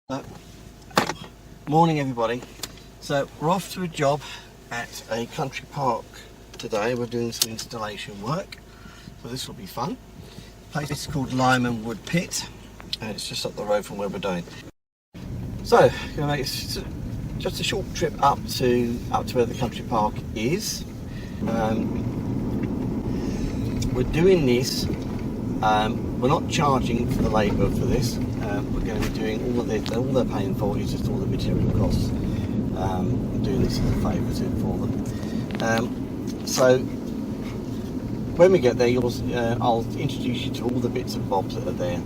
Uh, Morning everybody. So we're off to a job at a country park today. We're doing some installation work, so this will be fun. The place is called Lyman Wood Pit and it's just up the road from where we're doing. So gonna make just a short trip up to where the country park is. We're doing this. We're not charging for the labour for this. We're going to be doing all of this. All they're paying for is just all the material costs. Doing this as a favour for them. So when we get there, I'll introduce you to all the bits and bobs that are there.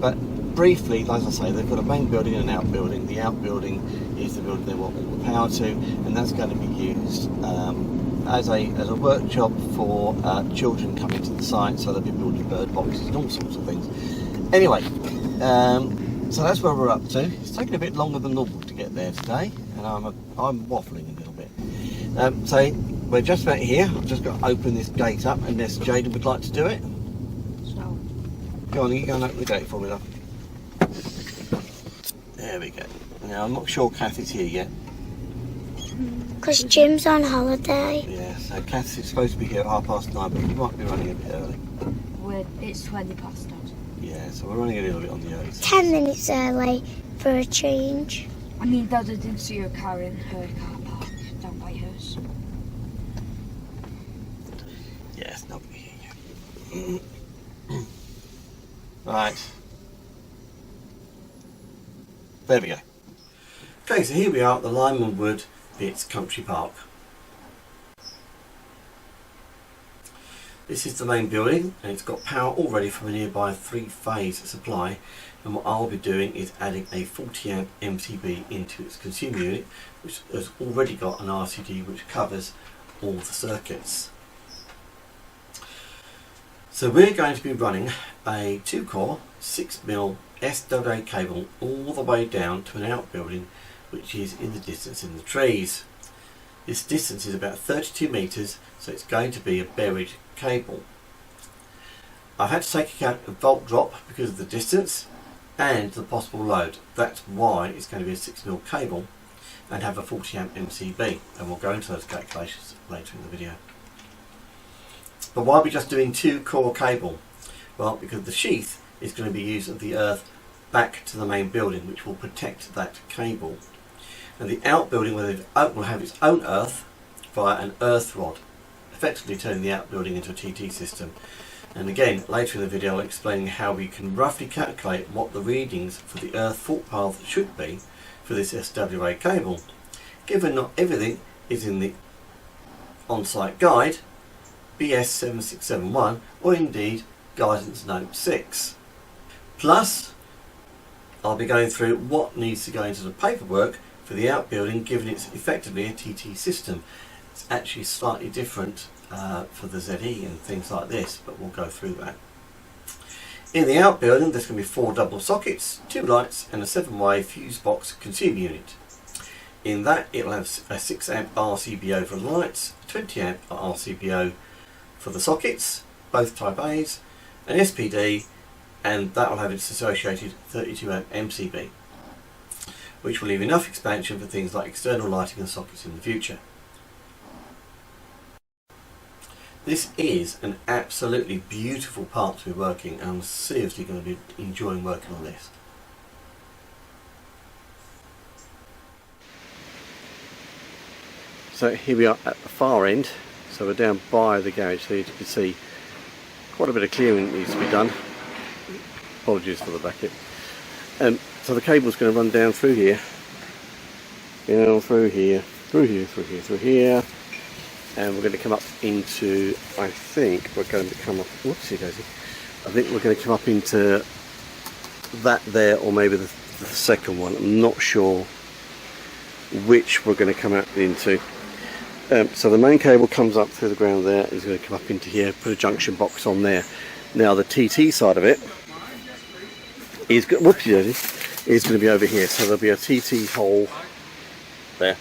But briefly, like I say, they've got a main building and an outbuilding. The outbuilding is the building they want all the power to, and that's going to be used as a workshop for children coming to the site, so they'll be building bird boxes and all sorts of things. Anyway, so that's where we're up to. It's taking a bit longer than normal to get there today, and I'm waffling a little bit. So we're just about here. I've just got to open this gate up, unless Jaden would like to do it. So, Go on, you go and open the gate for me, love. There we go. Now I'm not sure Kathy's here yet. because Jim's on holiday. Yeah, so Kathy's supposed to be here at 9:30, but we might be running a bit early. It's 20 past that. Yeah, so we're running a little bit on the early side. 10 minutes early for a change. I mean, Dad, I didn't see your car in her car park down by hers. Yes, nobody here yet. Right. There we go. Okay, so here we are at the Lyman Wood Pits Country Park. This is the main building, and it's got power already from a nearby 3-phase supply, and what I'll be doing is adding a 40 amp MCB into its consumer unit, which has already got an RCD which covers all the circuits. So we're going to be running a 2-core 6mm SWA cable all the way down to an outbuilding which is in the distance in the trees. This distance is about 32 metres, so it's going to be a buried cable. I've had to take account of volt drop because of the distance and the possible load. That's why it's going to be a 6mm cable and have a 40 amp MCB, and we'll go into those calculations later in the video. But why are we just doing 2-core cable? Well, because the sheath is going to be used at the earth back to the main building, which will protect that cable. And the outbuilding will have its own earth via an earth rod, effectively turning the outbuilding into a TT system. And again, later in the video I'll explain how we can roughly calculate what the readings for the earth fault path should be for this SWA cable, given not everything is in the on-site guide BS 7671 or indeed guidance note 6. Plus, I'll be going through what needs to go into the paperwork for the outbuilding, given it's effectively a TT system. It's actually slightly different for the ZE and things like this, but we'll go through that. In the outbuilding there's going to be 4 double sockets, 2 lights and a 7-way Fusebox consumer unit. In that it will have a 6 amp RCBO for the lights, a 20 amp RCBO for the sockets, both type A's, an SPD, and that will have its associated 32 amp MCB, which will leave enough expansion for things like external lighting and sockets in the future. This is an absolutely beautiful part to be working, and I'm seriously going to be enjoying working on this. So here we are at the far end, so we're down by the garage, so you can see quite a bit of clearing that needs to be done. Apologies for the bracket. So the cable's going to run down through here, down through here, through here, through here, through here, and we're going to come up into, I think we're going to come up, whoopsie daisy, I think we're going to come up into that there, or maybe the second one. I'm not sure which we're going to come up into. So the main cable comes up through the ground there, is going to come up into here, put a junction box on there. Now the TT side of it is, whoopsie daisy, is going to be over here, so there'll be a TT hole there.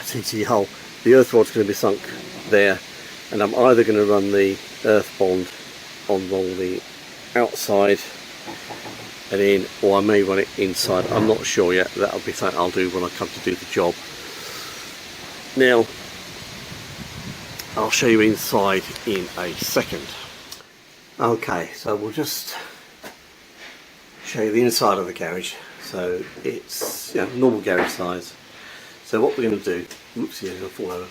TT hole. The earth rod's going to be sunk there, and I'm either going to run the earth bond on the outside and in, or I may run it inside. I'm not sure yet. That'll be something I'll do when I come to do the job. Now I'll show you inside in a second. Okay, so we'll just show you the inside of the garage. So it's normal garage size. So what we're going to do, oops, yeah, I'll fall over.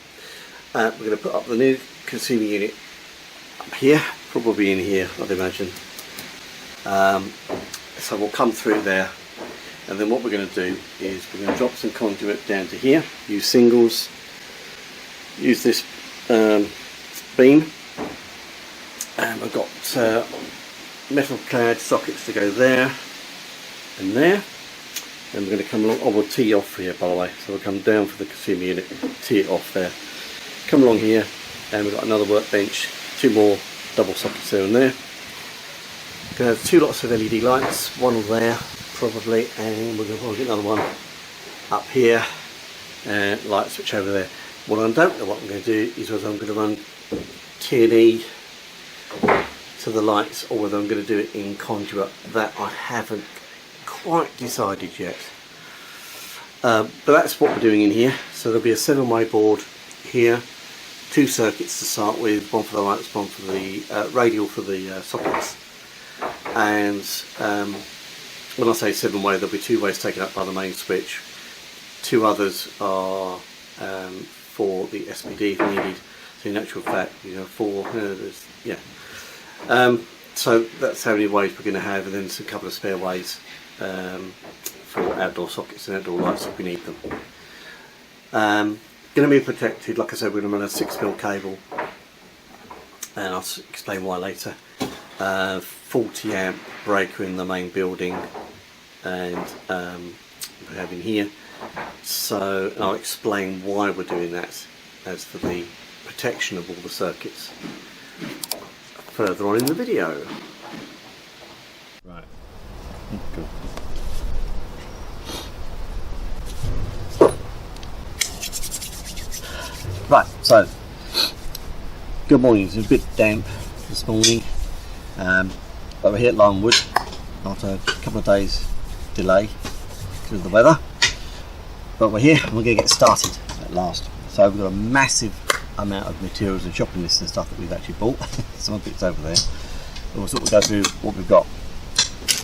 We're going to put up the new consumer unit up here, probably in here, I'd imagine. So we'll come through there, and then what we're going to do is we're going to drop some conduit down to here, use singles, use this beam, and I've got metal clad sockets to go there and there, and we're going to come along. I will tee off here, by the way, so we'll come down for the consumer unit, tee it off there, come along here, and we've got another workbench, 2 more double sockets there and there. We're going to have 2 lots of LED lights, one there probably, and we're going to probably get another one up here, and light switch over there. What I don't know what I'm going to do is whether I'm going to run T&E to the lights or whether I'm going to do it in conduit. That I haven't quite decided yet. But that's what we're doing in here. So there'll be a 7-way board here, 2 circuits to start with, one for the lights, one for the radial for the sockets. And when I say 7-way, there'll be 2 ways taken up by the main switch. 2 others are for the SPD if needed. So in actual fact, 4. So that's how many ways we're going to have, and then a couple of spare ways for outdoor sockets and outdoor lights if we need them. Going to be protected, like I said, we're going to run a 6mm cable, and I'll explain why later. 40 amp breaker in the main building, and we have in here. So I'll explain why we're doing that as for the protection of all the circuits further on in the video. Right. Cool. Right, so good morning. It's a bit damp this morning, but we're here at Longwood after a couple of days delay because of the weather. But we're here and we're going to get started at last. So we've got a massive amount of materials and shopping lists and stuff that we've actually bought. Some of it's over there. But we'll sort of go through what we've got.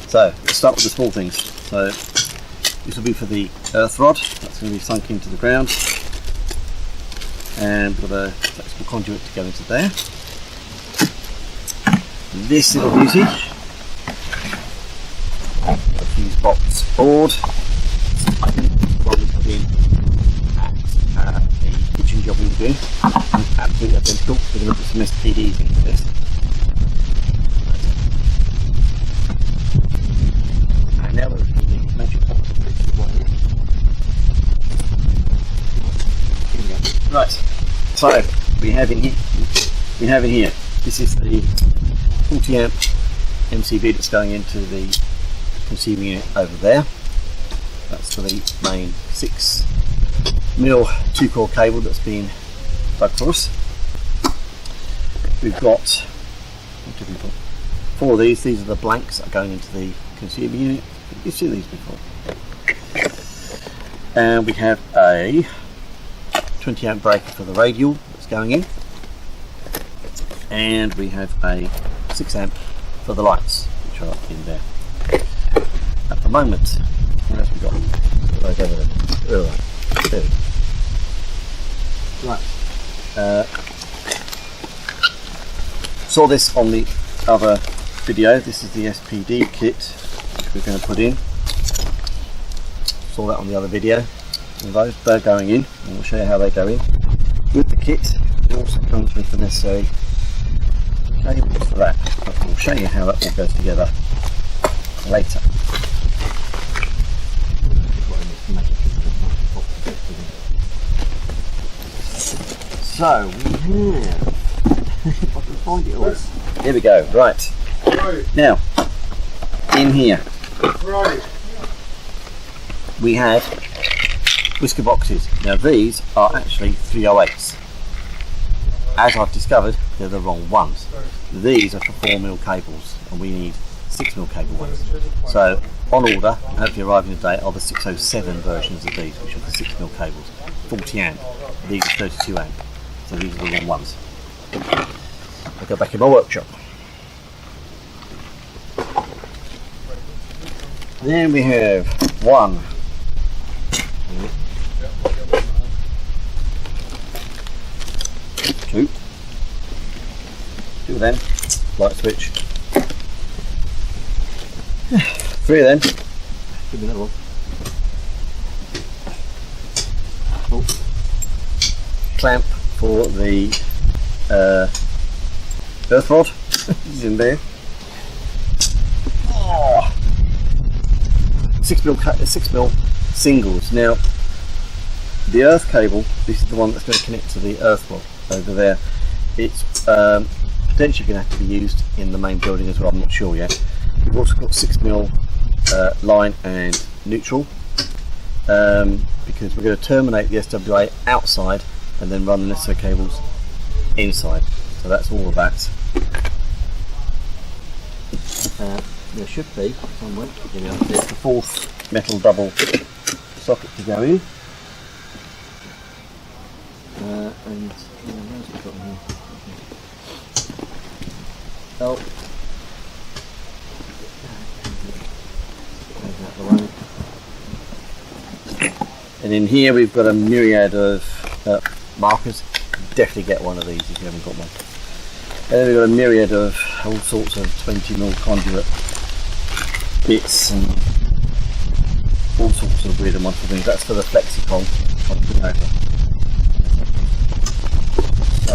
So let's start with the small things. So this will be for the earth rod. That's going to be sunk into the ground. And we've got a flexible conduit to go into there. This little beauty, a Fusebox board. The kitchen job we were doing, absolutely identical. We're going to put some SPDs into this. And now we're going to magic box of this one here. Right, so we have in here, this is the 40 amp MCB that's going into the consumer unit over there. That's for the main 6mm 2-core cable that's been dug for us. We've got, what did we put? 4 of these. These are the blanks that are going into the consumer unit. You've seen these before. And we have a 20 amp breaker for the radial that's going in. And we have a 6 amp for the lights, which are in there. At the moment, what else we got? Those over there. All right. There. Right. Saw this on the other video. This is the SPD kit which we're going to put in. Saw that on the other video. And those, they're going in, and we'll show you how they go in. With the kit, it also comes with the necessary cables for that. But we'll show you how that all goes together later. So we have, if I can find it all. Here we go, right. Now, in here, we have whisker boxes. Now these are actually 308s. as I've discovered, they're the wrong ones. These are for 4mm cables, and we need 6mm cable ones. So on order, hopefully arriving today, are the 607 versions of these, which are the 6mm cables, 40 amp. These are 32 amp. So these are the wrong ones. I'll go back in my workshop. Then we have 1, 2, 2 of them, light switch, 3 of them, give me another one, oh. Clamp for the earth rod, is in there. 6mm singles. Now the earth cable, this is the one that's going to connect to the earth rod over there. It's potentially going to have to be used in the main building as well, I'm not sure yet. We've also got 6mm line and neutral, because we're going to terminate the SWA outside and then run the SWA cables inside. So that's all of that. There should be somewhere. There's the 4th metal double socket to go in. And what else have we got in here? Oh. And in here we've got a myriad of markers. Definitely get one of these if you haven't got one. And then we've got a myriad of all sorts of 20mm conduit bits and all sorts of weird and wonderful things. That's for the FlexiCon. So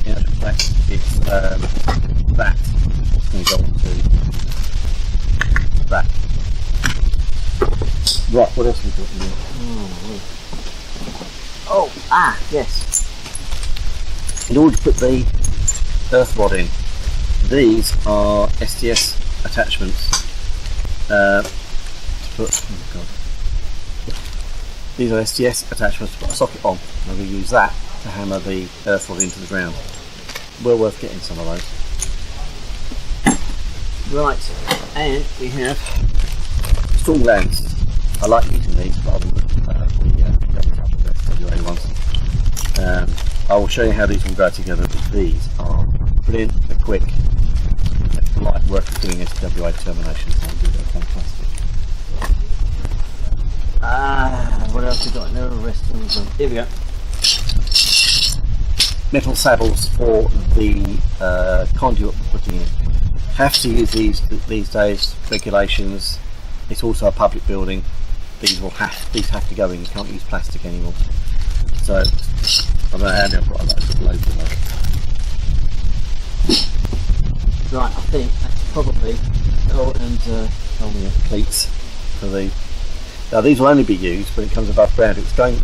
in actual fact it's that going to go on to that. Right, what else have we got in here? Yes. In order to put the earth rod in, these are STS attachments. These are STS attachments to put a socket on, and we use that to hammer the earth rod into the ground. Well worth getting some of those. Right, and we have storm lamps. I like using these rather than the SWA ones. I will show you how these will go together, but these are brilliant, they're quick, they're light work of doing SWA terminations. They're fantastic. What else we got? No rest of them. Here we go. Metal saddles for the conduit we're putting in. Have to use these days. Regulations. It's also a public building. These have to go in. You can't use plastic anymore. So I don't know how I've got loads of those. Right, I think that's probably cleats for the. Now these will only be used when it comes above ground. It's going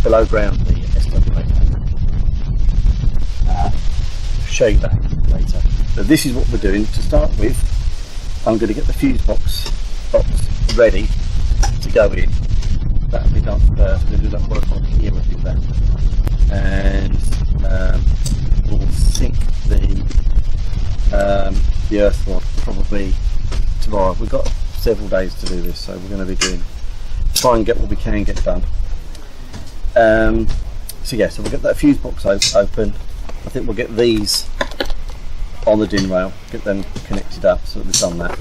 below ground, the SWA. Show you that later. So this is what we're doing. To start with, I'm going to get the Fusebox ready to go in. That'll be done first. We'll do that work on here and do that. And we'll sink the earth rod probably tomorrow. We've got several days to do this, so we're going to be try and get what we can get done. So we'll get that fuse box open. I think we'll get these on the DIN rail, get them connected up so that we've done that,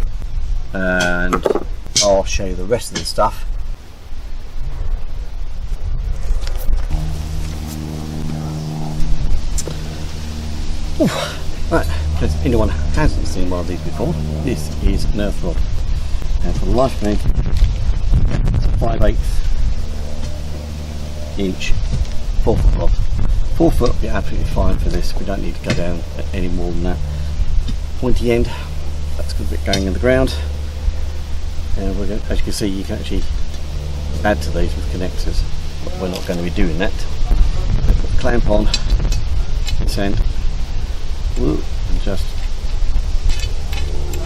and I'll show you the rest of the stuff. Right, if anyone hasn't seen one of these before, this is an earth rod, and for the life of me, it's a 5/8 inch 4-foot rod. 4 foot will be absolutely fine for this. We don't need to go down any more than that. Pointy end, that's got a bit going in the ground, and we're going, as you can see, you can actually add to these with connectors, but we're not going to be doing that. Put the clamp on this end. And just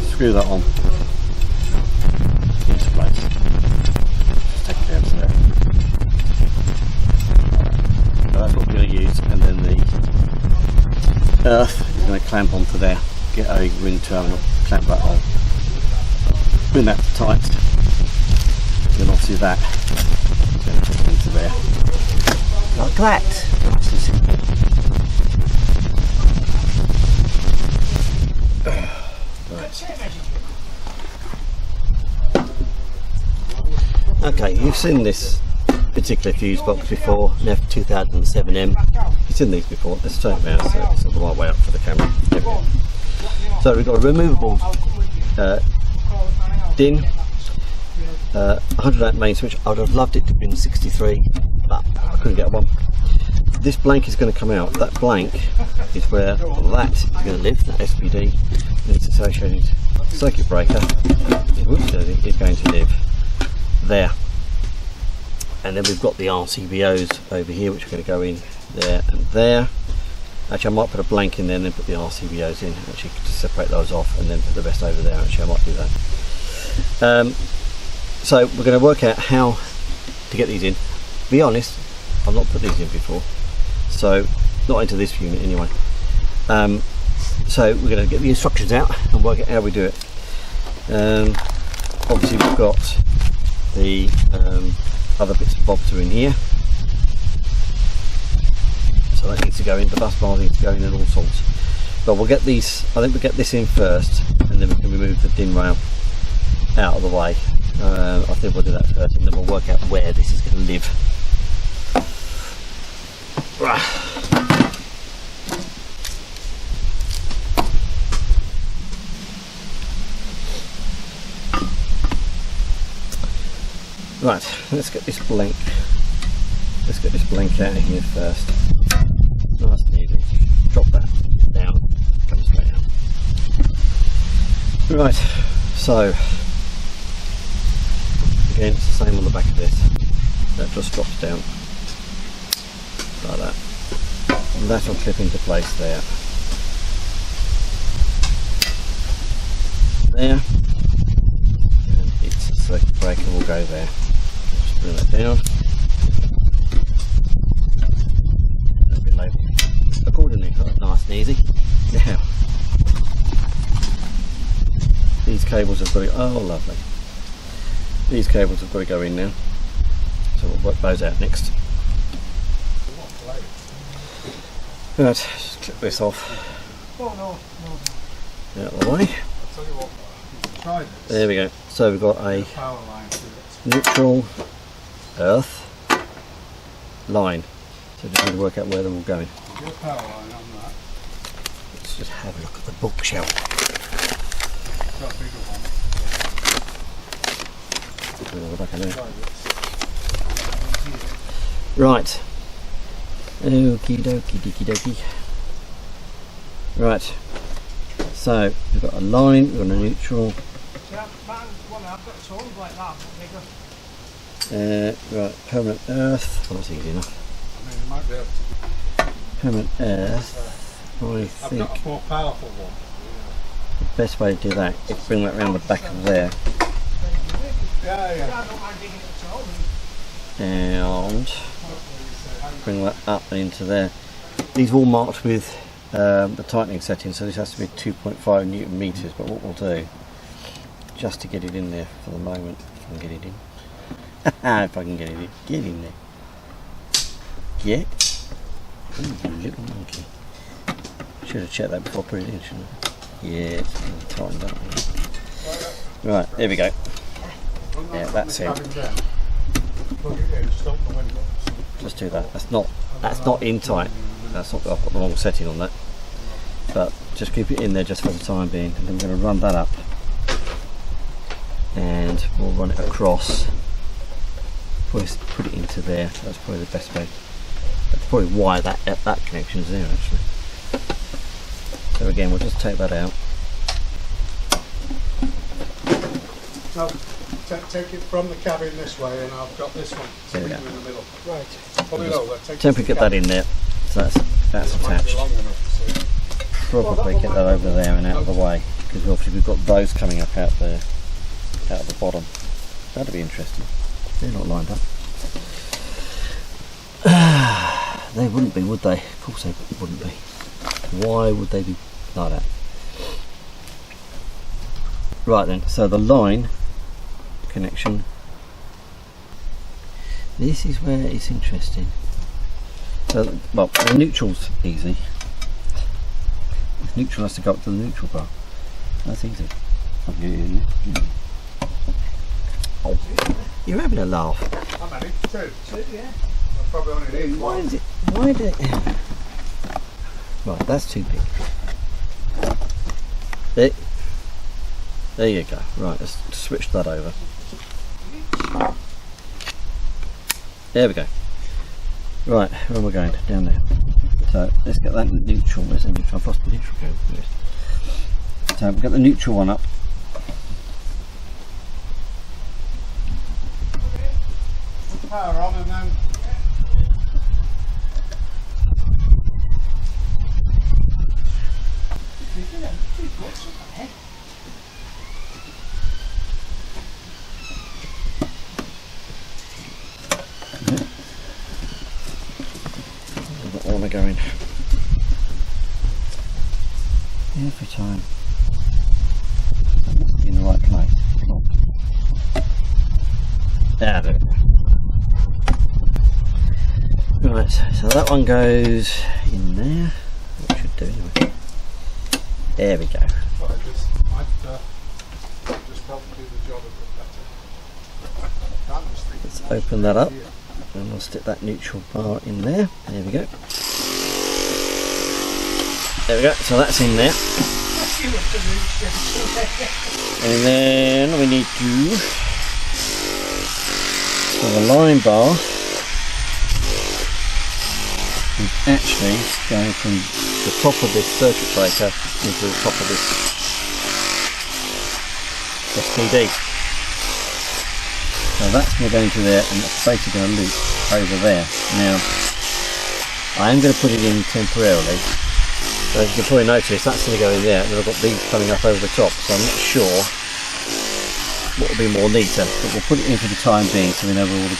screw that on into place. Just take it down to there. So that's what we're going to use, and then the earth is going to clamp onto there, get a ring terminal, clamp that on, bring that tight, then obviously that is going to put into there, like that. Nice and simple. Right. Okay, you've seen this particular fuse box before, an F2007M. You've seen these before. Let's turn it around so it's the right way up for the camera. There we go. So we've got a removable DIN, 100 amp main switch. I'd have loved it to be in 63, but I couldn't get one. This blank is going to come out. That blank is where that is going to live, the SPD, and its associated circuit breaker is going to live there. And then we've got the RCBOs over here, which are going to go in there and there. Actually, I might put a blank in there and then put the RCBOs in, actually to separate those off, and then put the rest over there. Actually, I might do that. So we're going to work out how to get these in. To be honest, I've not put these in before, so not into this unit anyway. So we're going to get the instructions out and work out how we do it. Obviously, we've got the other bits and bobs are in here, so that needs to go in, the bus bars need to go in and all sorts, but we'll get these, I think we'll get this in first and then we can remove the DIN rail out of the way. I think we'll do that first and then we'll work out where this is going to live. Right, let's get this blank. Let's get this blank out of here first. Nice and easy. Drop that down. Comes straight out. Right, so again, it's the same on the back of this. That just drops down like that. And that will clip into place there. There. And its circuit breaker will go there. Bring that down. That'll be labelled accordingly. Nice and easy. Now, these cables have got to go, oh lovely. These cables have got to go in now. So we'll work those out next. Right, just clip this off. Out of the way. There we go. So we've got a neutral earth line, so just need to work out where they're all going. Let's just have a look at the bookshelf. Right, okie dokie dokie dokie. Right, so we've got a line, we've got a neutral. Right, permanent earth. Oh, that's easy enough. Permanent earth. I think I've got a more powerful one. The best way to do that is bring that around the back of there. And bring that up into there. These are all marked with the tightening setting, so this has to be 2.5 Newton meters. But what we'll do, just to get it in there for the moment, if I can get it in. If I can get it in. Get in there. Get. Ooh, you little monkey. Should have checked that before I put it in, shouldn't I? Yeah, it's really tightened up. Right, there we go. Yeah, that's it. Just do that. That's not in tight. That's not. I've got the wrong setting on that. But just keep it in there just for the time being, and then we're going to run that up, and we'll run it across. Put it into there. That's probably the best way. That's probably why that connection is there actually. So again, we'll just take that out. Now, take it from the cabin this way, and I've got this one in the middle. Right. Pull it over. Temporarily get that in there. So that's attached. Probably get that over there and out of the way, because obviously we've got those coming up out there, out of the bottom. That'd be interesting. They're not lined up. They wouldn't be, would they? Of course they wouldn't be. Why would they be like that? Right then, so the line connection, this is where it's interesting. So, well, the neutral's easy. The neutral has to go up to the neutral bar. That's easy. Oh, you're having a laugh. I'm having two. Yeah. I probably only need Why one. is it? Why did it? Right, that's too big. There you go. Right, let's switch that over. There we go. Right, where am I going? Down there. So let's get that neutral. Where's the neutral? I've lost the neutral going. So we've got the neutral one up. Put the power on and then. Where am I going? Every time. I'm in the right place. Come on. There we go. Right, so that one goes in there. What should do anyway. There we go. Sorry, this might just help me do the job a bit better. I'm just thinking Let's open that up and we'll stick that neutral bar in there. There we go. There we go, so that's in there. And then we need to, so the line bar is actually going from the top of this circuit breaker into the top of this SPD. So that's going to go into there and it's basically going to loop over there. Now, I am going to put it in temporarily. So as you can probably notice, that's going to go in there, and then I've got these coming up over the top, so I'm not sure what will be more neater, but we'll put it in for the time being so we know where all the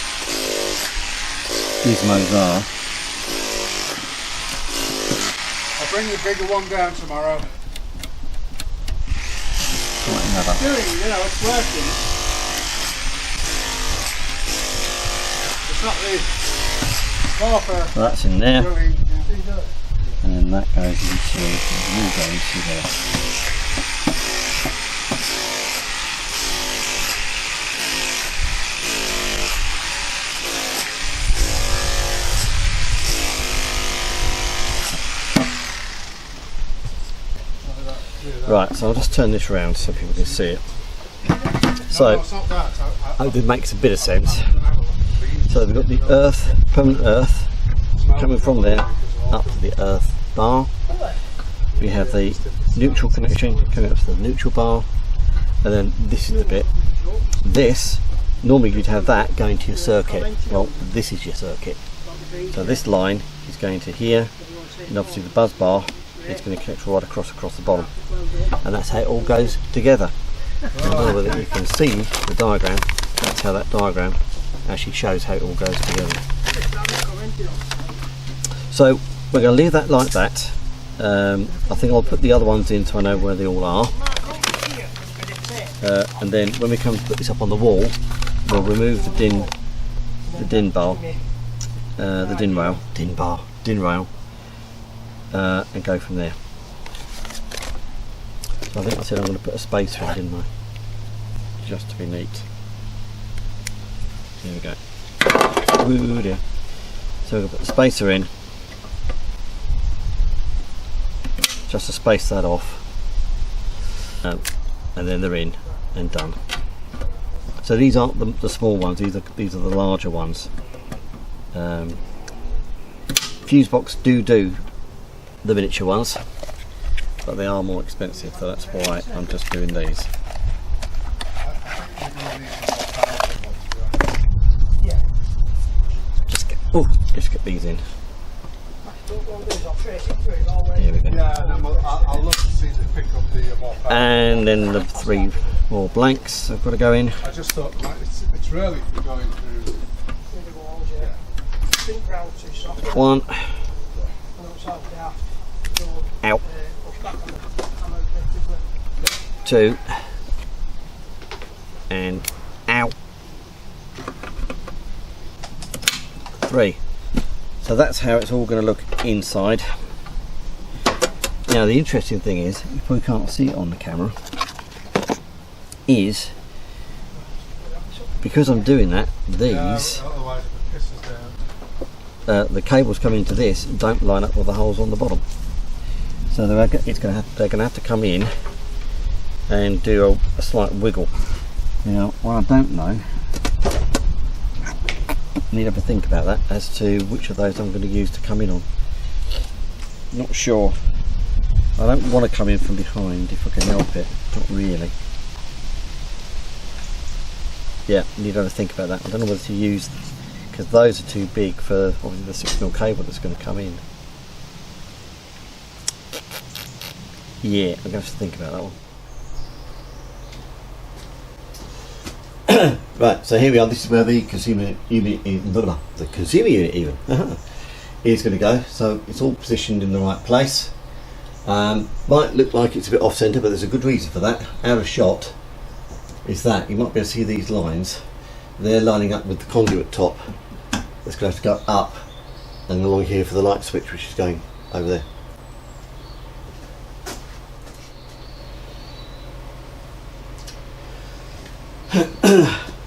gizmos are. I'll bring the bigger one down tomorrow. Lighten that up. It's working. It's not the proper So that's in there, drilling. and then that goes into, will go into there. Right, so I'll just turn this round so people can see it. So, it's not that. I hope it makes a bit of sense. So we've got the earth, permanent earth, coming from there up to the earth bar. We have the neutral connection coming up to the neutral bar, and then this is the bit. This, normally you'd have that going to your circuit. Well, this is your circuit. So this line is going to here, and obviously the buzz bar is going to connect right across the bottom, and that's how it all goes together. I don't know whether you can see the diagram. That's how that diagram actually shows how it all goes together. So we're going to leave that like that. I think I'll put the other ones in so I know where they all are. And then when we come to put this up on the wall, we'll remove the din bar, the din rail, and go from there. So I think I said I'm going to put a spacer in, didn't I? Just to be neat. There we go. Ooh dear. So we're going to put the spacer in, just to space that off, and then they're in and done. So these aren't the small ones, these are the larger ones. Fusebox do the miniature ones, but they are more expensive, so that's why I'm just doing these. Just get these in. Here we go. Yeah, and then I'll look to see if they pick up the more power. And then the 3 more blanks I've got to go in. I just thought it's really for going through. One. out, 2, and out, 3. So that's how it's all going to look inside. Now the interesting thing is, if we can't see it on the camera, is because I'm doing that, these the cables coming into this don't line up with the holes on the bottom. So they're going to have to come in and do a slight wiggle. Now, what I don't know, I need to have a think about that as to which of those I'm going to use to come in on. Not sure. I don't want to come in from behind if I can help it. Not really. Yeah, need to have a think about that. I don't know whether to use, because those are too big for obviously the 6mm cable that's going to come in. Yeah, I'm going to have to think about that one. Right, so here we are. This is where the consumer unit, is going to go. So it's all positioned in the right place. Might look like it's a bit off centre, but there's a good reason for that. Out of shot is that you might be able to see these lines. They're lining up with the conduit top. That's going to have to go up and along here for the light switch, which is going over there.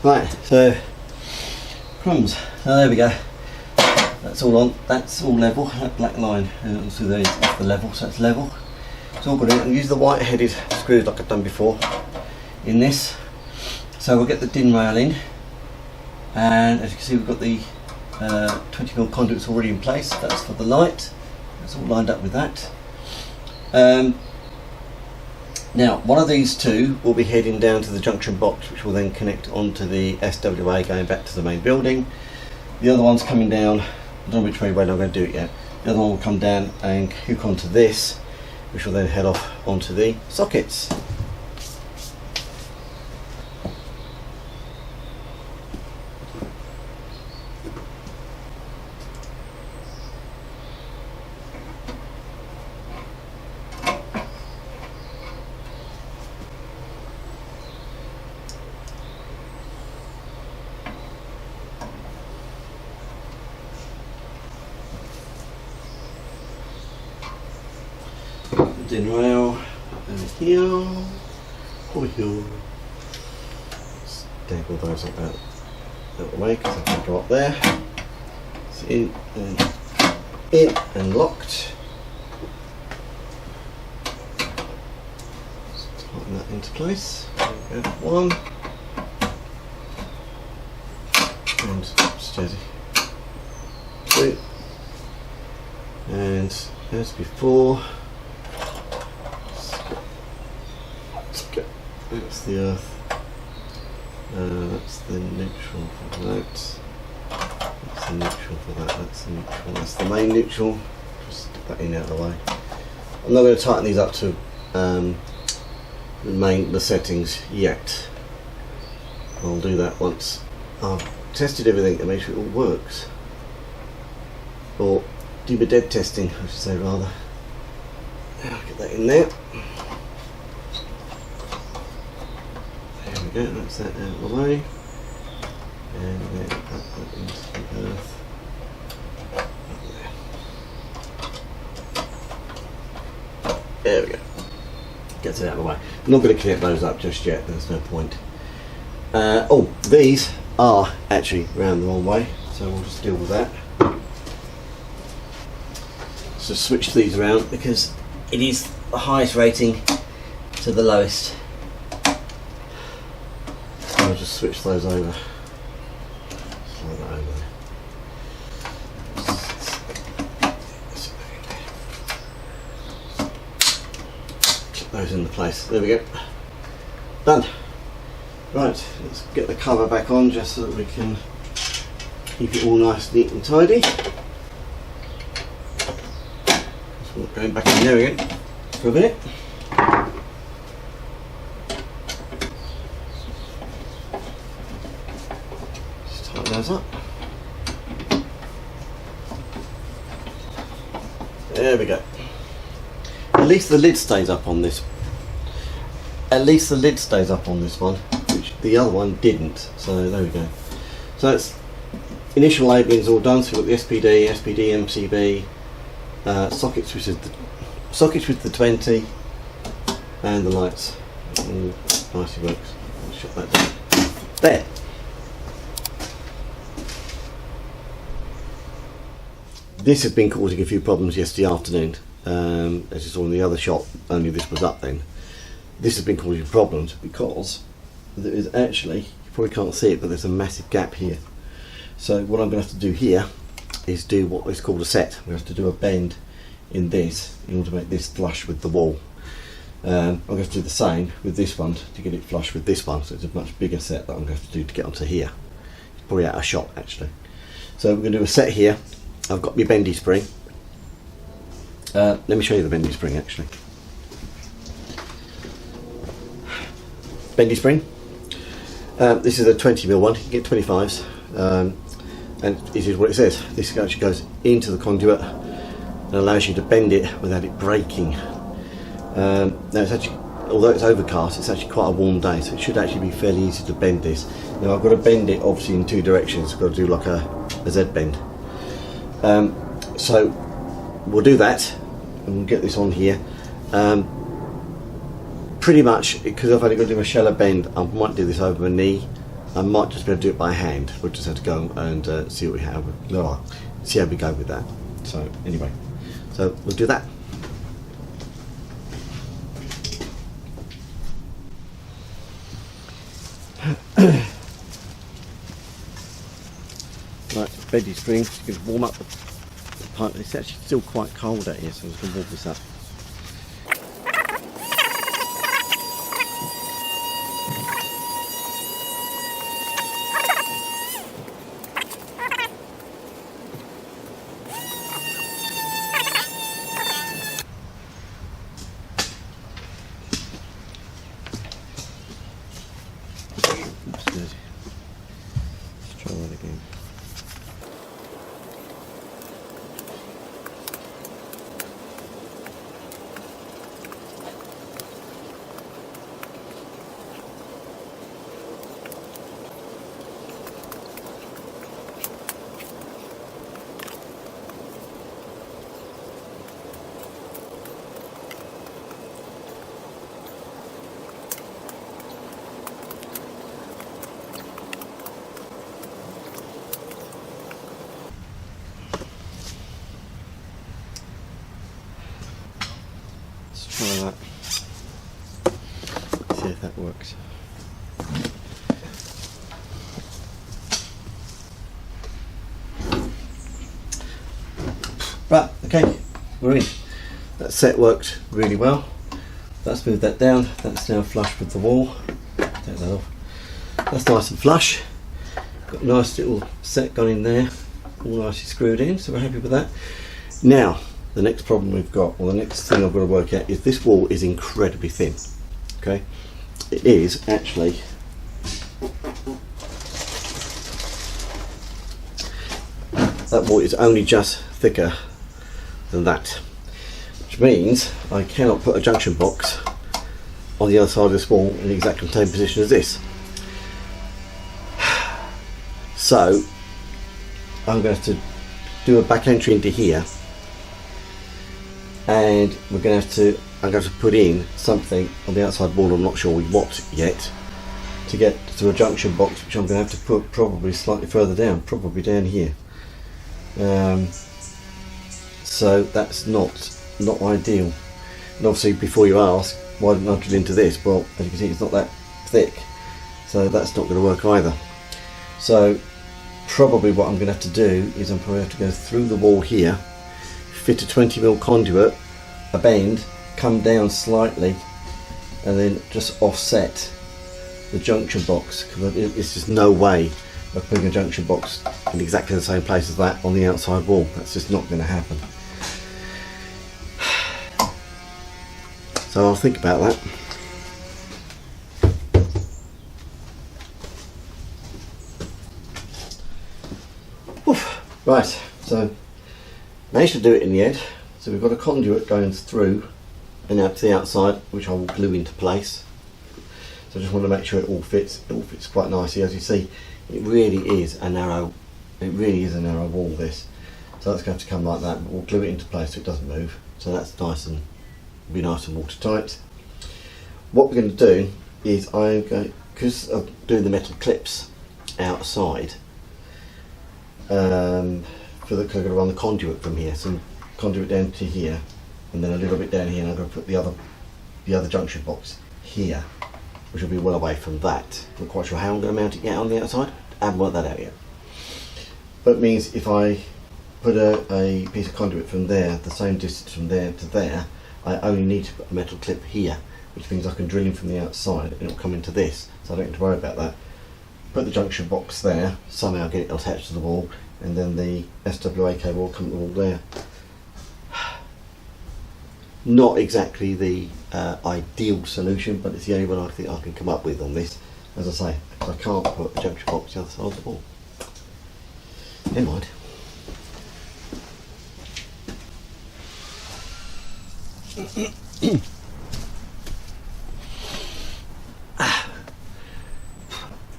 Right, so crumbs. Oh, there we go. That's all on. That's all level. That black line, so there's the level. So it's level. It's all good. And use the white-headed screws like I've done before in this. So we'll get the DIN rail in, and as you can see, we've got the 20mm conduits already in place. That's for the light. That's all lined up with that. Now, one of these two will be heading down to the junction box, which will then connect onto the SWA going back to the main building. The other one's coming down. I don't know which way I'm going to do it yet. The other one will come down and hook onto this, which will then head off onto the sockets. DIN rail and here, over here. Staple those like that out of the way because I can go up there. It's in and locked. Just tighten that into place. There we go. One and steady. 2 and as before. That's the earth, that's the neutral for that, that's the neutral for that, that's the neutral, that's the main neutral. Just stick that in out of the way. I'm not going to tighten these up to the settings yet. I'll do that once I've tested everything to make sure it all works. Or do the dead testing, I should say rather. Now I'll get that in there. Yeah, that's that out of the way, and then up that into the earth. There we go. Gets it out of the way. I'm not going to connect those up just yet. There's no point. Oh, these are actually round the wrong way, so we'll just deal with that. So switch these around because it is the highest rating to the lowest. I'll just switch those over. Slide that over there. Clip those into place. There we go. Done. Right, let's get the cover back on just so that we can keep it all nice, neat and tidy. So going back in there again for a minute. Those up. There we go. at least the lid stays up on this. At least the lid stays up on this one, which the other one didn't. So there we go. So that's initial labelling's all done. So we've got the SPD, MCB, sockets with the 20, and the lights. All nicely works. Shut that down. There. This has been causing a few problems yesterday afternoon. As you saw in the other shot, only this was up then. This has been causing problems because there is actually, you probably can't see it, but there's a massive gap here. So what I'm going to have to do here is do what is called a set. We have to do a bend in this in order to make this flush with the wall. I'm going to have to do the same with this one to get it flush with this one, so it's a much bigger set that I'm going to have to do to get onto here. It's probably out of shot actually. So we're going to do a set here. I've got my bendy spring. Let me show you the bendy spring actually. Bendy spring. This is a 20mm one. You can get 25s. And this is what it says. This actually goes into the conduit and allows you to bend it without it breaking. Now it's actually, although it's overcast, it's actually quite a warm day, so it should actually be fairly easy to bend this. Now I've got to bend it obviously in two directions. I've got to do like a Z bend. So we'll do that and we'll get this on here. Pretty much because I've only got to do a shallow bend, I might do this over my knee. I might just be able to do it by hand. We'll just have to go and see what we have. See how we go with that. So anyway, so we'll do that. Right, bendy spring. Just going to warm up the pipe. It's actually still quite cold out here, so I'm just going to warm this up. Try that. See if that works. Right, okay, we're in. That set worked really well. Let's move that down. That's now flush with the wall. Take that off. That's nice and flush. Got a nice little set gone in there, all nicely screwed in, so we're happy with that. Now, the next problem we've got, or the next thing I've got to work out, is this wall is incredibly thin. Okay, it is actually that wall is only just thicker than that, which means I cannot put a junction box on the other side of this wall in the exact same position as this. So I'm going to have to do a back entry into here, and I'm going to have to put in something on the outside wall. I'm not sure what yet, to get to a junction box, which I'm going to have to put probably slightly further down, probably down here. So that's not ideal. And obviously, before you ask, why didn't I drill into this? Well, as you can see, it's not that thick, so that's not going to work either. So probably what I'm going to have to do is I'm probably have to go through the wall here, fit a 20mm conduit, a bend, come down slightly, and then just offset the junction box, because it's just no way of putting a junction box in exactly the same place as that on the outside wall. That's just not going to happen. So I'll think about that. Oof. Right, so managed to do it in the end. So we've got a conduit going through and now to the outside, which I will glue into place. So I just want to make sure it all fits. It all fits quite nicely. As you see, it really is a narrow wall, this. So that's going to come like that, but we'll glue it into place so it doesn't move. So that's nice and be nice and watertight. What we're going to do is I'm going, because I'm doing the metal clips outside, because I'm going to run the conduit from here, some conduit down to here, and then a little bit down here, and I'm going to put the other junction box here, which will be well away from that. Not quite sure how I'm going to mount it yet on the outside. I haven't worked that out yet. But it means if I put a piece of conduit from there, the same distance from there to there, I only need to put a metal clip here, which means I can drill in from the outside and it'll come into this, so I don't have to worry about that. Put the junction box there, somehow get it attached to the wall, and then the SWA cable will come to the wall there. Not exactly the ideal solution, but it's the only one I think I can come up with on this. As I say, I can't put a junction box the other side of the wall. Never mind.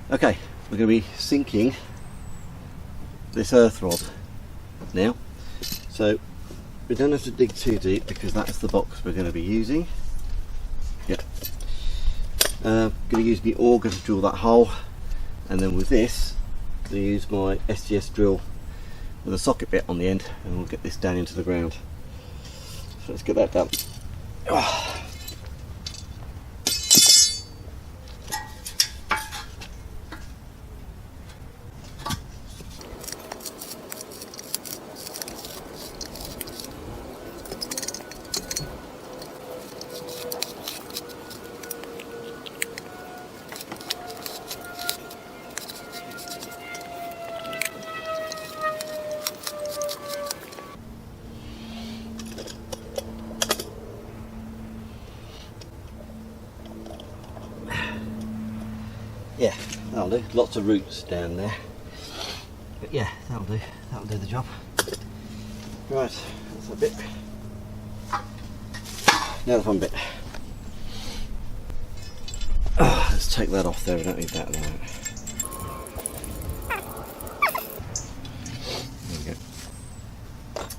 Okay, we're going to be sinking this earth rod now, so we don't have to dig too deep because that's the box we're going to be using. Yep. Going to use the auger to drill that hole, and then with this I'm going to use my SGS drill with a socket bit on the end, and we'll get this down into the ground. So let's get that done. Yeah, that'll do. Lots of roots down there. But yeah, that'll do. That'll do the job. Right, that's a bit. Now the fun bit. Oh, let's take that off there, we don't need that at the moment. There we go.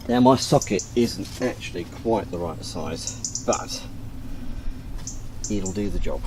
Now my socket isn't actually quite the right size, but it'll do the job.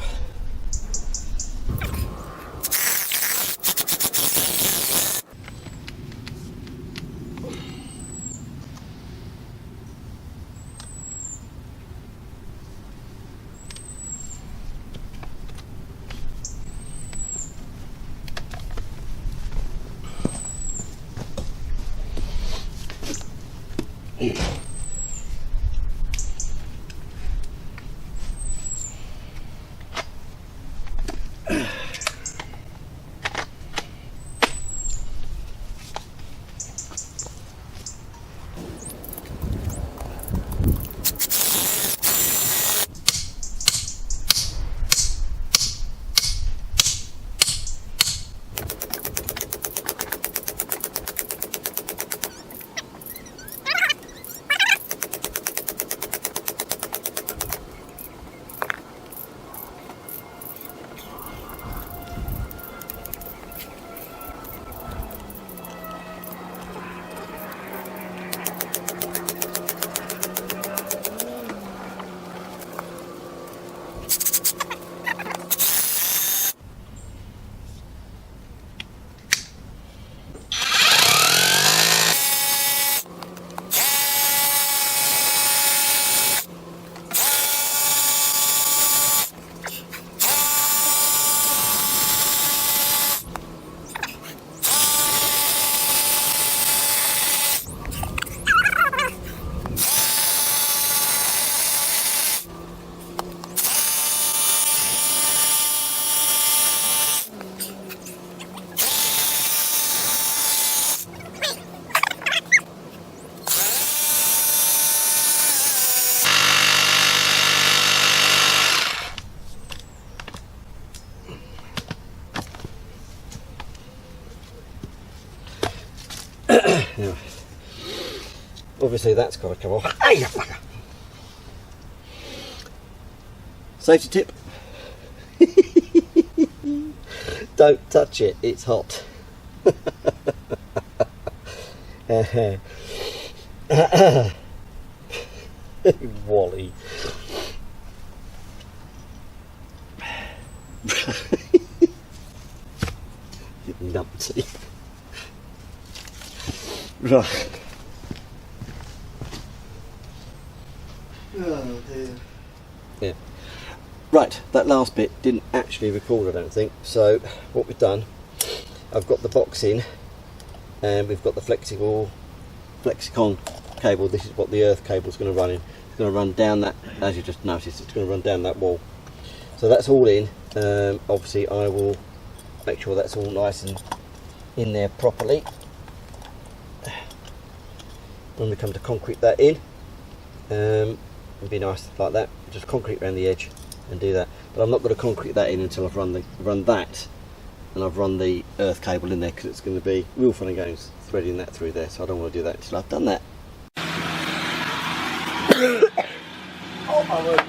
Now, obviously that's got to come off. Safety tip. Don't touch it, it's hot. Wally. You numpty. Right. Oh dear. Yeah. Right, that last bit didn't actually record, I don't think. So what we've done, I've got the box in, and we've got the Flexicon cable. This is what the earth cable is going to run in. It's going to run down that, as you just noticed, it's going to run down that wall. So that's all in. Obviously I will make sure that's all nice and in there properly. When we come to concrete that in, it'd be nice like that. Just concrete around the edge and do that. But I'm not going to concrete that in until I've run that, and I've run the earth cable in there, because it's going to be real fun and games threading that through there. So I don't want to do that until I've done that. Oh my word!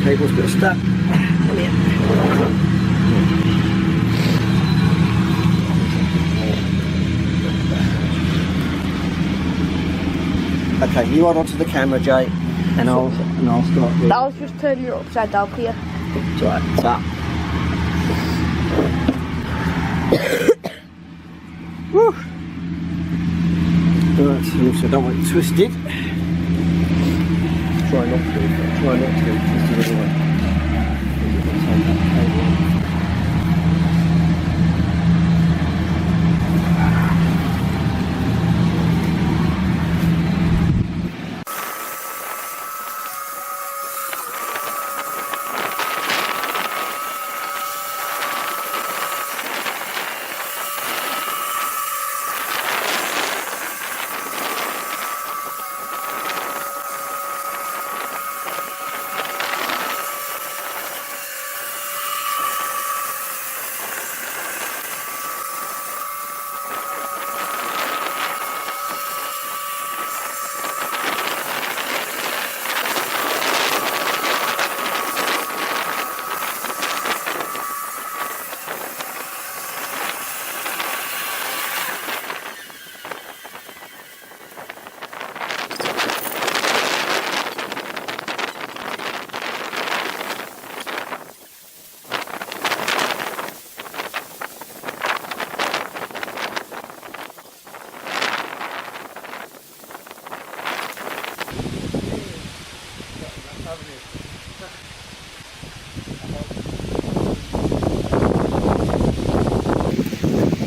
Cable's got stuck. Okay, you hold on to the camera, Jay, and I'll start. I was just turning it upside down for you. It's right. That. Woo. Right, also don't want it twisted. Try not to. Try not to twist it anyway.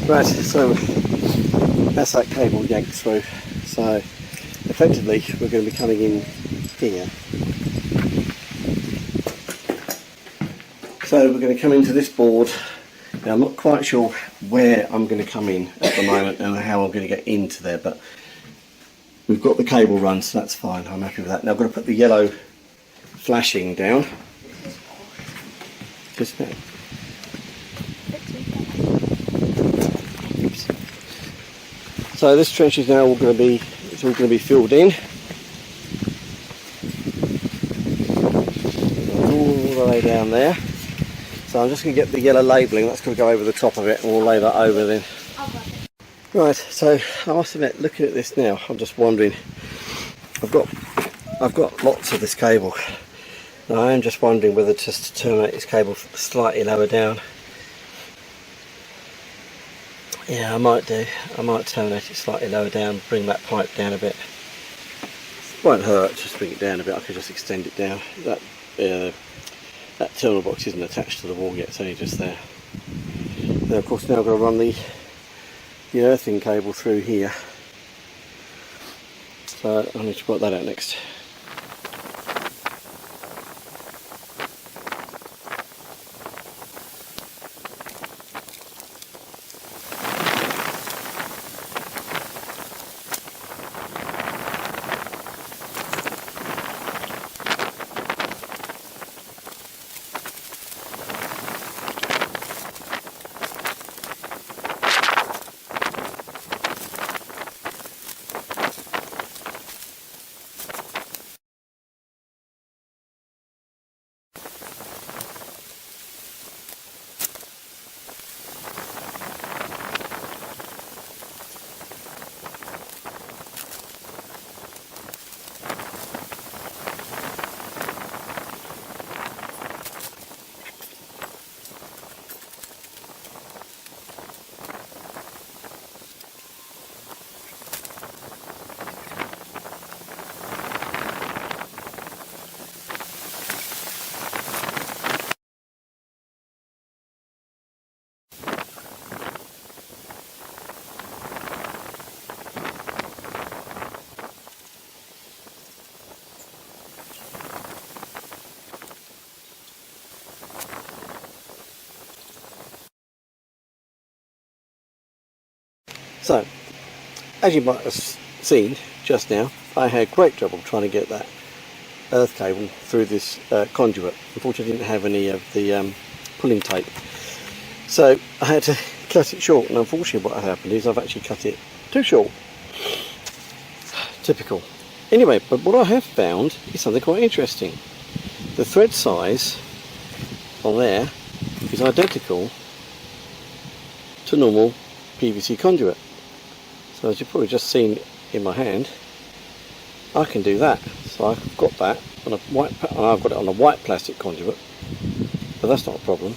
Right, so that's that cable yanked through. So effectively we're going to be coming in here. So we're going to come into this board. Now I'm not quite sure where I'm going to come in at the moment and how I'm going to get into there, but we've got the cable run, so that's fine. I'm happy with that. Now I've got to put the yellow flashing down. Just now. So this trench is now all going to be, it's all going to be filled in. All the way down there. So I'm just going to get the yellow labelling, that's going to go over the top of it, and we'll lay that over then. Right, so I must admit, looking at this now, I'm just wondering, I've got lots of this cable, and I am just wondering whether just to terminate this cable slightly lower down. Yeah, I might do. I might terminate it slightly lower down, bring that pipe down a bit. Won't hurt, just bring it down a bit. I could just extend it down. That that terminal box isn't attached to the wall yet, it's only just there. Now of course now I've got to run the earthing cable through here, so I need to put that out next. So, as you might have seen just now, I had great trouble trying to get that earth cable through this conduit. Unfortunately I didn't have any of the pulling tape, so I had to cut it short, and unfortunately what happened is I've actually cut it too short. Typical. Anyway, but what I have found is something quite interesting. The thread size on there is identical to normal PVC conduit. So as you've probably just seen in my hand, I can do that. So I've got that on a white, and I've got it on a white plastic conduit, but that's not a problem.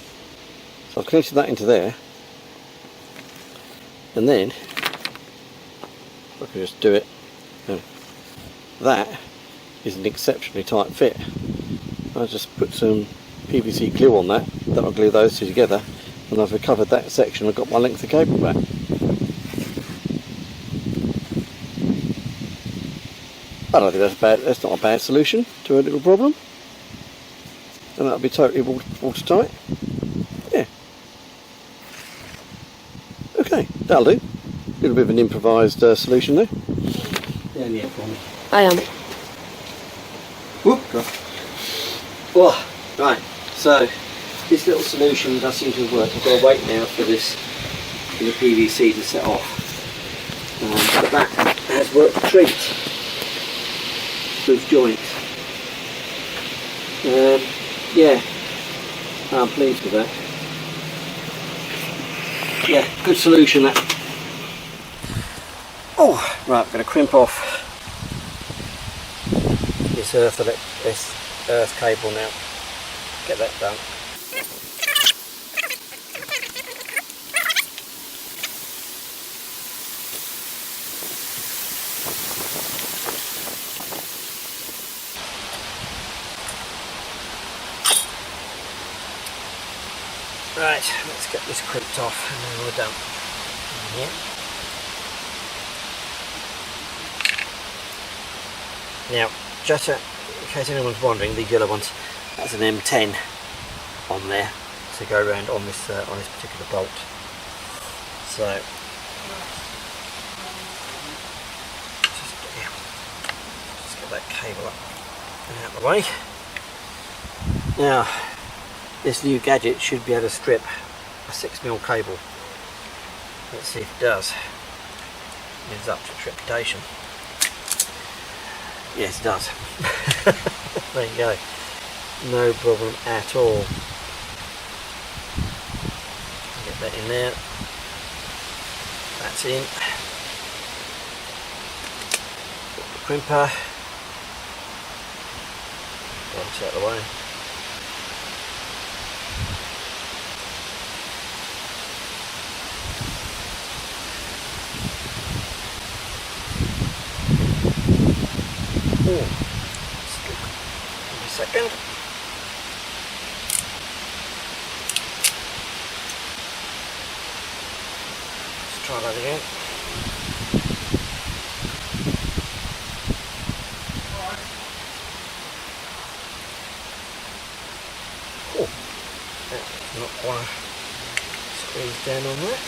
So I've connected that into there, and then I can just do it. That is an exceptionally tight fit. I just put some PVC glue on that. That'll glue those two together, and I've recovered that section. I've got my length of cable back. I don't think that's bad. That's not a bad solution to a little problem, and that'll be totally watertight. Yeah. Okay, that'll do. A little bit of an improvised solution there. Yeah, yeah, for me. I am. Whoop, God. Oh, right. So this little solution does seem to have worked. I've got to wait now for this, for the PVC to set off. But that has worked a treat. Loose joint. Yeah, I'm pleased with that. Yeah, good solution that. Oh, right, I'm going to crimp off this earth cable now. Get that done. Right, let's get this crimped off and then we're done. Yeah. Now, just in case anyone's wondering, the yellow ones, that's an M10 on there to go around on this particular bolt. So, just get that cable up and out of the way. Now, this new gadget should be able to strip a 6mm cable. Let's see if it does. Lives up to its reputation. Yes, it does. There you go. No problem at all. Get that in there. That's in. Put the crimper. Bounce out of the way. Give me a second. try that again. Oh, that's not quite squeeze down on that.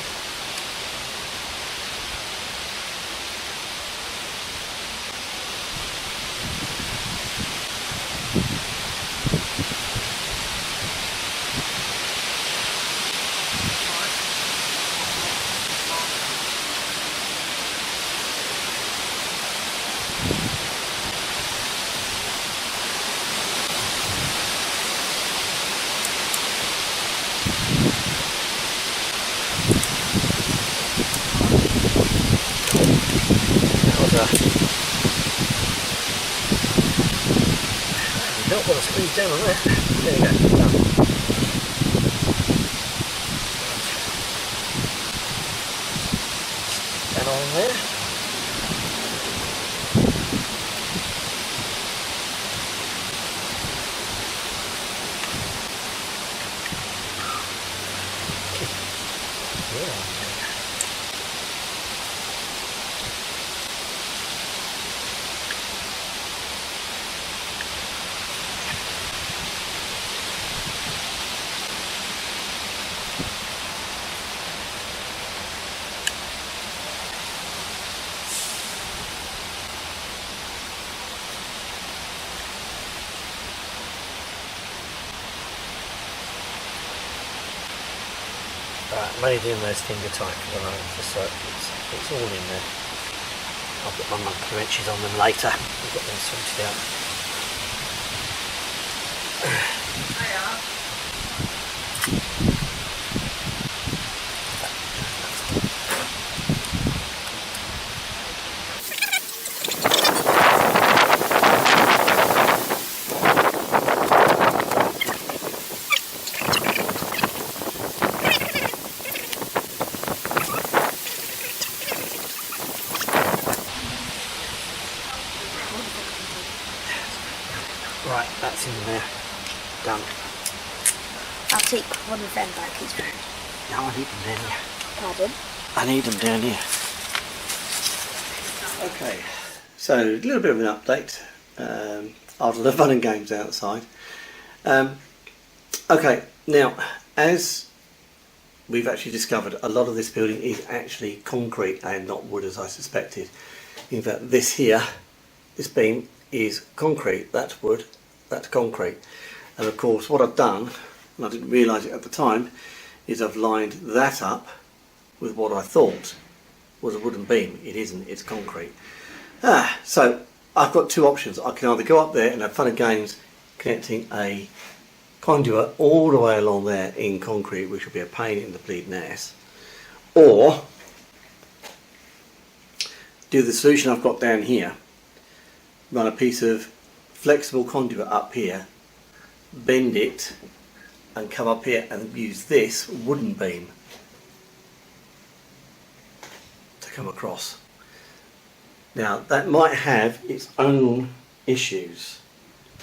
You don't want to squeeze down on that. There you go, done. That on there. Yeah. Right, I'm only doing those finger tight for the moment, just so it's all in there. I'll put my monkey wrenches on them later and get them sorted out. Right, that's in there. Done. I'll take one of them back as well. Now I need them down here. Pardon? I need them down here. Okay, so a little bit of an update after the fun and games outside. Okay, now as we've actually discovered, a lot of this building is actually concrete and not wood as I suspected. In fact, this here, this beam is concrete, that's wood, that's concrete. And of course what I've done, and I didn't realise it at the time, is I've lined that up with what I thought was a wooden beam. It isn't, it's concrete. So I've got two options. I can either go up there and have fun and games connecting a conduit all the way along there in concrete, which will be a pain in the bleeding ass, or do the solution I've got down here, run a piece of flexible conduit up here, bend it and come up here and use this wooden beam to come across. Now that might have its own issues.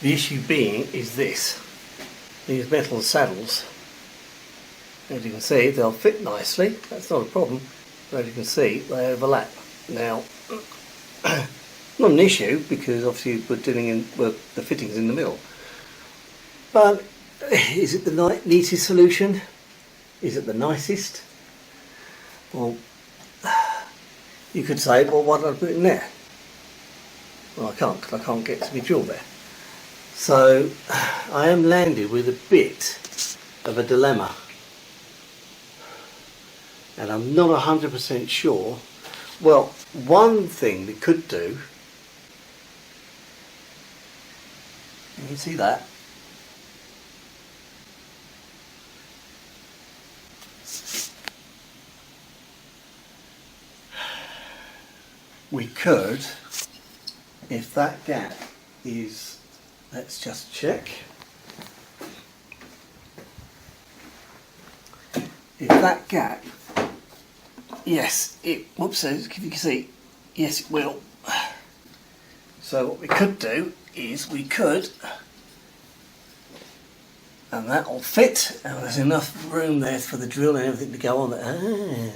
The issue being is this: these metal saddles, as you can see, they'll fit nicely, that's not a problem, but as you can see they overlap. Now not an issue because obviously we're dealing with the fittings in the middle, but is it the neatest solution? Is it the nicest? Well, you could say, well, why don't I put it in there? Well, I can't, because I can't get to my drill there. So I am landed with a bit of a dilemma, and I'm not 100% sure. Well, one thing we could do, you can see that, we could, if that gap is, let's just check, if that gap, yes, it, whoops, if you can see, yes it will. So what we could do is we could, and that will fit, and there's enough room there for the drill and everything to go on there.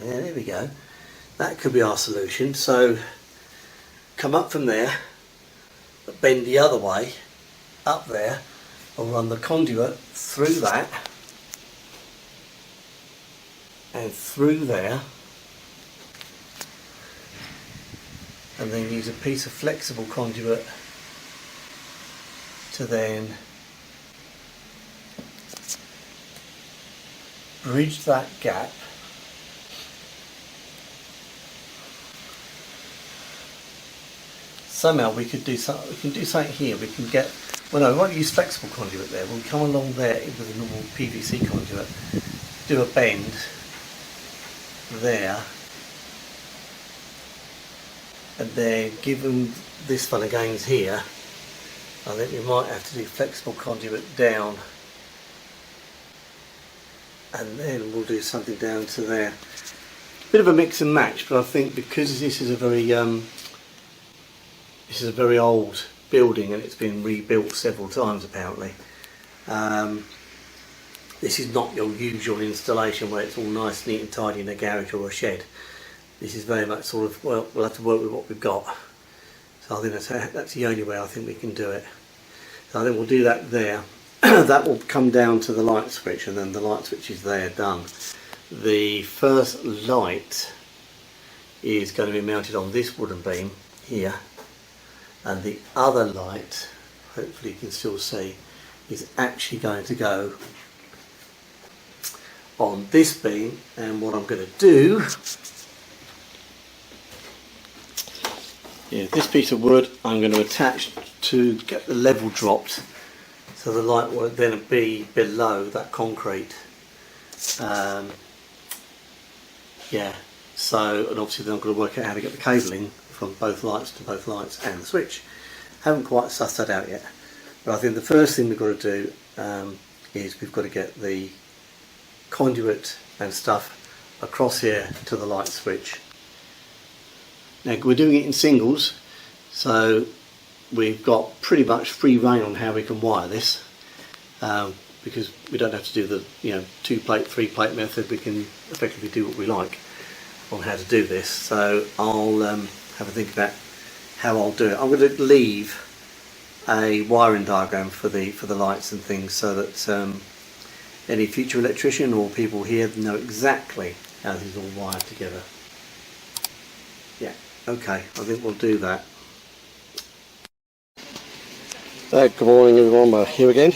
There we go. that could be our solution. So come up from there, bend the other way up there, and run the conduit through that and through there, and then use a piece of flexible conduit to then bridge that gap somehow. We could do something. We can do something here. We can get. Well, no, we won't use flexible conduit there. We'll come along there with a normal PVC conduit, do a bend there, and then given this fella gains here, I think we might have to do flexible conduit down, and then we'll do something down to there. Bit of a mix and match, but I think because this is a very old building and it's been rebuilt several times apparently. This is not your usual installation where it's all nice, neat and tidy in a garage or a shed. This is very much sort of, well, we'll have to work with what we've got. So I think that's the only way I think we can do it. So I think we'll do that there. That will come down to the light switch, and then the light switch is there, done. The first light is going to be mounted on this wooden beam here, and the other light, hopefully you can still see, is actually going to go on this beam. And what I'm going to do is this piece of wood I'm going to attach to get the level dropped, so the light will then be below that concrete. Yeah, so, and obviously then I've got to work out how to get the cabling from both lights to both lights and the switch. Haven't quite sussed that out yet, but I think the first thing we've got to do is we've got to get the conduit and stuff across here to the light switch. Now we're doing it in singles, so we've got pretty much free rein on how we can wire this, because we don't have to do the 2-plate, 3-plate method. We can effectively do what we like on how to do this. So I'll have a think about how I'll do it. I'm going to leave a wiring diagram for the lights and things, so that any future electrician or people here know exactly how this is all wired together. Yeah, okay, I think we'll do that. Good morning everyone, we're here again.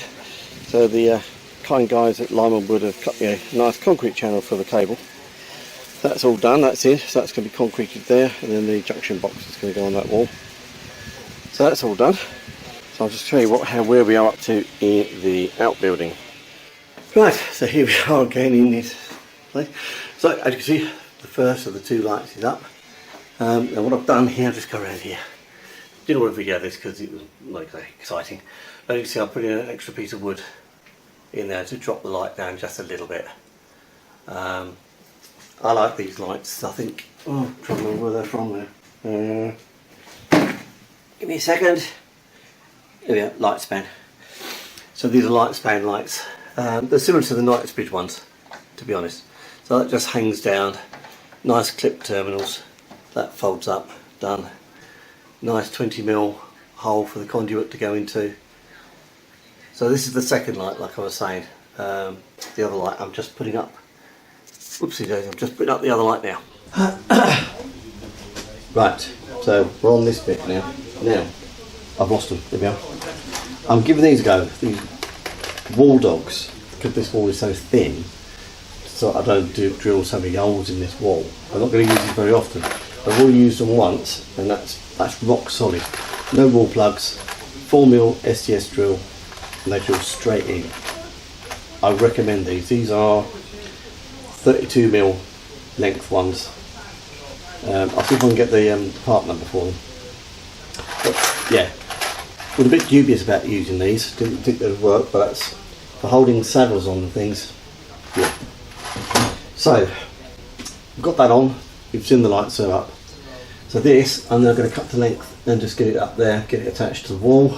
So the kind guys at Lyman Wood have cut me a nice concrete channel for the cable. That's all done, that's in, so that's going to be concreted there, and then the junction box is going to go on that wall. So that's all done. So I'll just show you where we are up to in the outbuilding. Right, so here we are again in this place. So as you can see, the first of the 2 lights is up. And what I've done here, I'll just go around here. Didn't want to video this because it was not very exciting. But you can see I put in an extra piece of wood in there to drop the light down just a little bit. I like these lights. I think, I'm trying to remember where they're from there. Give me a second. Here we are, light span. So these are light span lights. They're similar to the Knightsbridge ones, to be honest. So that just hangs down. Nice clip terminals. That folds up, done. Nice 20mm hole for the conduit to go into. So this is the second light, like I was saying. The other light I'm just putting up. Whoopsie daisy, I'm just putting up the other light now. Right, so we're on this bit now. Now, I've lost them, there we are. I'm giving these a go, these wall dogs, because this wall is so thin, so I don't drill so many holes in this wall. I'm not going to use these very often. I've already used them once, and that's rock solid. No wall plugs, 4mm STS drill, and they drill straight in. I recommend these. These are 32mm length ones. I'll see if I can get the part number for them. But yeah, I was a bit dubious about using these. Didn't think they would work, but that's for holding saddles on and things. Yeah. So we've got that on. You've seen the lights are up. So this, I'm now going to cut to length and just get it up there, get it attached to the wall,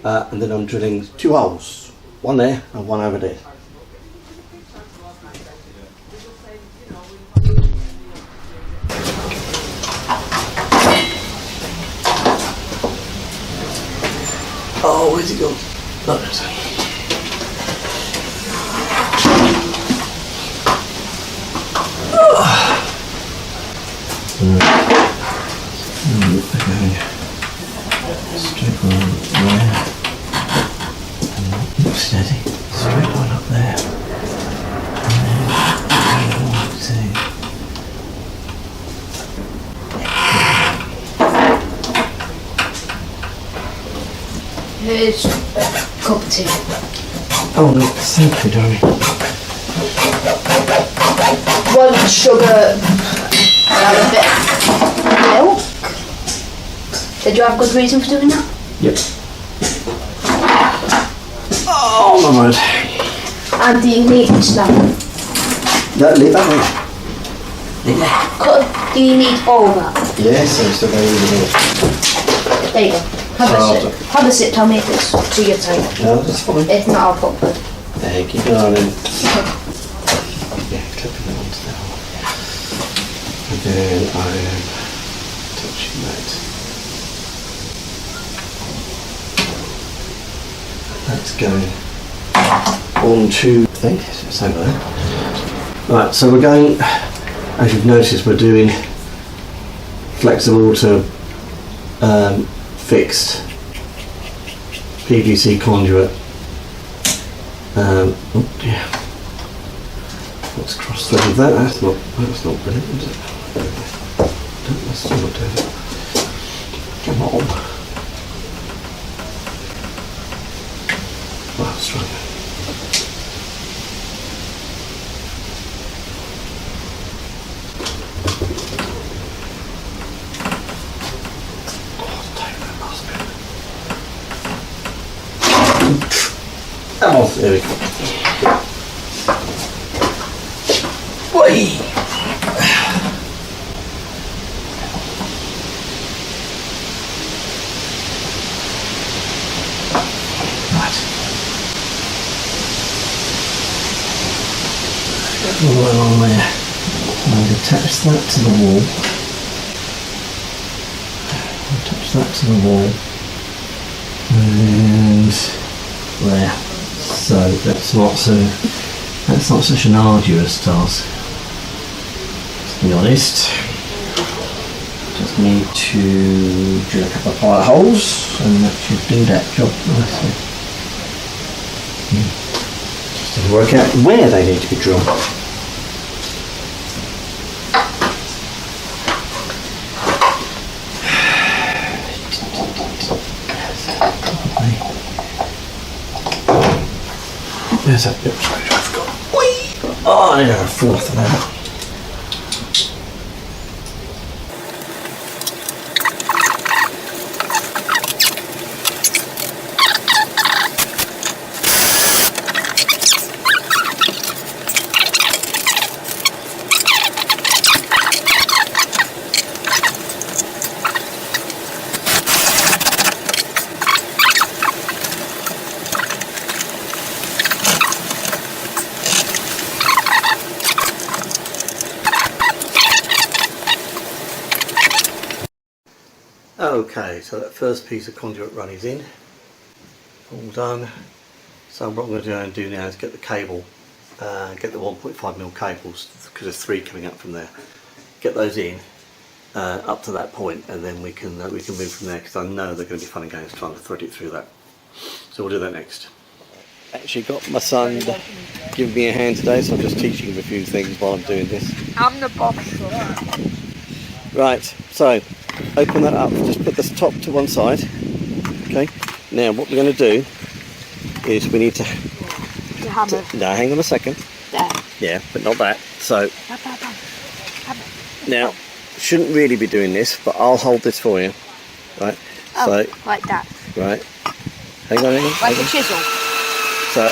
and then I'm drilling 2 holes, one there and one over there. Where's it gone? Oh, there's okay. Straight one there. And steady. Straight one up there. And then 1, 2. Here's a cup of tea. Oh, look, thank you, darling. 1 sugar and a bit of milk. Did you have good reason for doing that? Yep. Oh my word. And do you need stuff? No, leave that there. Leave that. Do you need all that? Yes, I'm still going to There you go. Have a sip, tell me if it's to your taste. No, that's fine. If not, I'll put it. Thank you, darling. Yeah, clipping that onto there. And then I am touching that. That's going on to, I think, it's over there. Right, so we're going, as you've noticed, we're doing flexible to fixed PVC conduit. Oh dear. Let's cross-threaded that. That's not brilliant, is it? That's still not doing it. Come on. Wow, that's right. Oh, there we go. Whee! Right. All the way along there. I'll attach that to the wall. Attach that to the wall. And there. So that's not such an arduous task, to be honest. Just need to drill a couple of pilot holes and that should do that job nicely. Just to work out where they need to be drilled. There's that bit I've got. Whee! Oh, I got a fourth of that. Okay, so that first piece of conduit run is in, all done. So what I'm going to do now is get the cable, get the 1.5mm cables, because there's 3 coming up from there. Get those in up to that point, and then we can move from there, because I know they're going to be fun and games trying to thread it through that. So we'll do that next. Actually got my son giving me a hand today, so I'm just teaching him a few things while I'm doing this. I'm the boss. Right, so open that up, just put the top to one side. Okay, now what we're going to do is we need to hammer. No, hang on a second. There. Yeah, but not that. So now shouldn't really be doing this, but I'll hold this for you. Right. Oh, so like that. Right. Hang on. Like a chisel. So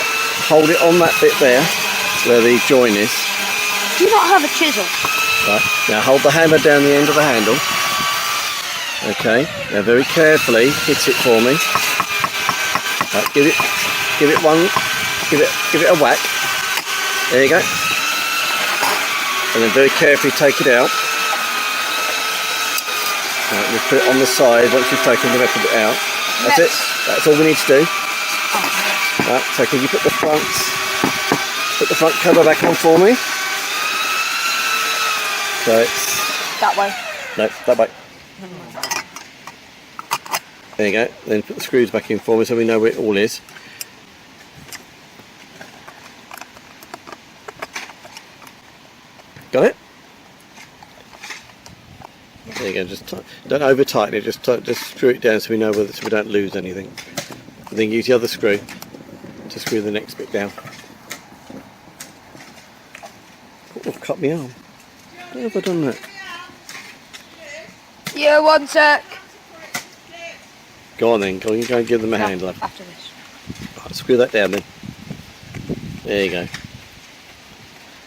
hold it on that bit there, where the join is. Do you not have a chisel? Right. Now hold the hammer down the end of the handle. Okay. Now very carefully hit it for me. Right, give it a whack. There you go. And then very carefully take it out. Right, we'll put it on the side once you've taken the rest of it out. That's it. That's all we need to do. Right, so can you put the front cover back on for me? So it's That way. no, that way. There you go. Then put the screws back in for me so we know where it all is. Got it? There you go. Just don't over tighten it. Just screw it down so we know whether so we don't lose anything. And then use the other screw to screw the next bit down. Oh, I've cut my arm. How have I done that? Yeah, 1 sec. Go on then. Go and give them a hand, love. After this. Right, screw that down then. There you go.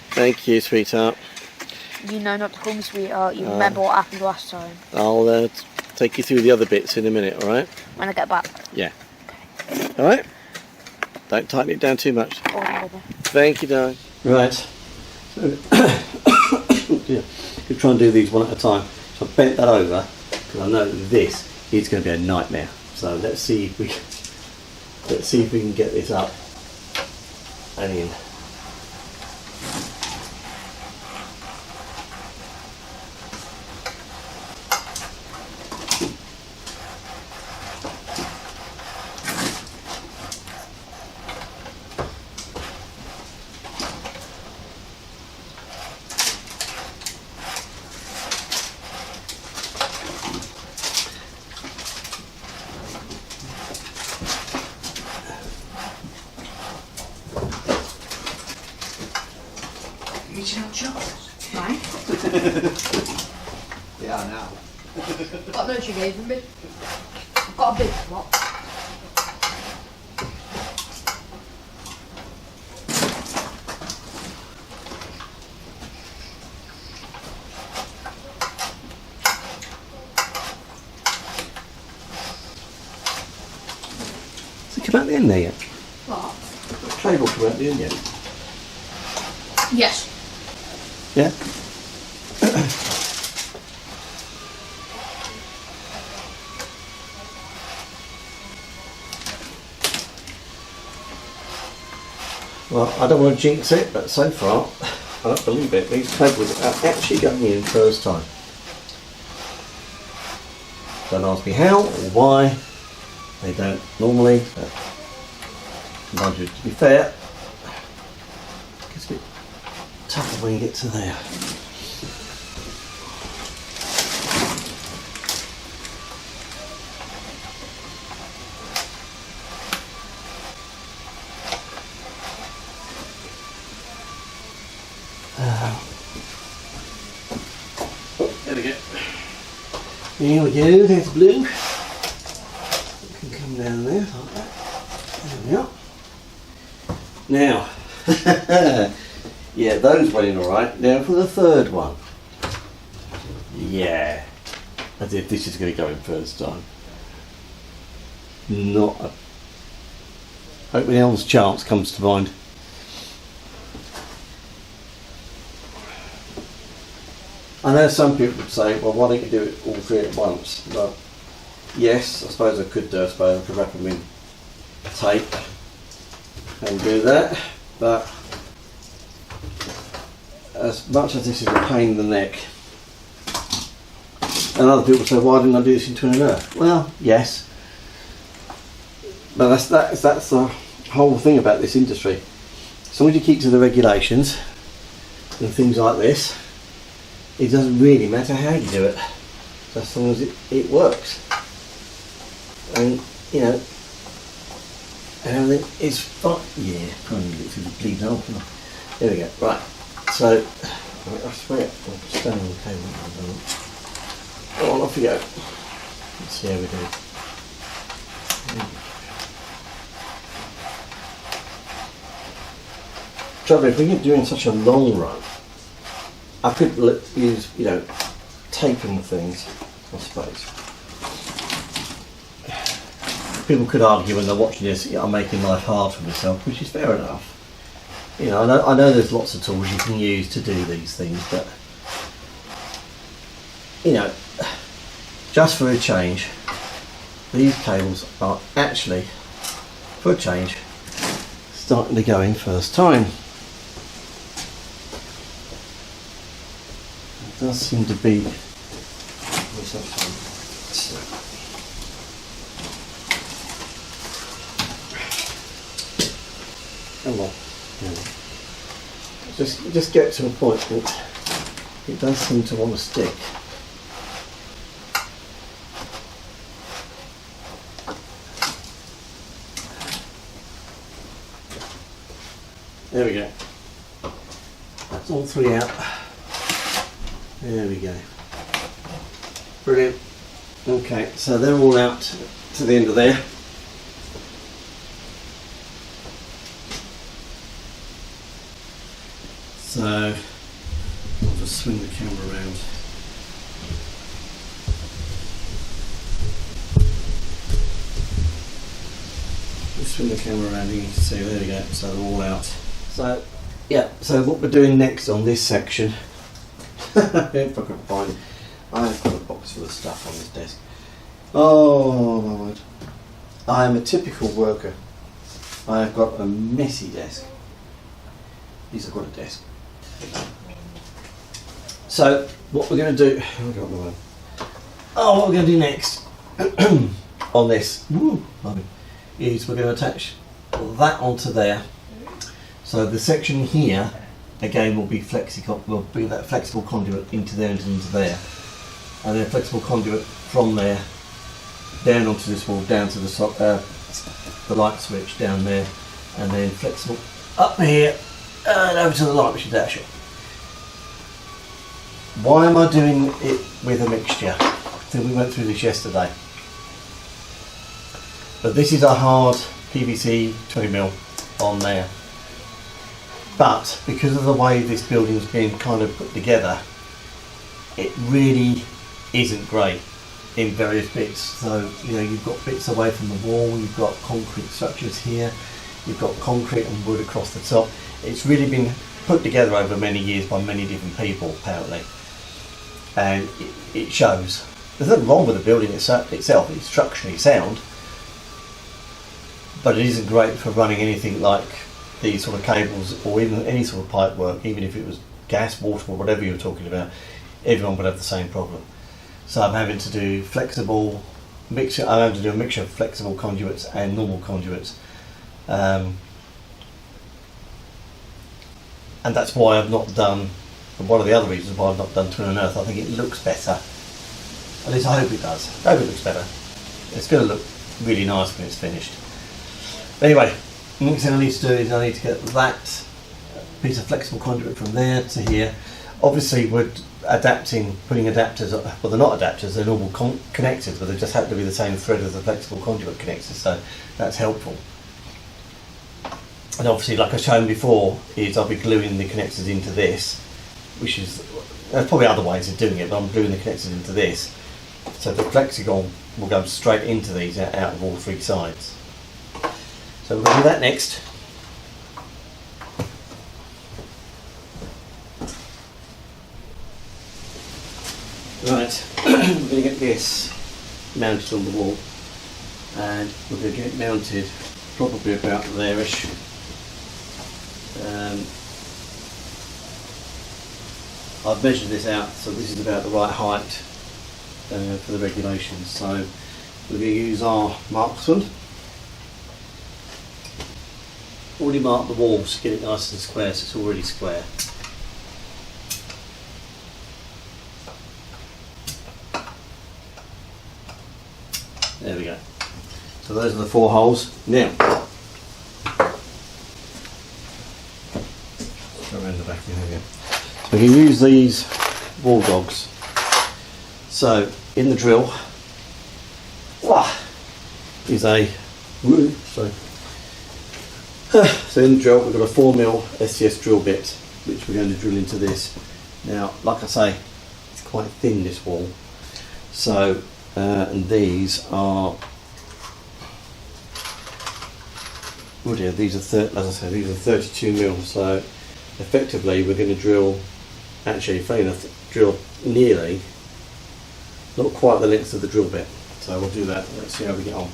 Thank you, sweetheart. You know not to call me sweetheart. You remember what happened last time. I'll take you through the other bits in a minute, alright? When I get back. Yeah. Alright? Don't tighten it down too much. Thank you, darling. Right. So, yeah. Could try and do these one at a time. So I've bent that over because I know that this is going to be a nightmare. So let's see if we can get this up and in. Original chocolate, right? Yeah, now. Got no sugar even me. I've got a big pot. Does it come out the end there yet? What? The cable come out the end yet? Yes. Yeah? Well, I don't want to jinx it, but so far, I don't believe it. These cables are actually going in first time. Don't ask me how or why. They don't normally. But mind you, to be fair, it's a bit tougher when you get to there. There we go. Here we go, there's blue. You can come down there like that. There we are. Now, yeah, those went in alright. Now for the third one. Yeah, as if this is going to go in first time. Not a... Hoping else's chance comes to mind. I know some people would say, well, why don't you do it all three at once? Well, yes, I suppose I could do. I suppose I could wrap them in tape and do that. But as much as this is a pain in the neck, and other people say, why didn't I do this in twin and earth? Well, yes, but that's the whole thing about this industry. As long as you keep to the regulations and things like this, it doesn't really matter how you do it, as long as it works. And you know, and everything is fine. Yeah, probably get through the bleeding hole. There we go. Right. So I swear I'm standing on the cable. Go on, off you go. Let's see how we do. Trouble if we get doing such a long run, I could use, you know, taping things, I suppose. People could argue when they're watching this, I'm making life hard for myself, which is fair enough. You know, I know there's lots of tools you can use to do these things, but, you know, just for a change, these cables are actually, for a change, starting to go in first time. It does seem to be. Come on. Just get to a point that it does seem to want to stick. There we go. That's all three out. There we go. Brilliant. Okay, so they're all out to the end of there. So I'll just swing the camera around. Just swing the camera around and you can see, there we go, so they're all out. So yeah, so what we're doing next on this section, if I can find it, I've got a box full of stuff on this desk. Oh my word. I am a typical worker. I have got a messy desk. At least I've got a desk. So what we're going to do, what we're going to do next on this is we're going to attach that onto there. So the section here again will be that flexible conduit into there and into there, and then flexible conduit from there down onto this wall, down to the light switch down there, and then flexible up here and over to the light extinguisher. Why am I doing it with a mixture? So we went through this yesterday. But this is a hard PVC 20mm on there. But because of the way this building's been kind of put together, it really isn't great in various bits. So, you know, you've got bits away from the wall, you've got concrete structures here, you've got concrete and wood across the top. It's really been put together over many years by many different people, apparently. And it shows. There's nothing wrong with the building itself, it's structurally sound, but it isn't great for running anything like these sort of cables or even any sort of pipe work. Even if it was gas, water or whatever you're talking about, everyone would have the same problem. So I'm having to do flexible mixture. I'm having to do a mixture of flexible conduits and normal conduits, and that's why I've not done. One of the other reasons why I've not done twin and earth. I think it looks better. At least I hope it does. I hope it looks better. It's going to look really nice when it's finished. Anyway, the next thing I need to do is I need to get that piece of flexible conduit from there to here. Obviously we're putting adapters, well they're not adapters, they're normal connectors, but they just happen to be the same thread as the flexible conduit connectors, so that's helpful. And obviously, like I've shown before, is I'll be gluing the connectors into this, which is, there's probably other ways of doing it, but I'm gluing the connectors into this, so the Flexigon will go straight into these out of all three sides. So we're going to do that next. Right, we're going to get this mounted on the wall, and we're going to get it mounted probably about there-ish. I've measured this out, so this is about the right height for the regulations. So we're going to use our marksman. Already marked the walls to get it nice and square, so it's already square. There we go. So those are the 4 holes. Now, go around the back here. We can use these wall dogs. So in the drill is a so in the drill we've got a 4mm SCS drill bit which we're going to drill into this. Now, like I say, it's quite thin, this wall. So and these are, oh dear, these are as I said, these are 32mm. So effectively we're going to drill, actually funny enough, drill nearly, not quite the length of the drill bit. So we'll do that. Let's see how we get on.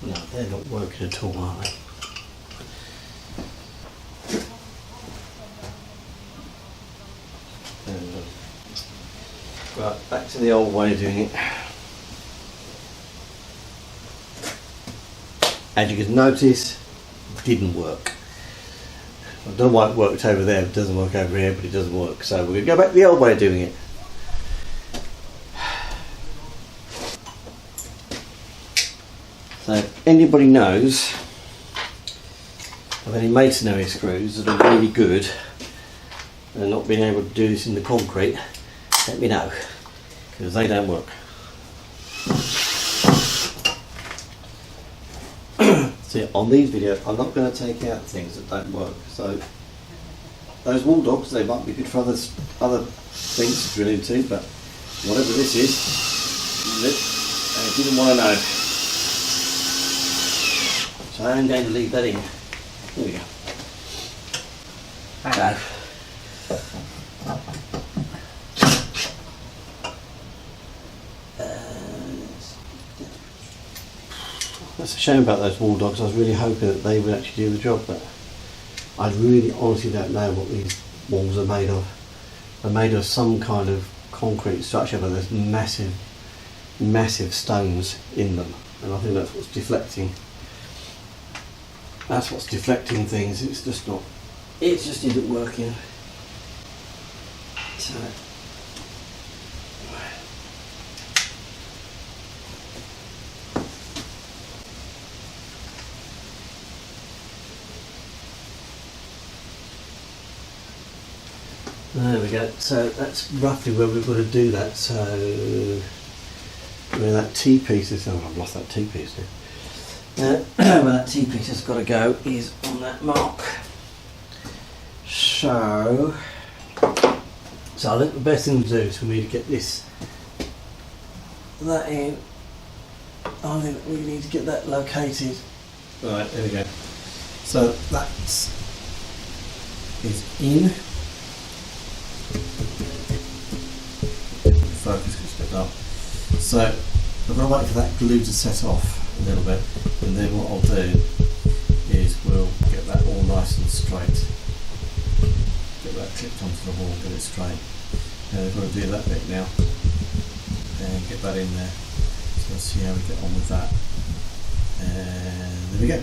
No, they're not working at all, are they? Right, back to the old way of doing it. As you can notice, it didn't work. I don't know why it worked over there, it doesn't work over here, but it doesn't work. So we're going to go back to the old way of doing it. So if anybody knows of any masonry screws that are really good and not being able to do this in the concrete, let me know, because they don't work. See, on these videos I'm not going to take out things that don't work. So those wall dogs, they might be good for other things to drill into, but whatever this is it, I didn't want to know. So I'm going to leave that in. Here we go. Hello. That's a shame about those wall dogs. I was really hoping that they would actually do the job, but I really honestly don't know what these walls are made of. They're made of some kind of concrete structure, but there's massive stones in them, and I think that's what's deflecting. That's what's deflecting things. It's just not. It just isn't working. So. There we go. So that's roughly where we've got to do that. So where that T-piece is. Oh, I've lost that T-piece now. Where that T-piece has got to go is on that mark. So I think the best thing to do is for me to get that in. I think we need to get that located. Right, there we go. So that is in. Focus gets a bit dark. So I've got to wait for that glue to set off a little bit, and then what I'll do is we'll get that all nice and straight. Get that clipped onto the wall, get it straight. Now we've got to do that bit now and get that in there. So let's see how we get on with that. And there we go.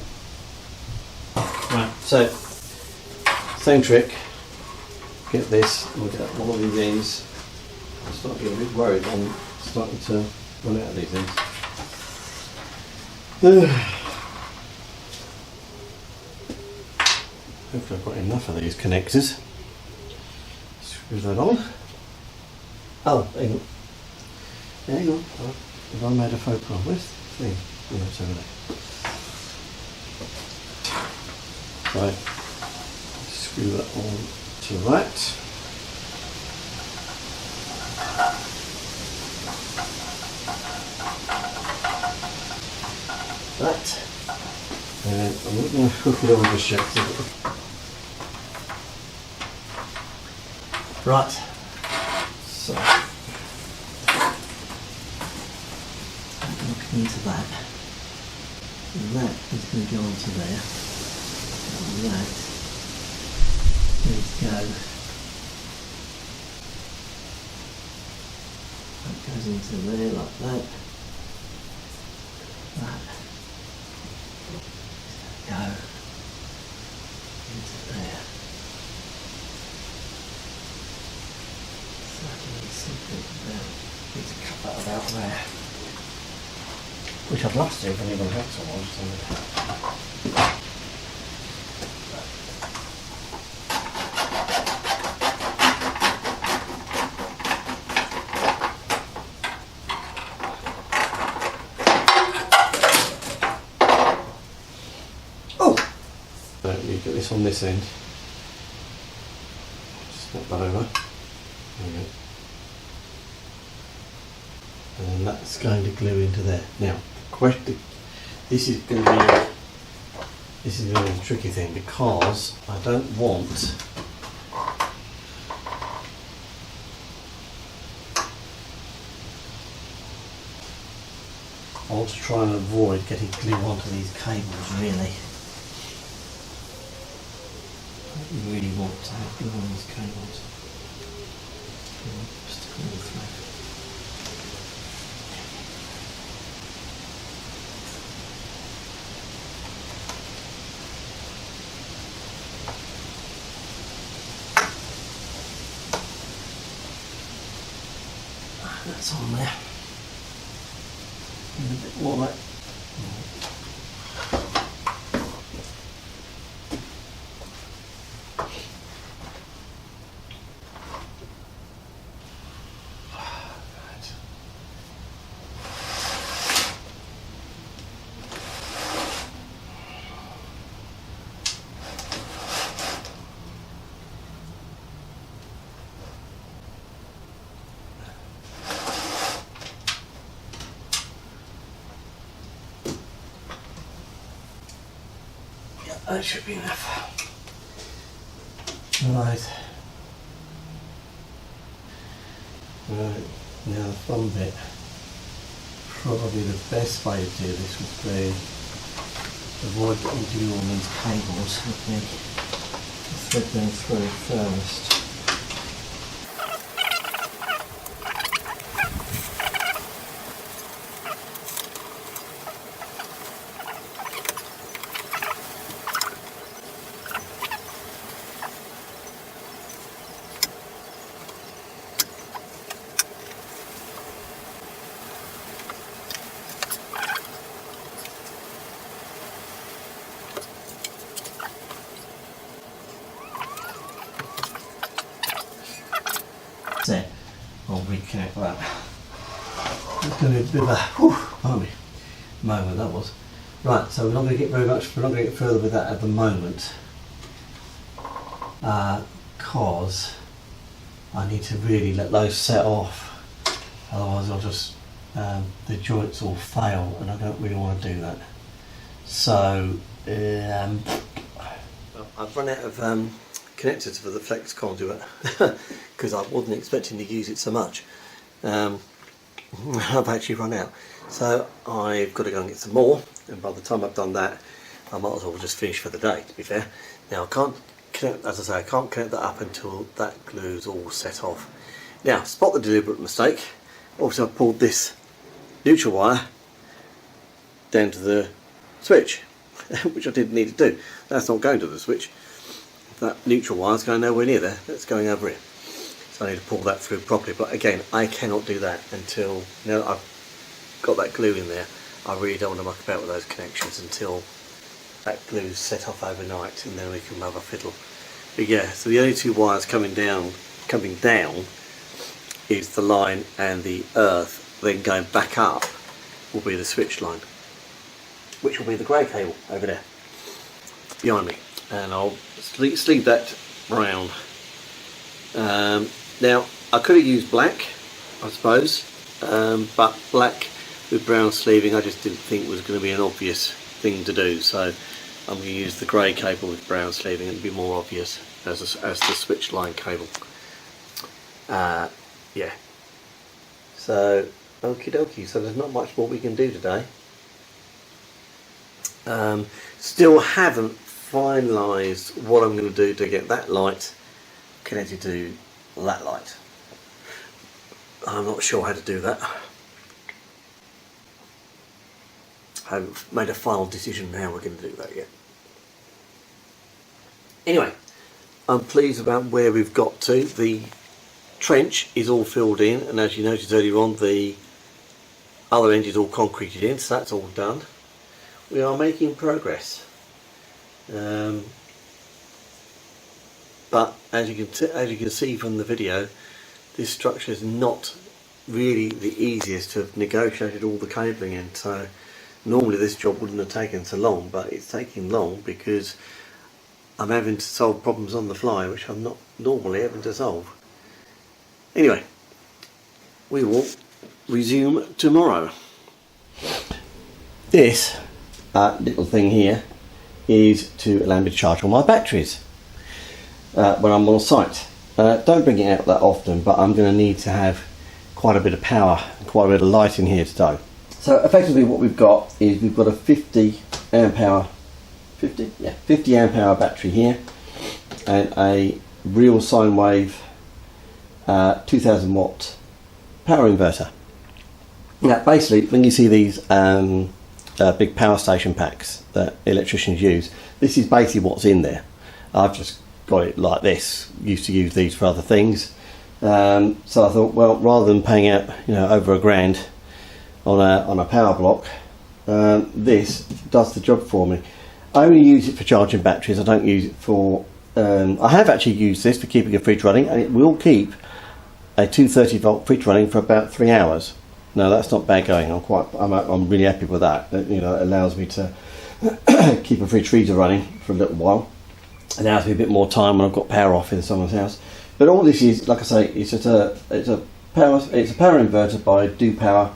Right, so same trick. Get this, we'll get one of these ends. I'm starting to get a bit worried. I'm starting to run out of these ends. Hopefully I've got enough of these connectors. Screw that on. Oh, hang on. Hang on. Have I made a faux pas? Where's the thing? Oh, it's over there. Right. Screw that on to that. That. And I'm not going to hook it on just yet. Right. So, looking into that. And that is going to go onto there. And that needs to go. That goes into there like that. That. Go into there. Need to cut that about there. Which I'd love to do if anyone else wants. So you get this on this end. Just snap that over. There we go. And then that's going to glue into there. Now, this is going to be a tricky thing because I don't want to try and avoid getting glue onto these cables really. I don't really want to have glue on these cables. Just a little thread. That's on there. And a bit more like that should be enough. Right. Right, now the fun bit. Probably the best way to do this would be avoid getting glue on these cables would be to thread them through first. It. I'll reconnect that. It's going to be a bit of a moment that was. Right, so we're not going to get further with that at the moment because I need to really let those set off, otherwise I'll just the joints will fail and I don't really want to do that. So I've run out of connectors for the flex conduit because I wasn't expecting to use it so much. I've actually run out, so I've got to go and get some more, and by the time I've done that I might as well just finish for the day, to be fair. Now I can't connect, as I say, I can't connect that up until that glue's all set off. Now spot the deliberate mistake. Obviously I pulled this neutral wire down to the switch which I didn't need to do. That's not going to the switch. That neutral wire is going nowhere near there, that's going over here. So I need to pull that through properly, but again I cannot do that until, now that I've got that glue in there, I really don't want to muck about with those connections until that glue's set off overnight, and then we can have a fiddle. But yeah, so the only two wires coming down is the line and the earth, then going back up will be the switch line, which will be the grey cable over there behind me. And I'll sleeve that brown. Now I could have used black, I suppose, but black with brown sleeving I just didn't think was going to be an obvious thing to do, so I'm going to use the grey cable with brown sleeving and be more obvious as the switch line cable. Yeah, so okie dokie, so there's not much more we can do today. Still haven't finalised what I'm going to do to get that light connected to that light. I'm not sure how to do that. I haven't made a final decision on how we're going to do that yet. Anyway, I'm pleased about where we've got to. The trench is all filled in, and as you noticed earlier on, the other end is all concreted in, so that's all done. We are making progress, but as you can see from the video, this structure is not really the easiest to have negotiated all the cabling in. So normally this job wouldn't have taken so long, but it's taking long because I'm having to solve problems on the fly which I'm not normally having to solve. Anyway, we will resume tomorrow. This little thing here is to allow me to charge all my batteries when I'm on site. Don't bring it out that often, but I'm going to need to have quite a bit of power and quite a bit of light in here today. So effectively what we've got is we've got a 50 amp hour battery here, and a real sine wave 2000 watt power inverter. Now basically when you see these big power station packs that electricians use, this is basically what's in there. I've just got it like this. Used to use these for other things, so I thought, well, rather than paying out over £1,000 on a power block, this does the job for me. I only use it for charging batteries. I don't use it for I have actually used this for keeping a fridge running, and it will keep a 230 volt fridge running for about 3 hours. Now that's not bad going. I'm really happy with that. It allows me to keep a fridge freezer running for a little while. It allows me a bit more time when I've got power off in someone's house. But all this is, like I say, it's a power inverter by Do Power.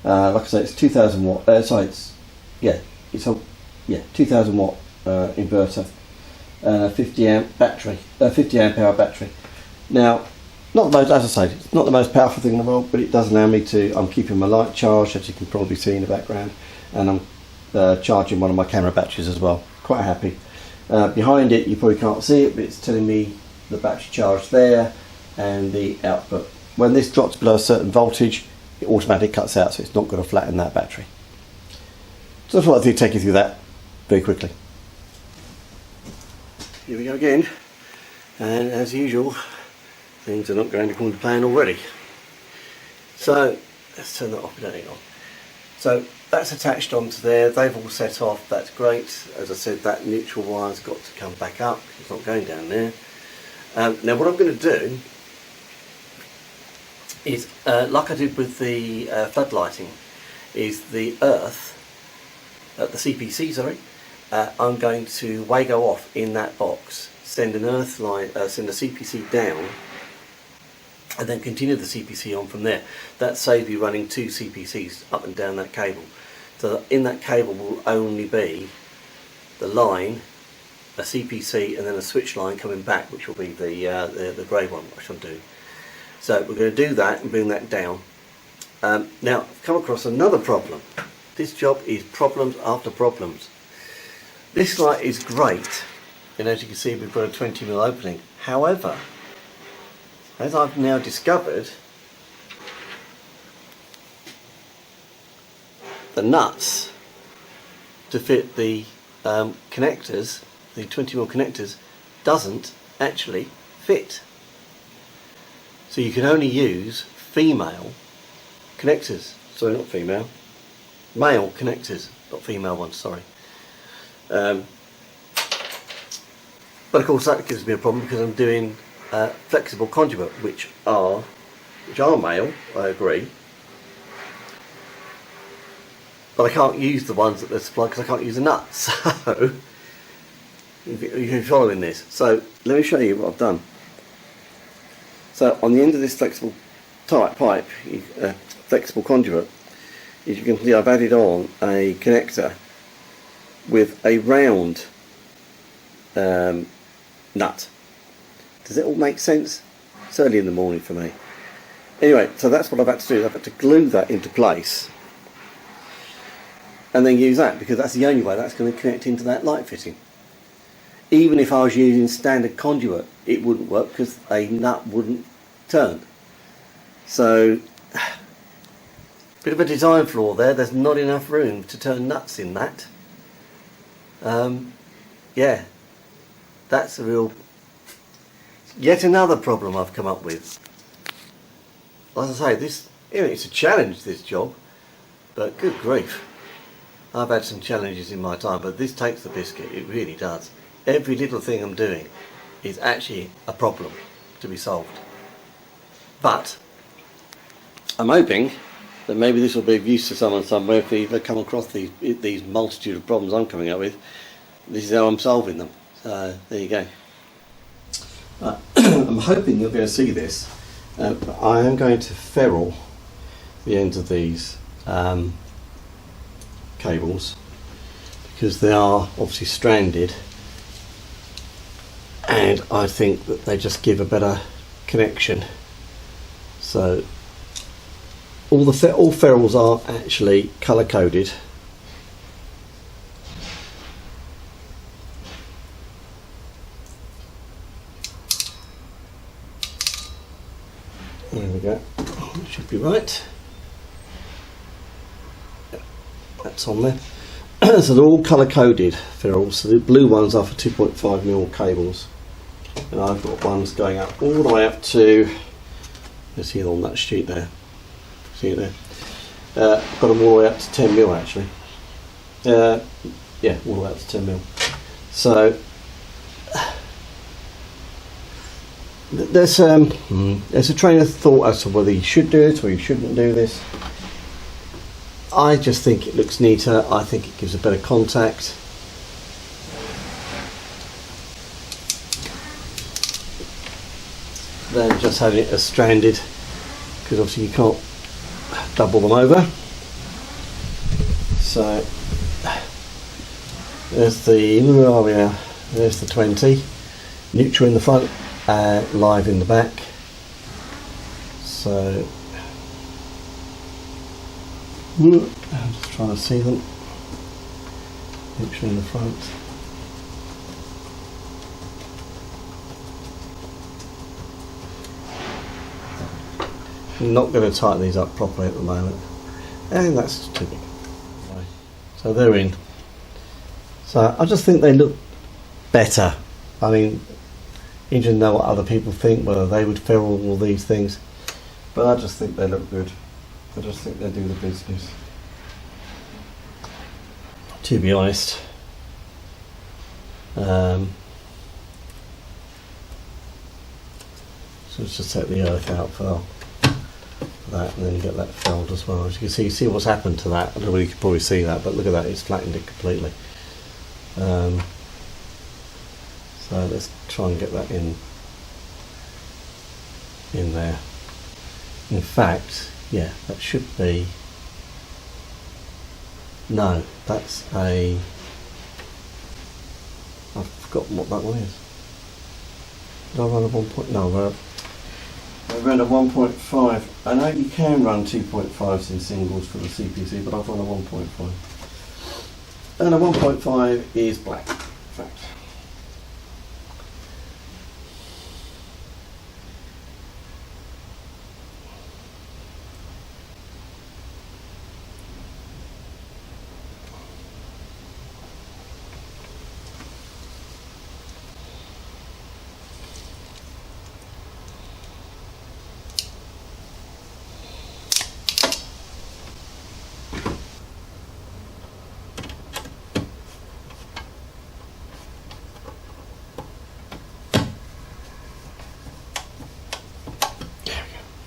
Like I say, it's 2000 watt. 2000 watt inverter, 50 amp battery, 50 amp hour battery. Now, not the most, as I say, it's not the most powerful thing in the world, but it does allow me to. I'm keeping my light charged, as you can probably see in the background, and I'm charging one of my camera batteries as well. Quite happy. Behind it, you probably can't see it, but it's telling me the battery charge there and the output. When this drops below a certain voltage, it automatically cuts out, so it's not going to flatten that battery. So I thought I'd take you through that very quickly. Here we go again, and as usual, things are not going according to plan already. So let's turn that off. We don't need it on. So that's attached onto there. They've all set off. That's great. As I said, that neutral wire's got to come back up. It's not going down there. Now what I'm going to do is, like I did with the floodlighting, is the earth, the CPC, sorry. I'm going to Wago off in that box, send an earth line, send a CPC down, and then continue the CPC on from there. That saves you running 2 CPCs up and down that cable. So in that cable will only be the line, a CPC, and then a switch line coming back, which will be the grey one, which I'm doing. So we're going to do that and bring that down. Now I've come across another problem. This job is problems after problems. This light is great, and as you can see we've got a 20mm opening. However, as I've now discovered, the nuts to fit the connectors, the 20mm connectors, doesn't actually fit. So you can only use female connectors. Sorry, not female. Male connectors, not female ones, sorry. But of course that gives me a problem because I'm doing flexible conduit, which are male, I agree, but I can't use the ones that they're supplied because I can't use the nuts. So you're following this. So let me show you what I've done. So on the end of this flexible type pipe, flexible conduit, as you can see, I've added on a connector with a round nut. Does it all make sense? It's early in the morning for me. Anyway, so that's what I've had to do. I've had to glue that into place and then use that, because that's the only way that's going to connect into that light fitting. Even if I was using standard conduit, it wouldn't work because a nut wouldn't turn. So, bit of a design flaw there. There's not enough room to turn nuts in that. Yeah, that's a real, yet another problem I've come up with. as I say, this, you know, it's a challenge, this job, but good grief. I've had some challenges in my time, but this takes the biscuit, it really does. Every little thing I'm doing is actually a problem to be solved. But I'm hoping that maybe this will be of use to someone somewhere if they come across these multitude of problems I'm coming up with. This is how I'm solving them. So there you go. I'm hoping you're going to see this. I am going to ferrule the ends of these cables because they are obviously stranded, and I think that they just give a better connection. So all ferrules are actually colour coded. There we go. That should be right. That's on there. So they're all colour coded ferrules. So the blue ones are for 2.5mm cables, and I've got ones going up all the way up to, let's see on that sheet there. See it there? Got them all the way up to 10mm actually. Yeah, all the way up to 10mm. So there's a train of thought as to whether you should do it or you shouldn't do this. I just think it looks neater. I think it gives a better contact. Than just having it as stranded, because obviously you can't double them over. So there's the, where are we now? There's the 20. Neutral in the front, live in the back. So I'm just trying to see them. Neutral in the front. I'm not going to tighten these up properly at the moment, and that's too big. So they're in. So I just think they look better. I mean, you just know what other people think, whether they would ferrule all these things, but I just think they look good. I just think they do the business. To be honest, so let's just take the earth out for that, and then you get that felled as well. As you can see what's happened to that. I don't know if you can probably see that, but look at that, it's flattened it completely. So let's try and get that in there. In fact, yeah, that should be, no, that's a, I've forgotten what that one is. Did I run a 1 point, no, I ran a 1.5. I know you can run 2.5s in singles for the CPC, but I've run a 1.5. And a 1.5 is black, in fact.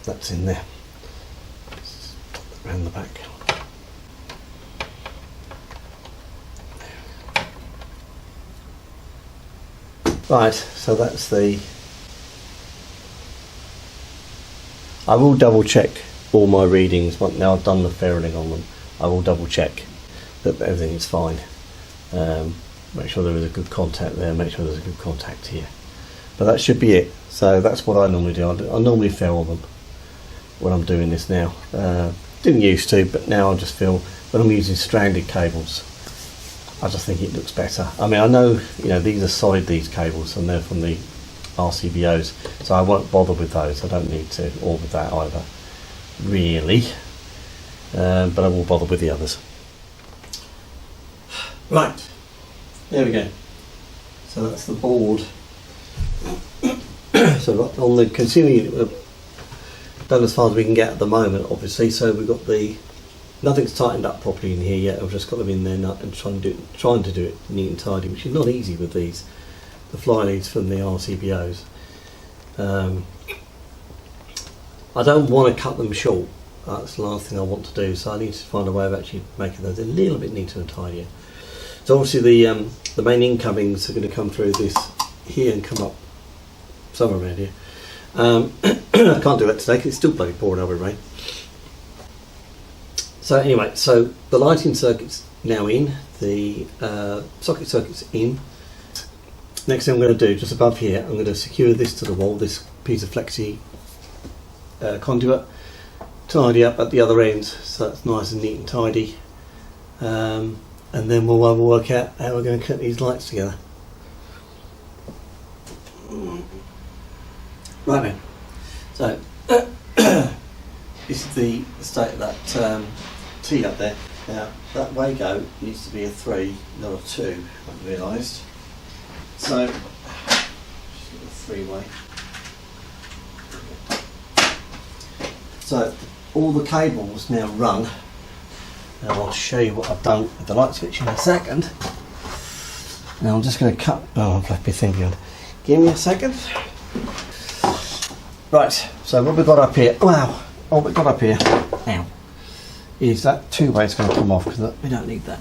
That's in there. Just put that around the back. Right, so that's the, I will double check all my readings. Now I've done the ferruling on them, I will double check that everything is fine. Make sure there is a good contact there, make sure there's a good contact here. But that should be it. So that's what I normally do. I normally ferrule them when I'm doing this now. Didn't used to, but now I just feel when I'm using stranded cables, I just think it looks better. I mean, I know, you know, these are solid, these cables, and they're from the RCBOs, so I won't bother with those. I don't need to, or with that either, really. But I will bother with the others. Right, there we go. So that's the board. So on the done as far as we can get at the moment, obviously. So we've got nothing's tightened up properly in here yet. I've just got them in there and trying to do it neat and tidy, which is not easy with the fly leads from the RCBOs. I don't want to cut them short. That's the last thing I want to do. So I need to find a way of actually making those a little bit neater and tidier. So obviously the main incomings are going to come through this here and come up somewhere around here. I can't do that today because it's still bloody pouring over rain. So anyway, so the lighting circuit's now in, the socket circuit's in. Next thing I'm going to do, just above here, I'm going to secure this to the wall, this piece of flexi conduit, tidy up at the other ends so that's nice and neat and tidy. And then we'll work out how we're going to cut these lights together. Right then, so this is the state of that T up there. Now that Wago needs to be a 3, not a 2, I've realised. So just get a 3-way. So all the cables now run. Now I'll show you what I've done with the light switch in a second. Now I'm just going to cut. Oh, I've left my thing behind. Give me a second. Right, so what we've got up here, wow, what we've got up here, ow, is that 2-way is going to come off because we don't need that.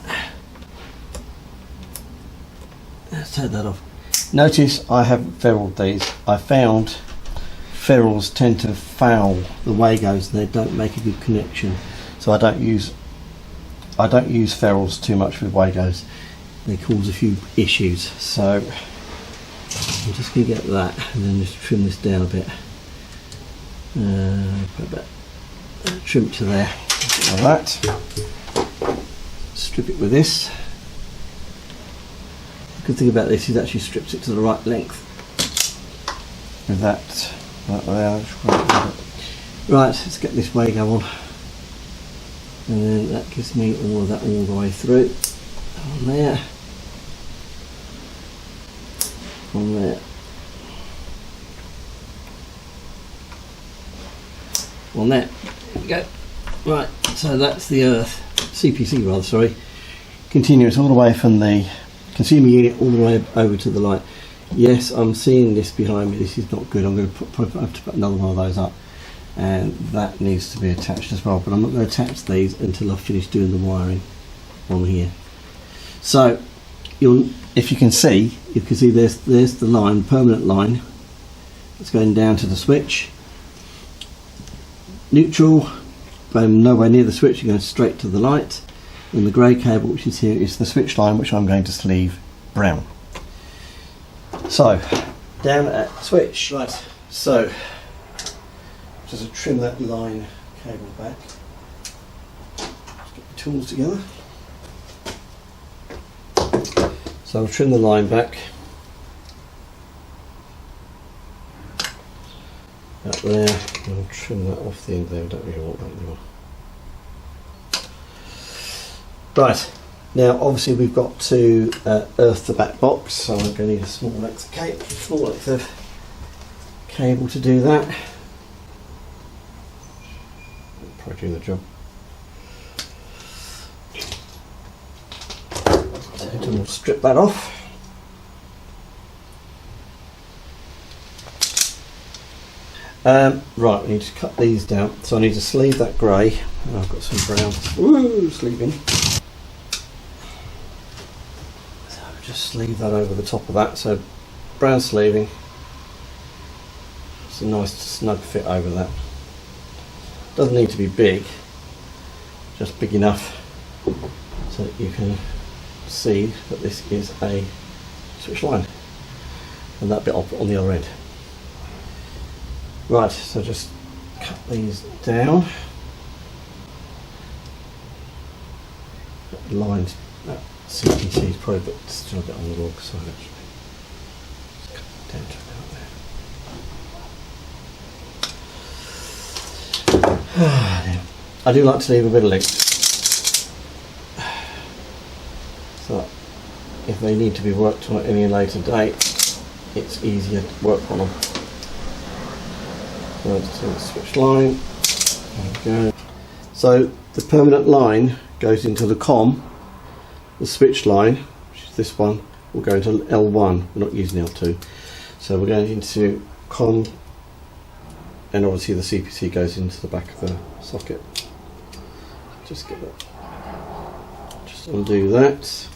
Let's take that off. Notice I haven't ferruled these. I found ferrules tend to foul the Wagos and they don't make a good connection. So I don't use ferrules too much with Wagos. They cause a few issues. So I'm just going to get that and then just trim this down a bit. Put a bit trim to there, like that. Strip it with this. The good thing about this is it actually strips it to the right length. With that, right there. Right, let's get this Wago on. And then that gives me all of that all the way through. On there. On there. On there. There we go. Right, so that's the earth, CPC rather, sorry. Continuous all the way from the consumer unit all the way over to the light. Yes, I'm seeing this behind me. This is not good. I'm going to have to put another one of those up. And that needs to be attached as well, but I'm not going to attach these until I've finished doing the wiring on here. So if you can see there's the line, permanent line. It's going down to the switch. Neutral, going nowhere near the switch, you're going straight to the light. And the grey cable which is here is the switch line, which I'm going to sleeve brown. So down at switch. Right, so just trim that line cable back. Just get the tools together. So I'll trim the line back. Up there, and I'll trim that off the end there, I don't really want that anymore. Right, now obviously we've got to earth the back box, so I'm going to need a small length of cable to do that. Probably do the job. So we'll strip that off. Right, we need to cut these down. So I need to sleeve that grey. Oh, I've got some brown. Woo, sleeving. So I'll just sleeve that over the top of that. So brown sleeving. It's a nice snug fit over that. Doesn't need to be big, just big enough so that you can see that this is a switch line, and that bit I'll put on the other end. Right, so just cut these down. That lines, that CPC is probably still a bit on the wrong side actually. Just cut that down to about there. I do like to leave a bit of length, so that if they need to be worked on at any later date, it's easier to work on them. Right, so the switch line. There we go. So the permanent line goes into the COM. The switch line, which is this one, will go into L1. We're not using L2. So we're going into COM, and obviously the CPC goes into the back of the socket. Just get that. Just undo that.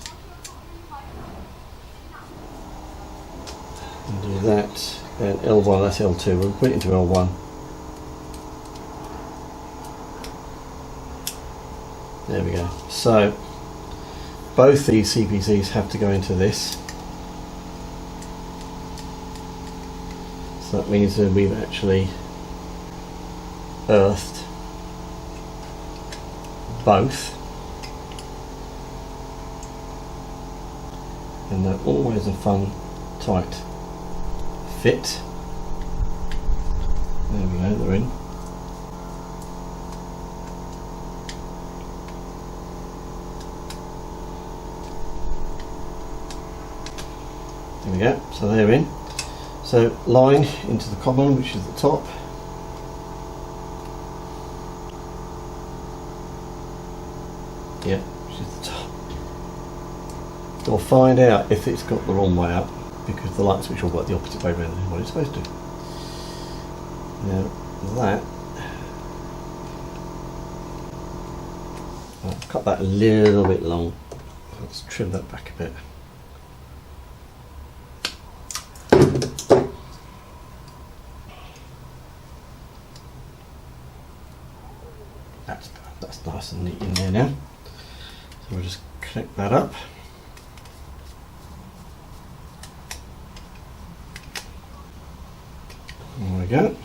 Undo that. And L1, that's L2. We'll put it into L1. There we go. So both these CPCs have to go into this. So that means that we've actually earthed both. And they're always a fun, tight fit. There we go, they're in. There we go, so they're in. So line into the common, which is the top. Yeah, which is the top. We'll find out if it's got the wrong way up, because the light switch will work the opposite way around than what it's supposed to. Now that, I'll cut that a little bit long. Let's trim that back a bit. That's nice and neat in there now. So we'll just connect that up. There we go.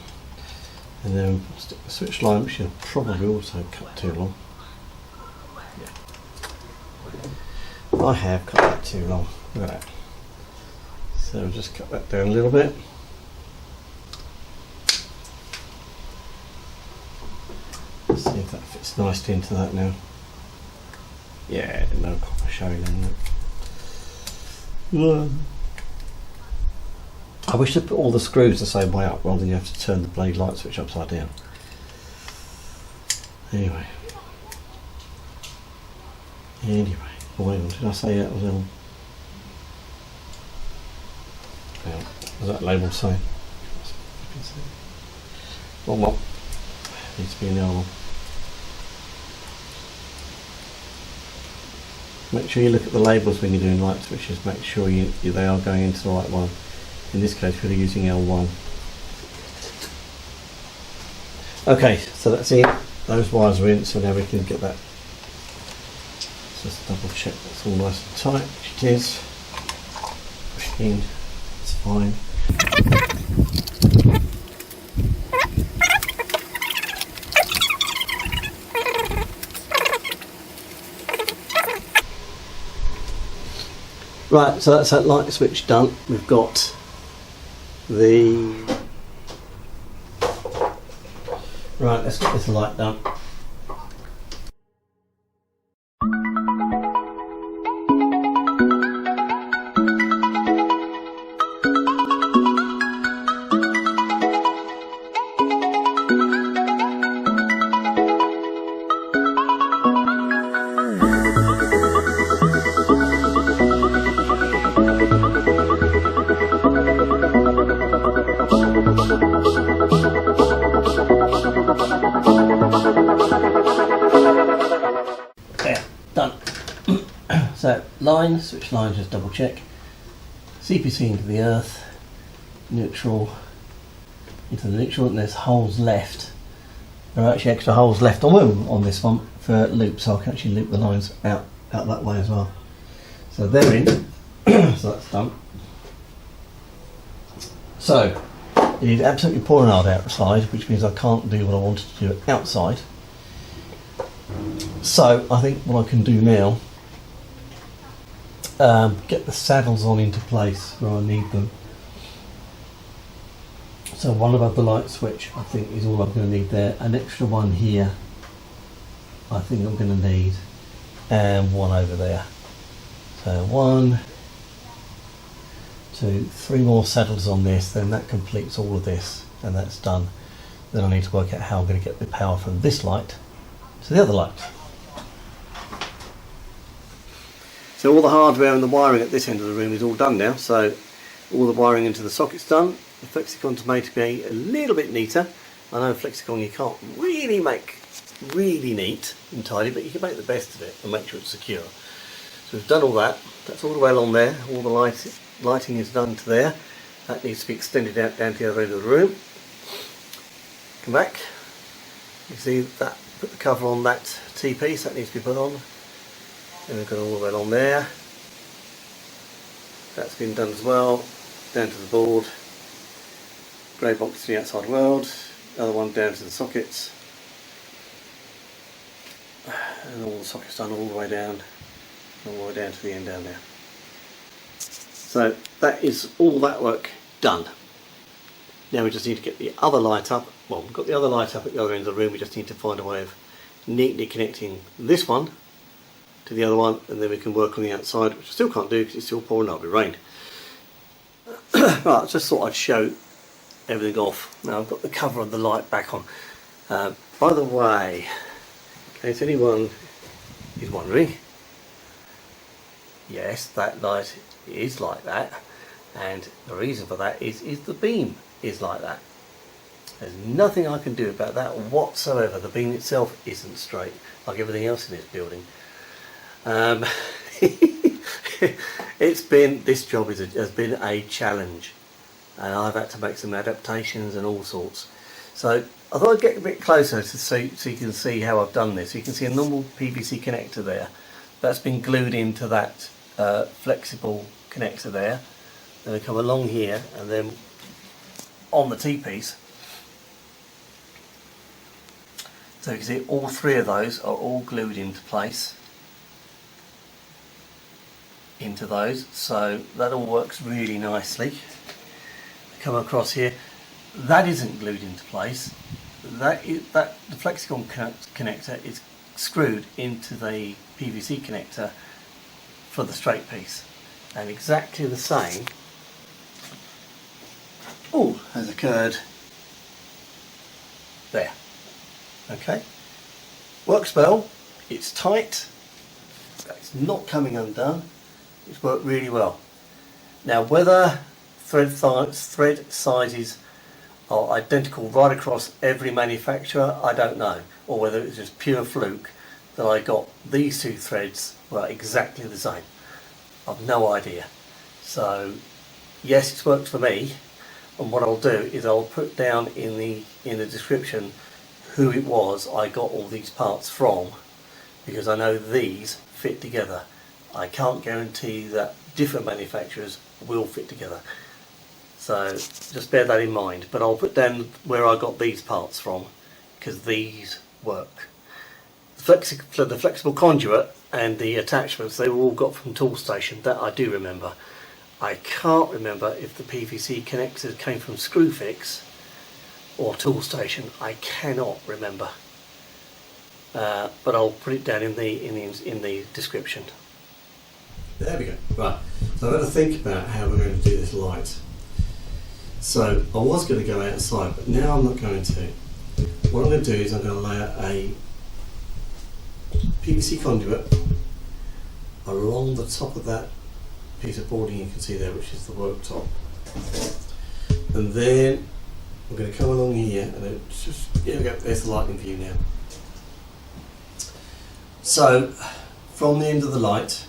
And then stick the switch line, which you'll probably also cut too long. Yeah. I have cut that too long. Look at that. So we'll just cut that down a little bit. See if that fits nicely into that now. Yeah, no copper showing in it. I wish to put all the screws the same way up rather than you have to turn the blade light switch upside down. Anyway, what did I say that was L? What does that label say? Well, needs to be an L. Make sure you look at the labels when you're doing light switches, make sure they are going into the right one. In this case we're using L1. Okay, so that's it. Those wires are in, so now we can get that. Let's just double check that's all nice and tight, which it is. Push it in, it's fine. Right, so that's that light switch done. We've got the... Right, let's get this light done. So line, switch line, just double check. CPC into the earth, neutral into the neutral, and there's holes left. There are actually extra holes left on this one for loop, so I can actually loop the lines out that way as well. So they're in, so that's done. So it is absolutely pouring hard outside, which means I can't do what I wanted to do outside. So I think what I can do now, get the saddles on into place where I need them. So one above the light switch I think is all I'm going to need there. An extra one here I think I'm going to need, and one over there. So 1, 2, 3 more saddles on this, then that completes all of this, and that's done. then I need to work out how I'm going to get the power from this light to the other light. So all the hardware and the wiring at this end of the room is all done now, so all the wiring into the socket's done. The Flexicon's made to be a little bit neater. I know Flexicon you can't really make really neat and tidy, but you can make the best of it and make sure it's secure. So we've done all that. That's all the way along there. All the lighting is done to there. That needs to be extended out down to the other end of the room. Come back. You see that, put the cover on that T-piece, that needs to be put on. And we've got all the way along there. That's been done as well. Down to the board. Grey box to the outside world. Other one down to the sockets. And all the sockets done all the way down. All the way down to the end down there. So that is all that work done. Now we just need to get the other light up. Well, we've got the other light up at the other end of the room. We just need to find a way of neatly connecting this one to the other one, and then we can work on the outside, which I still can't do because it's still pouring out with rain. Right, I just thought I'd show everything off. Now I've got the cover of the light back on. By the way, in case anyone is wondering, yes, that light is like that, and the reason for that is the beam is like that. There's nothing I can do about that whatsoever. The beam itself isn't straight, like everything else in this building. This job has been a challenge, and I've had to make some adaptations and all sorts. So I thought I'd get a bit closer to so you can see how I've done this. You can see a normal PVC connector there. That's been glued into that flexible connector there. Then we come along here, and then on the T-piece. So you can see all three of those are all glued into place. Into those, so that all works really nicely. Come across here, that isn't glued into place. The Flexicon connector is screwed into the PVC connector for the straight piece, and exactly the same has occurred there. Okay, works well. It's tight. It's not coming undone. It's worked really well. Now, whether thread sizes are identical right across every manufacturer, I don't know, or whether it's just pure fluke that I got these two threads were exactly the same. I've no idea. So yes, it's worked for me, and what I'll do is I'll put down in the description who it was I got all these parts from, because I know these fit together. I can't guarantee that different manufacturers will fit together, so just bear that in mind. But I'll put down where I got these parts from, because these work. The flexible conduit and the attachments, they were all got from Toolstation. That I do remember. I can't remember if the PVC connectors came from Screwfix or Toolstation. I cannot remember, but I'll put it down in the description. There we go. Right, so I've got to think about how we're going to do this light. So I was going to go outside, but now I'm not going to. What I'm going to do is I'm going to lay a PVC conduit along the top of that piece of boarding you can see there, which is the worktop. And then we're going to come along here, and then just, here we go, there's the lighting view now. So from the end of the light,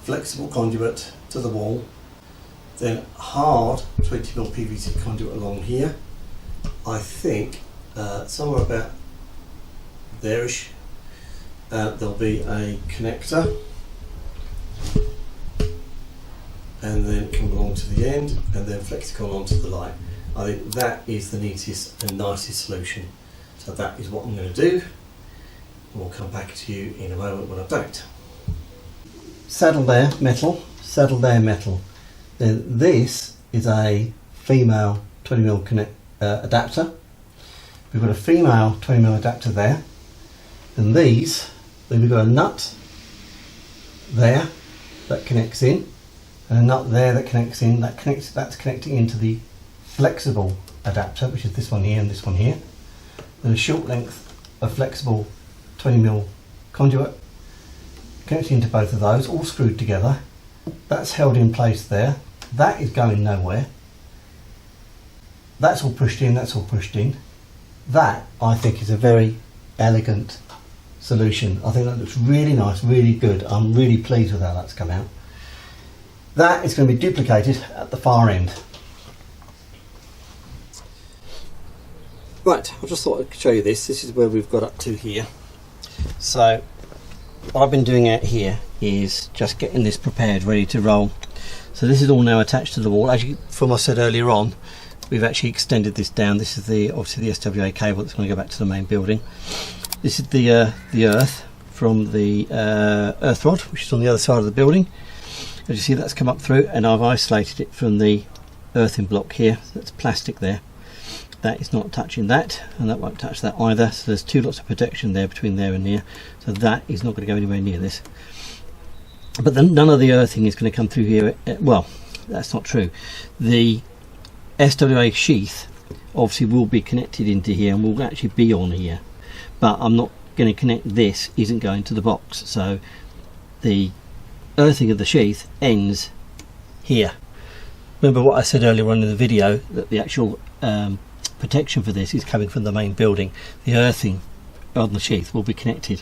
flexible conduit to the wall, then hard 20mm PVC conduit along here. I think somewhere about there-ish, there'll be a connector, and then come along to the end, and then Flexicon onto the light. I think that is the neatest and nicest solution. So that is what I'm going to do. We'll come back to you in a moment when I've done it. Saddle there, metal. Saddle there, metal. Then this is a female 20mm adapter. We've got a female 20mm adapter there. And these, then we've got a nut there that connects in, and a nut there that connects in. That's connecting into the flexible adapter, which is this one here and this one here. and a short length of flexible 20mm conduit connected into both of those, all screwed together. That's held in place there. That is going nowhere. That's all pushed in, that's all pushed in. That, I think, is a very elegant solution. I think that looks really nice, really good. I'm really pleased with how that's come out. That is going to be duplicated at the far end. Right, I just thought I'd show you this. This is where we've got up to here. So what I've been doing out here is just getting this prepared, ready to roll. So this is all now attached to the wall. As you, from what I said earlier on, we've actually extended this down. This is obviously the SWA cable that's going to go back to the main building. This is the earth from the earth rod, which is on the other side of the building. As you see, that's come up through, and I've isolated it from the earthing block here. That's plastic there. That is not touching that, and that won't touch that either. So there's two lots of protection there between there and here. So that is not going to go anywhere near this. But then none of the earthing is going to come through here. Well, that's not true. The SWA sheath obviously will be connected into here and will actually be on here. But I'm not going to connect this, isn't going to the box. So the earthing of the sheath ends here. Remember what I said earlier on in the video, that the actual protection for this is coming from the main building. The earthing on the sheath will be connected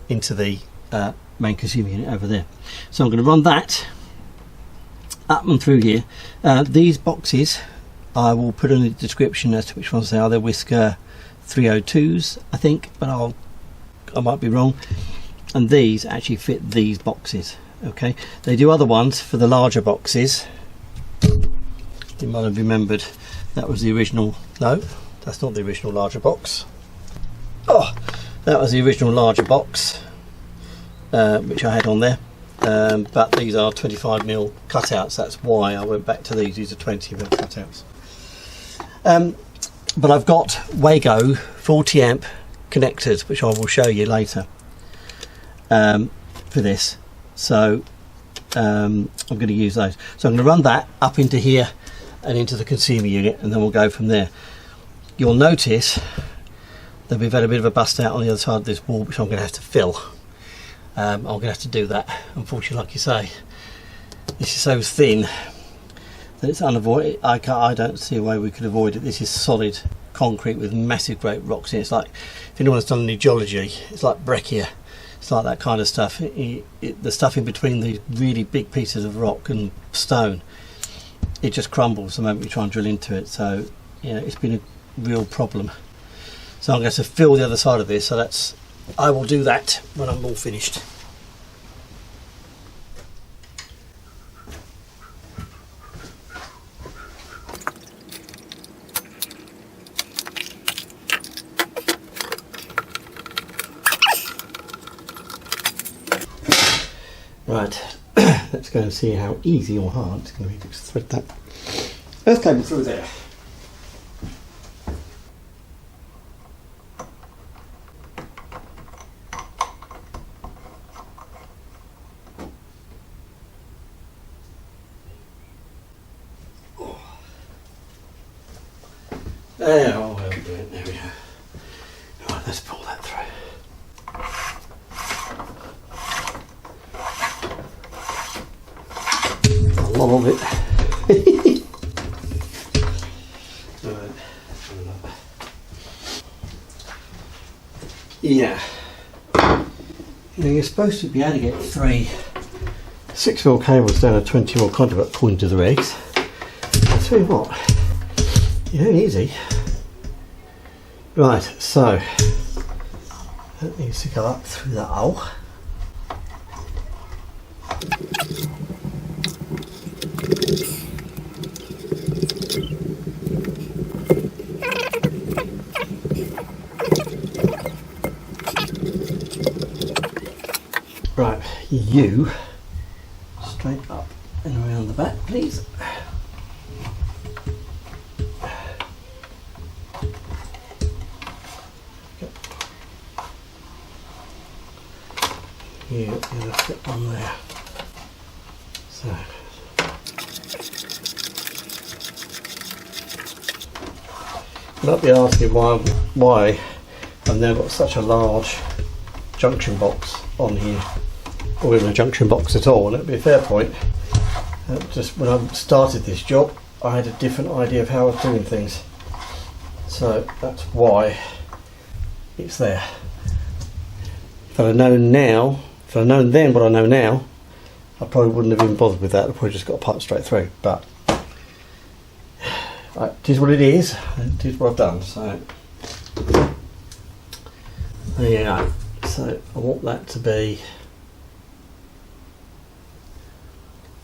into the main consumer unit over there. So I'm going to run that up and through here. These boxes I will put in the description as to which ones they are. They're Whisker 302s, I think, but I might be wrong. And these actually fit these boxes. Okay, they do other ones for the larger boxes. You might have remembered that was the original. No, that's not the original larger box. Oh, that was the original larger box, which I had on there. But these are 25mm cutouts. That's why I went back to these. These are 20mm cutouts. But I've got Wago 40 amp connectors, which I will show you later for this. So I'm going to use those. So I'm going to run that up into here and into the consumer unit, and then we'll go from there. You'll notice that we've had a bit of a bust out on the other side of this wall, which I'm going to have to fill. I'm going to have to do that, unfortunately. Like you say, this is so thin that it's unavoidable. I don't see a way we could avoid it. This is solid concrete with massive great rocks in it. It's like, if anyone's done any geology, it's like breccia. It's like that kind of stuff. The stuff in between the really big pieces of rock and stone, it just crumbles the moment you try and drill into it. So, you know, it's been a real problem. So I'm going to fill the other side of this. So I will do that when I'm all finished. Right, let's go and see how easy or hard it's going to be to thread that earth cable through there. There, oh, well, there we go. Right, let's pull that through. A lot of it. Right. Yeah. Now you're supposed to be able to get 3 6mm cables down a 20mm conduit according to the regs. I'll tell you what, it ain't easy. Right, so that needs to go up through that hole. Right, you straight up and around the back, please. You got the other fit on there. So might be asking why I've now got such a large junction box on here, or even a junction box at all. And it'd be a fair point. Just when I started this job, I had a different idea of how I was doing things, so that's why it's there. If I'd known then what I know now, I probably wouldn't have even bothered with that. I probably just got a pipe straight through. But it is what it is. It is what I've done. So there you go. So I want that to be.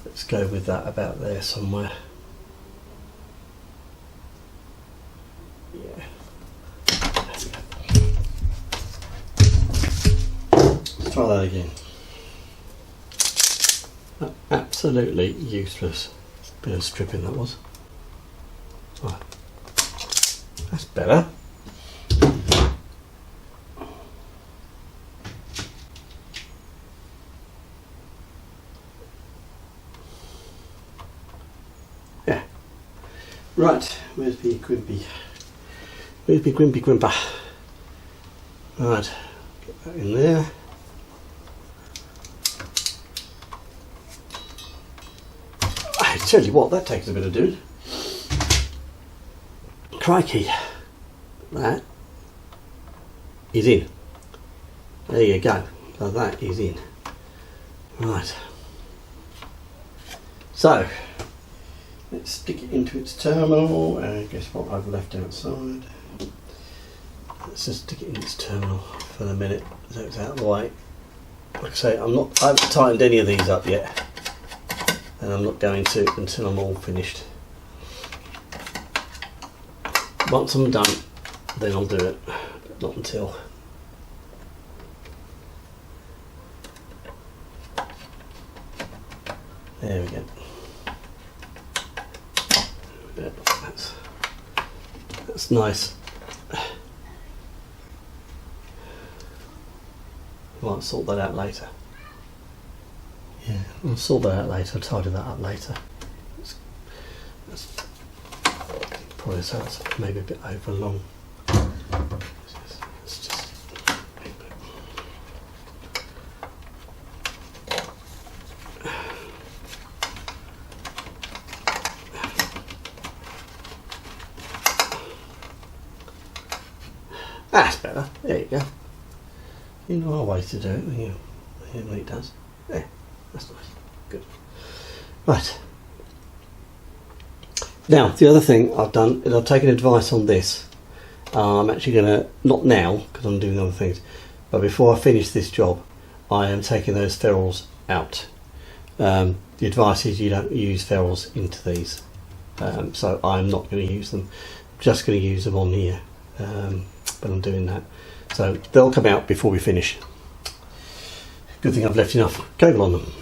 Let's go with that about there somewhere. Yeah. Let's try that again. Absolutely useless bit of stripping that was. Right. That's better. Yeah. Right, where's the Grimpy? Where's the Grimpy Grimper? Right, get that in there. I tell you what, that takes a bit of doing. Crikey, that is in. There you go. So that is in. Right. So let's stick it into its terminal. And guess what I've left outside? Let's just stick it in its terminal for the minute so it's out of the way. Like I say, I haven't tightened any of these up yet, and I'm not going to until I'm all finished. Once I'm done, then I'll do it, but not until. There we go. Yeah, that's nice. Might sort that out later. Yeah, I'll sort that out later, tidy that up later. That's probably so it's maybe a bit over long. It's just that's better. There you go. You know our way to do it when you hear what it does. Yeah, that's nice. Good. Right. Now, the other thing I've done is I've taken advice on this. I'm actually going to, not now, because I'm doing other things, but before I finish this job, I am taking those ferrules out. The advice is you don't use ferrules into these. So I'm not going to use them. I'm just going to use them on here. But I'm doing that. So they'll come out before we finish. Good thing I've left enough cable on them.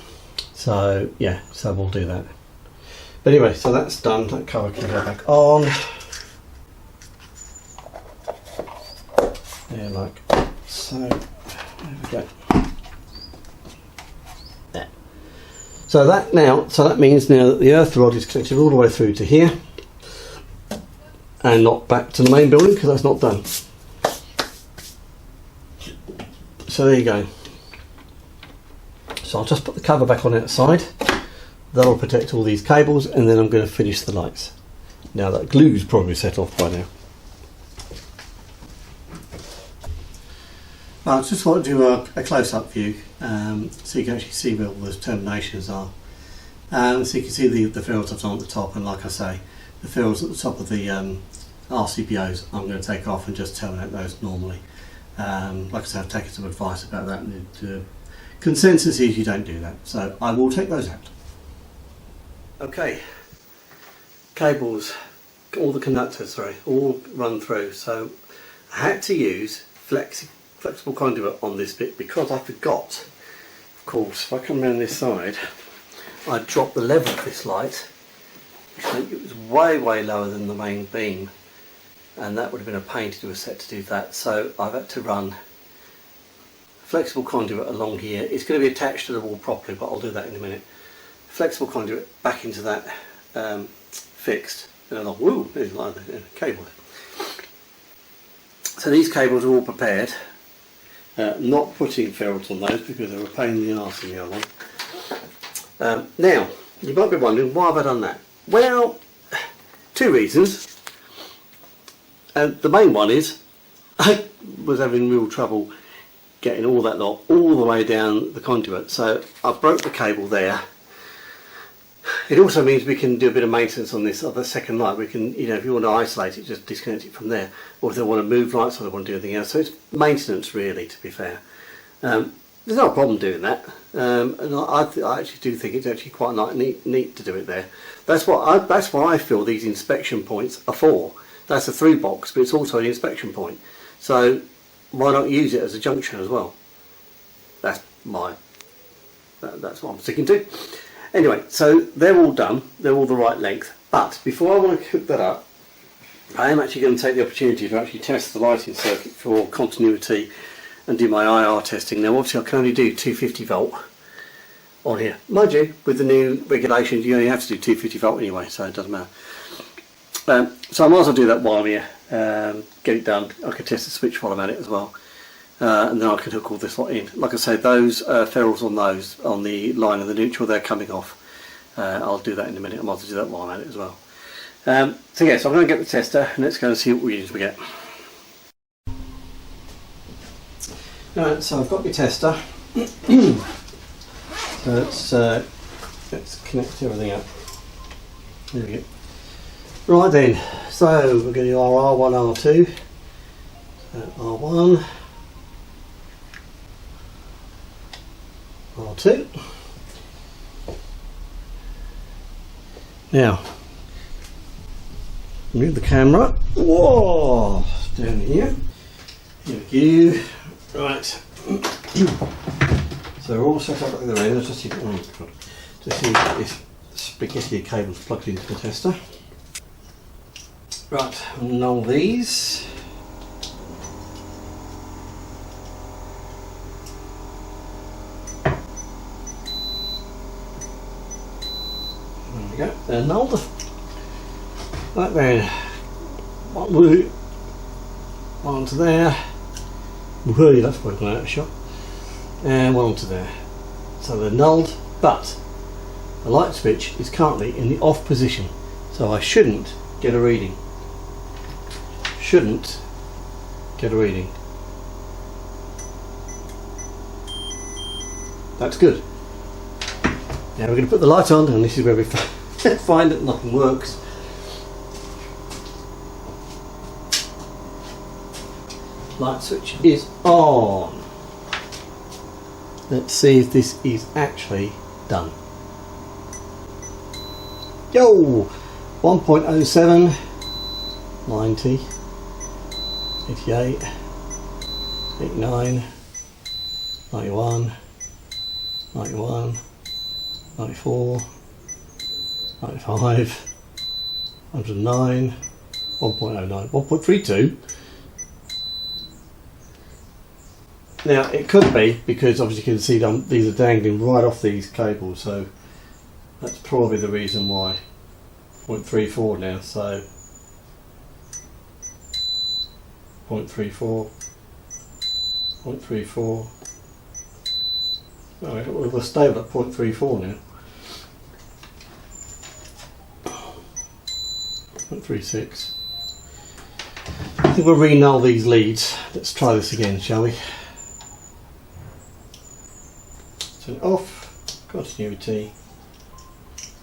So yeah, so we'll do that. But anyway, so that's done. That cover can go back on. Yeah, like so. There we go. There. So that means now that the earth rod is connected all the way through to here, and not back to the main building because that's not done. So there you go. So I'll just put the cover back on outside. That'll protect all these cables, and then I'm going to finish the lights. Now that glue's probably set off by now. I just want to do a close-up view so you can actually see where all those terminations are. So you can see the ferrules I've done at the top, and like I say, the ferrules at the top of the RCBOs I'm going to take off and just terminate those normally. Like I said, I've taken some advice about that, and the consensus is you don't do that, so I will take those out. Okay, cables, all the conductors, sorry, all run through, so I had to use flexible conduit on this bit because I forgot. Of course, if I come around this side, I dropped the level of this light, which meant it was way lower than the main beam, and that would have been a pain to do a set to do that. So I've had to run flexible conduit along here. It's going to be attached to the wall properly, but I'll do that in a minute. Flexible conduit back into that fixed, and along. Woo, there's a line of cable. So these cables are all prepared. Not putting ferrules on those because they were a pain in the arse in the other one. Now, you might be wondering, why have I done that? Well, two reasons. The main one is I was having real trouble getting all that lot all the way down the conduit, so I broke the cable there. It also means we can do a bit of maintenance on this other second light. We can, you know, if you want to isolate it, just disconnect it from there, or if they want to move lights or they want to do anything else. So it's maintenance, really, to be fair. There's no problem doing that, and I actually do think it's actually quite neat to do it there. That's why I feel these inspection points are for. That's a through box, but it's also an inspection point. So why not use it as a junction as well? That's what I'm sticking to. Anyway, so they're all done. They're all the right length. But before I want to hook that up, I am actually going to take the opportunity to actually test the lighting circuit for continuity and do my IR testing. Now, obviously, I can only do 250 volt on here. Mind you, with the new regulations, you only have to do 250 volt anyway, so it doesn't matter. So I might as well do that while I'm here. Get it done. I can test the switch while I'm at it as well. And then I can hook all this lot in. Like I say, those ferrules on those, on the line and the neutral, they're coming off. I'll do that in a minute. I might as well do that while I'm at it as well. So yeah, so I'm going to get the tester and let's go and see what readings we get. Alright, so I've got my tester. So let's connect everything up. There we go. Right then, so we're going to do our R1, R2. R1. R2. Now, move the camera. Whoa, down here. Here we go. Right. So we're all set up at the end. Let's just see, if this spaghetti cable is plugged into the tester. Right, null these. There we go, they're nulled. Right then, one onto there. Whee, that's working out of shot. And one onto there. So they're nulled, but the light switch is currently in the off position, so I shouldn't get a reading. Shouldn't get a reading. That's good. Now we're going to put the light on, and this is where we find that nothing works. Light switch is on. Let's see if this is actually done. Yo! 1.07, 90, 88, 89, 91, 91, 94, 95, 109, 1.09, 1.32. Now it could be because obviously you can see them, these are dangling right off these cables, so that's probably the reason why. 0.34 now, so 0.34, 0.34. Alright, we're stable at 0.34 now. 0.36. I think we'll re-null these leads. Let's try this again, shall we? Turn it off, continuity.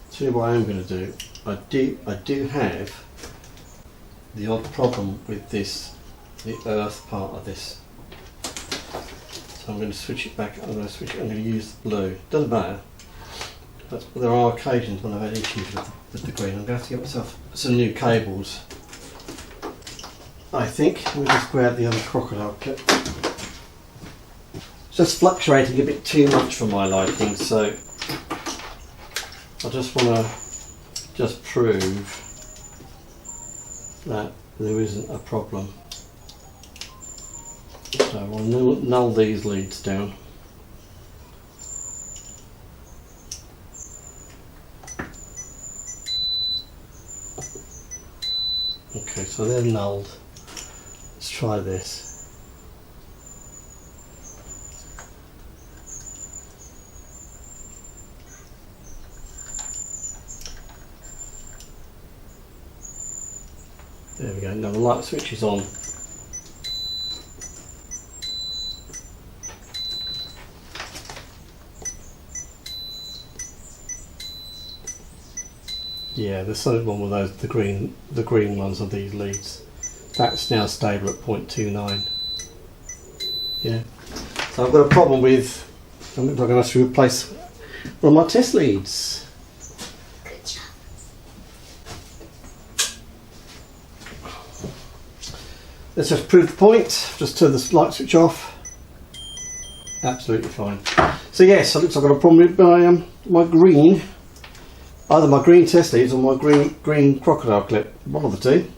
See what I'm going to do. I do have the odd problem with this, the earth part of this. So I'm going to switch it back. I'm going to use the blue. Doesn't matter. But there are occasions when I've had issues with the green. I'm going to have to get myself some new cables. I think we'll just grab the other crocodile clip. It's just fluctuating a bit too much for my liking, so I just want to prove that there isn't a problem. So we'll null these leads down. Okay, so they're nulled. Let's try this. There we go, now the light switch is on. Yeah, there's something wrong with those, the green ones on these leads. That's now stable at 0.29. Yeah. So I've got a problem with, I'm going to have to replace one of my test leads. Good job. Let's just prove the point. Just turn the light switch off. Absolutely fine. So yes, it looks like I've got a problem with my green. Either my green test leads or my green crocodile clip. One of the two.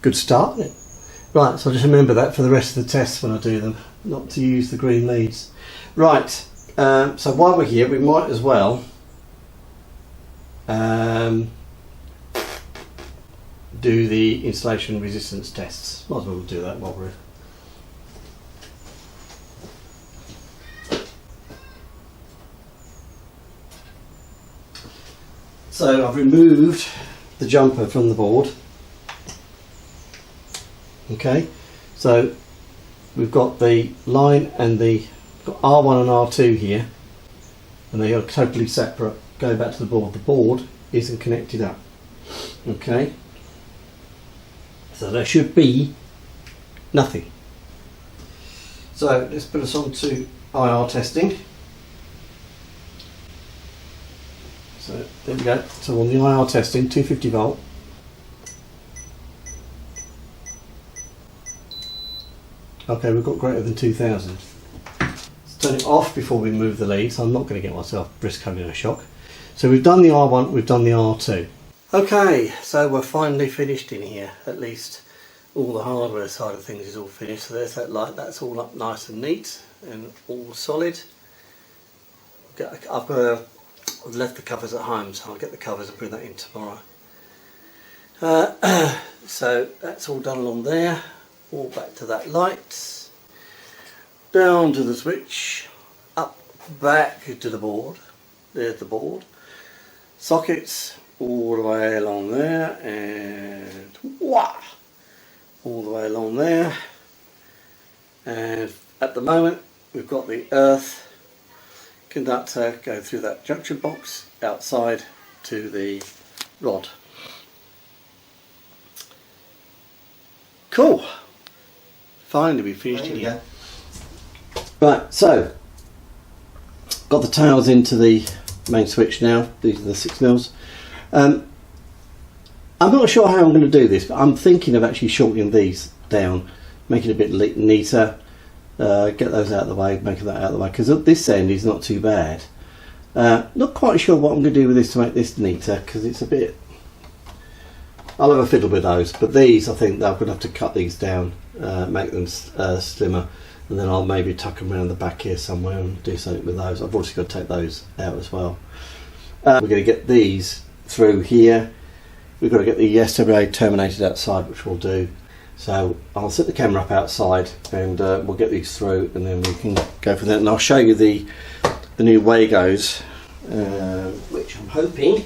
Good start, isn't it? Right, so just remember that for the rest of the tests when I do them, not to use the green leads. Right, so while we're here, we might as well do the installation resistance tests. Might as well do that while we're. So I've removed the jumper from the board. Okay, so we've got the line and the R1 and R2 here, and they are totally separate. Going back to the board. The board isn't connected up. Okay, so there should be nothing. So let's put us on to IR testing. So there we go. So on the IR testing, 250 volt. Okay, we've got greater than 2000. Let's turn it off before we move the lead, so I'm not going to get myself risk having a shock. So we've done the R1, we've done the R2. Okay, so we're finally finished in here. At least all the hardware side of things is all finished. So there's that light, that's all up nice and neat and all solid. I've left the covers at home, so I'll get the covers and bring that in tomorrow. So that's all done along there. All back to that light, down to the switch, up back to the board. There's the board. Sockets all the way along there, and wah, all the way along there. And at the moment we've got the earth conductor go through that junction box outside to the rod. Cool. Finally we finished it here. Right, so got the tails into the main switch now. These are the 6 mils. I'm not sure how I'm going to do this, but I'm thinking of actually shortening these down, making it a bit neater, get those out of the way, making that out of the way, because this end is not too bad. Not quite sure what I'm going to do with this to make this neater, because it's a bit, I'll have a fiddle with those, but these I think I'm going to have to cut these down, make them slimmer, and then I'll maybe tuck them around the back here somewhere and do something with those. I've also got to take those out as well. We're going to get these through here. We've got to get the SWA terminated outside, which we'll do. So I'll set the camera up outside and we'll get these through, and then we can go from there. And I'll show you the new Wagos, which I'm hoping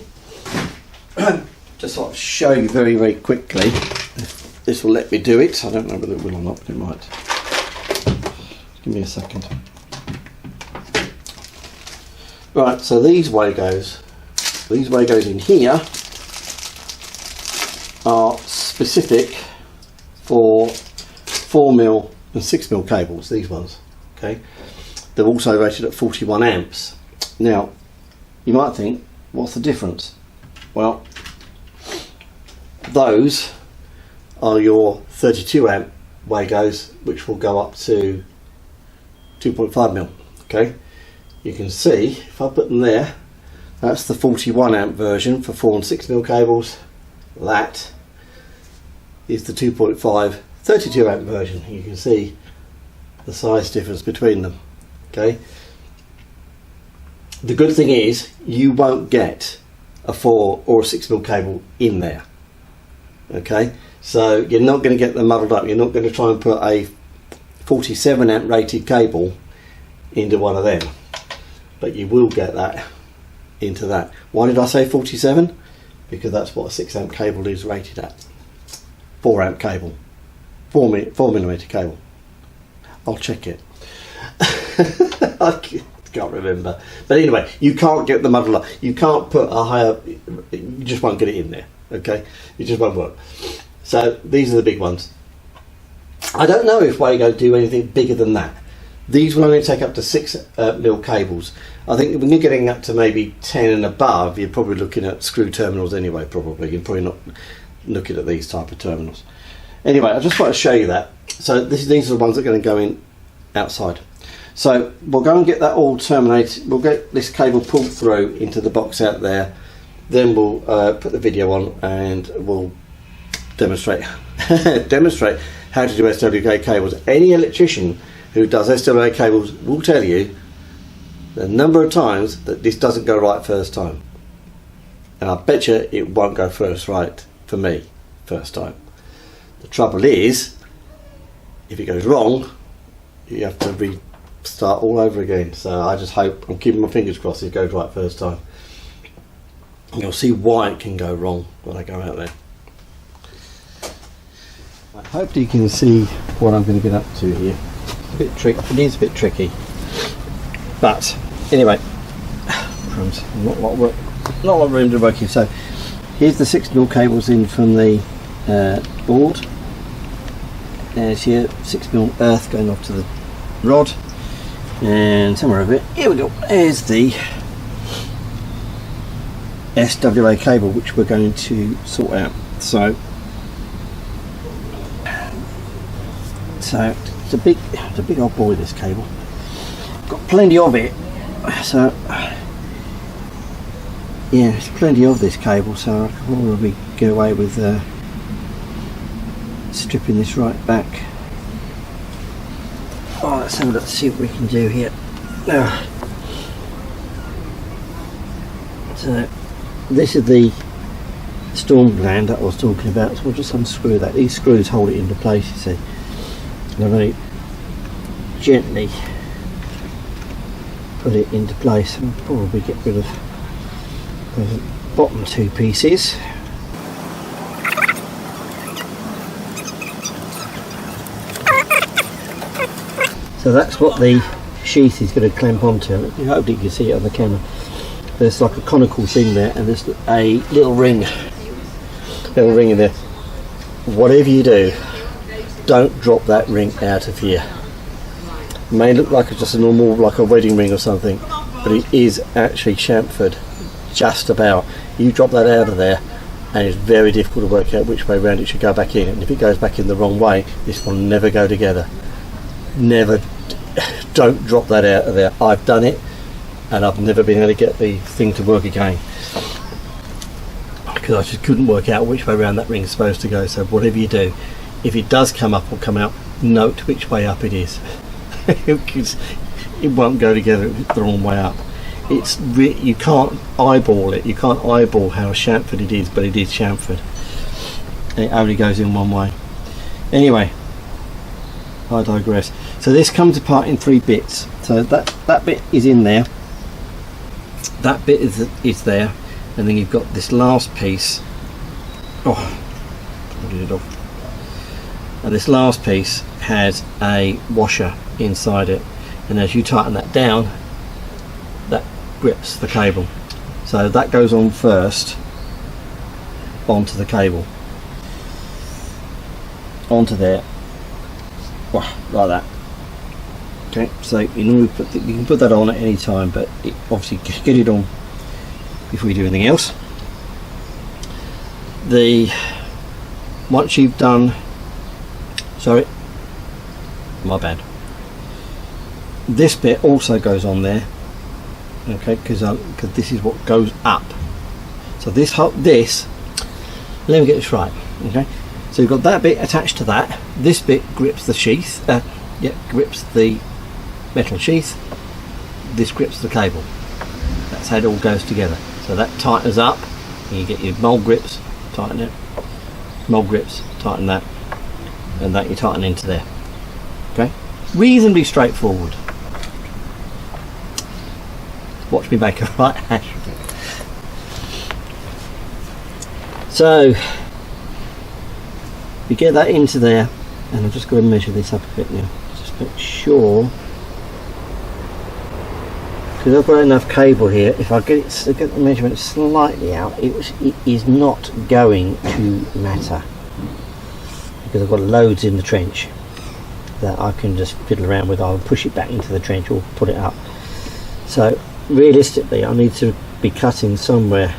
to sort of show you very, very quickly. If this will let me do it. I don't know whether it will or not, but it might. Give me a second. Right, so these Wagos in here are specific for 4mm and 6mm cables, these ones. Okay, they're also rated at 41 amps. Now you might think, what's the difference? Well, those are your 32 amp Wagos, which will go up to 2.5mm. Okay, you can see if I put them there, that's the 41 amp version for 4 and 6mm cables. That is the 2.5 32 amp version. You can see the size difference between them. Okay, the good thing is you won't get a 4 or a 6mm cable in there. Okay, so you're not going to get them muddled up. You're not going to try and put a 47 amp rated cable into one of them, but you will get that into that. Why did I say 47? Because that's what a 6 amp cable is rated at. 4 amp cable, 4 millimeter cable. I'll check it. I can't remember, but anyway, you can't get the muddle up. You can't put a higher, you just won't get it in there. Okay, it just won't work. So these are the big ones. I don't know if Wago do anything bigger than that. These will only take up to 6 mil cables. I think when you're getting up to maybe 10 and above, you're probably looking at screw terminals anyway. Probably you're probably not looking at these type of terminals. Anyway, I just want to show you that. So these are the ones that are going to go in outside. So we'll go and get that all terminated. We'll get this cable pulled through into the box out there. Then we'll put the video on and we'll demonstrate demonstrate how to do SWA cables. Any electrician who does SWA cables will tell you the number of times that this doesn't go right first time. And I bet you it won't go first right for me first time. The trouble is, if it goes wrong, you have to restart all over again. So I just hope, I'm keeping my fingers crossed, it goes right first time. And you'll see why it can go wrong when I go out there. I hope you can see what I'm going to get up to here. It's a bit tricky. It is a bit tricky, but anyway, not a lot of room to work in. So here's the 6 mil cables in from the board. There's here 6 mil earth going off to the rod, and somewhere over it. Here we go. There's the SWA cable, which we're going to sort out. So it's a big old boy, this cable. Got plenty of it, so yeah, there's plenty of this cable, so I can probably get away with stripping this right back. Oh, let's have a look, see what we can do here. So this is the storm gland that I was talking about, so we'll just unscrew that. These screws hold it into place, you see. And I'm going to gently put it into place, and probably get rid of the bottom 2 pieces. So that's what the sheath is going to clamp onto. I hope you can see it on the camera. There's like a conical thing there, and there's a little ring in there. Whatever you do, don't drop that ring out of here. It may look like it's just a normal, like a wedding ring or something, but it is actually chamfered, just about. You drop that out of there, and it's very difficult to work out which way around it should go back in. And if it goes back in the wrong way, this will never go together. Never. Don't drop that out of there. I've done it, and I've never been able to get the thing to work again, because I just couldn't work out which way around that ring is supposed to go. So whatever you do, if it does come up or come out, note which way up it is. It won't go together the wrong way up. You can't eyeball it. You can't eyeball how chamfered it is, but it is chamfered. And it only goes in one way. Anyway, I digress. So this comes apart in 3 bits. So that bit is in there. That bit is there, and then you've got this last piece. Oh, I did it off. And this last piece has a washer inside it, and as you tighten that down, that grips the cable. So that goes on first onto the cable, onto there, like that. Okay, so you can put that on at any time, but obviously get it on before you do anything else. Once you've done, sorry, my bad. This bit also goes on there, okay, because this is what goes up. So this, let me get this right, okay. So you've got that bit attached to that. This bit grips the sheath, grips the metal sheath. This grips the cable. That's how it all goes together. So that tightens up, and you get your mold grips, tighten it, knob grips, tighten that, and that you tighten into there. Okay, reasonably straightforward. Watch me make a right hash of it. So we get that into there, and I'm just going to measure this up a bit now, just make sure, because I've got enough cable here. If I get the measurement slightly out, it is not going to matter, because I've got loads in the trench that I can just fiddle around with. I'll push it back into the trench or put it up. So realistically, I need to be cutting somewhere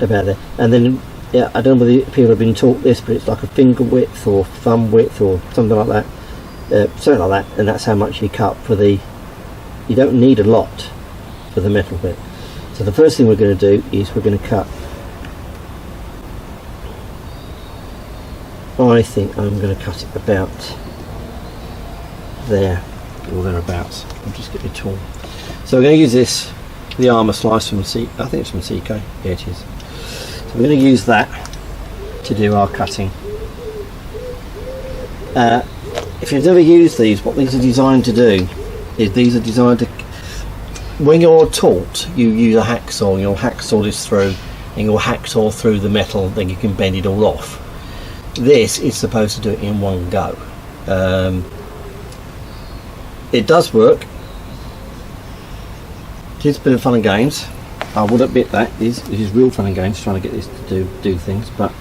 about there, and then yeah, I don't know whether people have been taught this, but it's like a finger width or thumb width or something like that, something like that, and that's how much you cut for the. You don't need a lot for the metal bit. So the first thing we're going to do is we're going to cut. I think I'm going to cut it about there or thereabouts. I'll just get my tool. So we're going to use this, the armour slice from C. I think it's from CK. Yeah, it is. So we're going to use that to do our cutting. If you've never used these, what these are designed to do is these are designed to, when you're taught, you use a hacksaw, and you'll hacksaw this through, and you'll hacksaw through the metal, then you can bend it all off. This is supposed to do it in one go. It does work. It's a bit of fun and games. I would admit that this is real fun and games, trying to get this to do things, but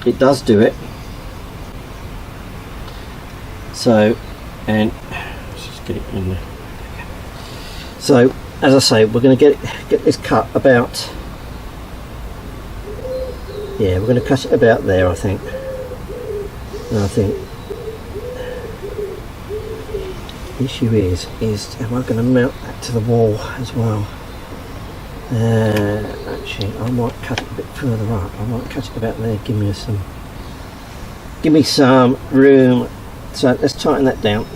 it does do it. So, and let's just get it in there. So, as I say, we're going to get this cut about. Yeah, we're going to cut it about there, I think. And I think the issue is am I going to mount that to the wall as well? Actually, I might cut it a bit further up. I might cut it about there. Give me some room. So let's tighten that down.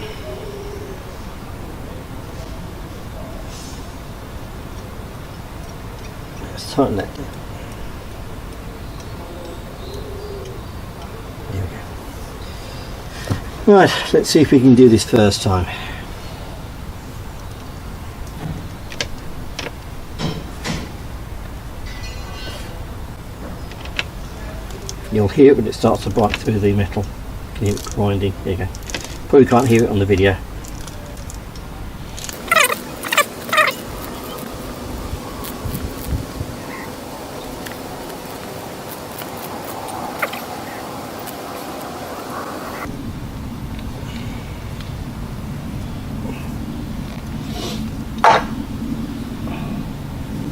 Let's tighten that down. There we go. Right, let's see if we can do this first time. You'll hear it when it starts to bite through the metal. You can hear it grinding. There you go. Probably can't hear it on the video.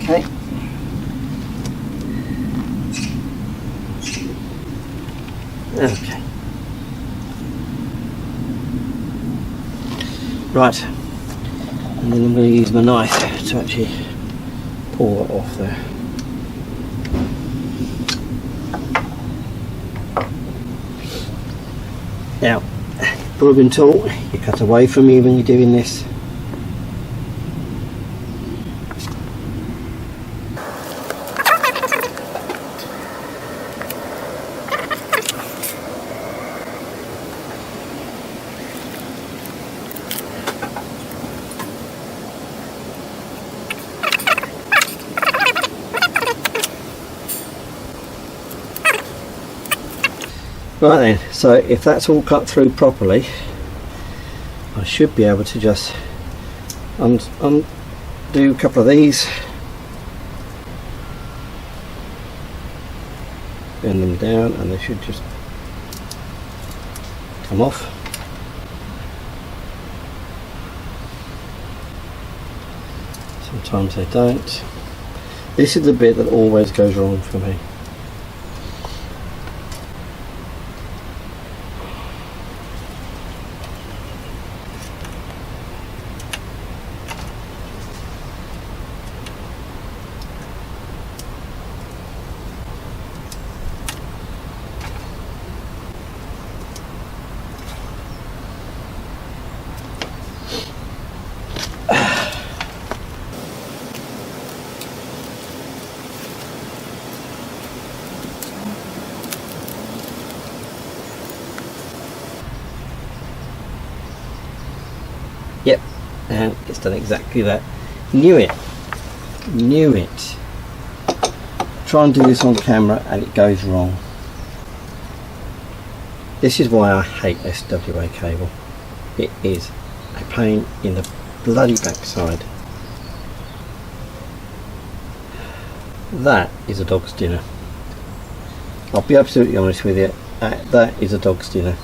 Okay. Okay. Right. And then I'm going to use my knife to actually pull that off there. Now, probably been taught you cut away from me when you're doing this. Right then, so if that's all cut through properly, I should be able to just undo a couple of these, bend them down, and they should just come off. Sometimes they don't. This is the bit that always goes wrong for me. and it's done exactly that. Knew it. Try and do this on camera and it goes wrong. This is why I hate SWA cable. It is a pain in the bloody backside. That is a dog's dinner. I'll be absolutely honest with you, that is a dog's dinner.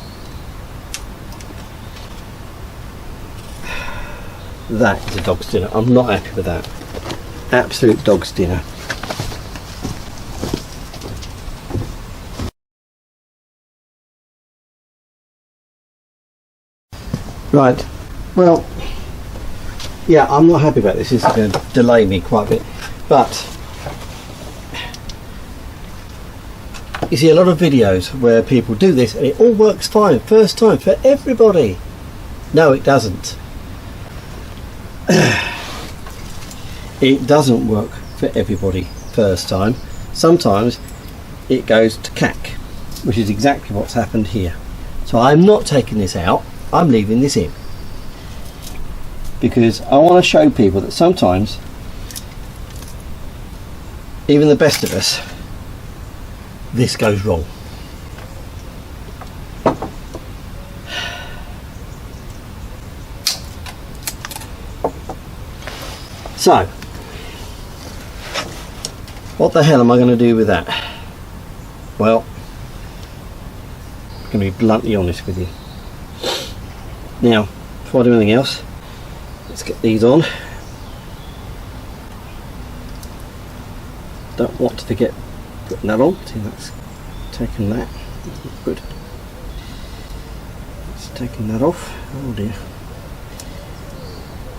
That is a dog's dinner. I'm not happy with that. Absolute dog's dinner. Right, well, yeah, I'm not happy about this. This is going to delay me quite a bit, but you see a lot of videos where people do this and it all works fine first time for everybody. No, it doesn't. It doesn't work for everybody first time. Sometimes it goes to cack, which is exactly what's happened here. So I'm not taking this out, I'm leaving this in, because I want to show people that sometimes even the best of us, this goes wrong. So, what the hell am I going to do with that? Well, I'm going to be bluntly honest with you. Now, before I do anything else, let's get these on. Don't want to forget putting that on. See, that's taken that. That's not good. It's taking that off. Oh dear.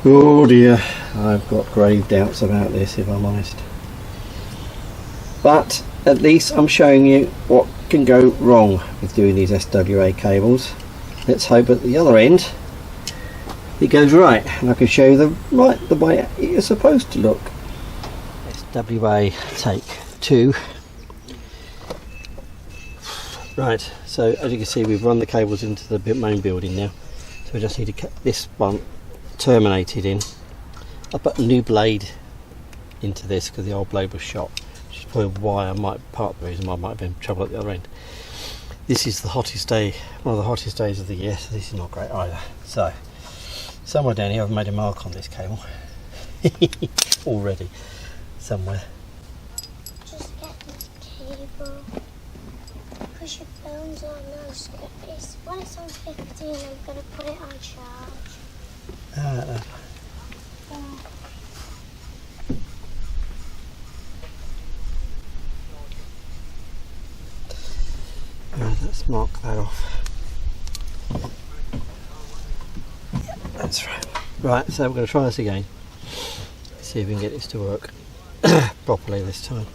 Oh dear. I've got grave doubts about this, if I'm honest. But at least I'm showing you what can go wrong with doing these SWA cables. Let's hope at the other end it goes right, and I can show you the way it is supposed to look. SWA take 2. Right, so as you can see, we've run the cables into the main building now, so we just need to get this one terminated in. I put a new blade into this because the old blade was shot, which is probably why part of the reason why I might have been in trouble at the other end. This is the hottest day, one of the hottest days of the year, so this is not great either. So somewhere down here I've made a mark on this cable already, somewhere. Just get this cable, push your phones on those. When it's on 15, I'm going to put it on charge. Let's mark that off. Yeah, that's right. Right, so we're going to try this again. See if we can get this to work properly this time.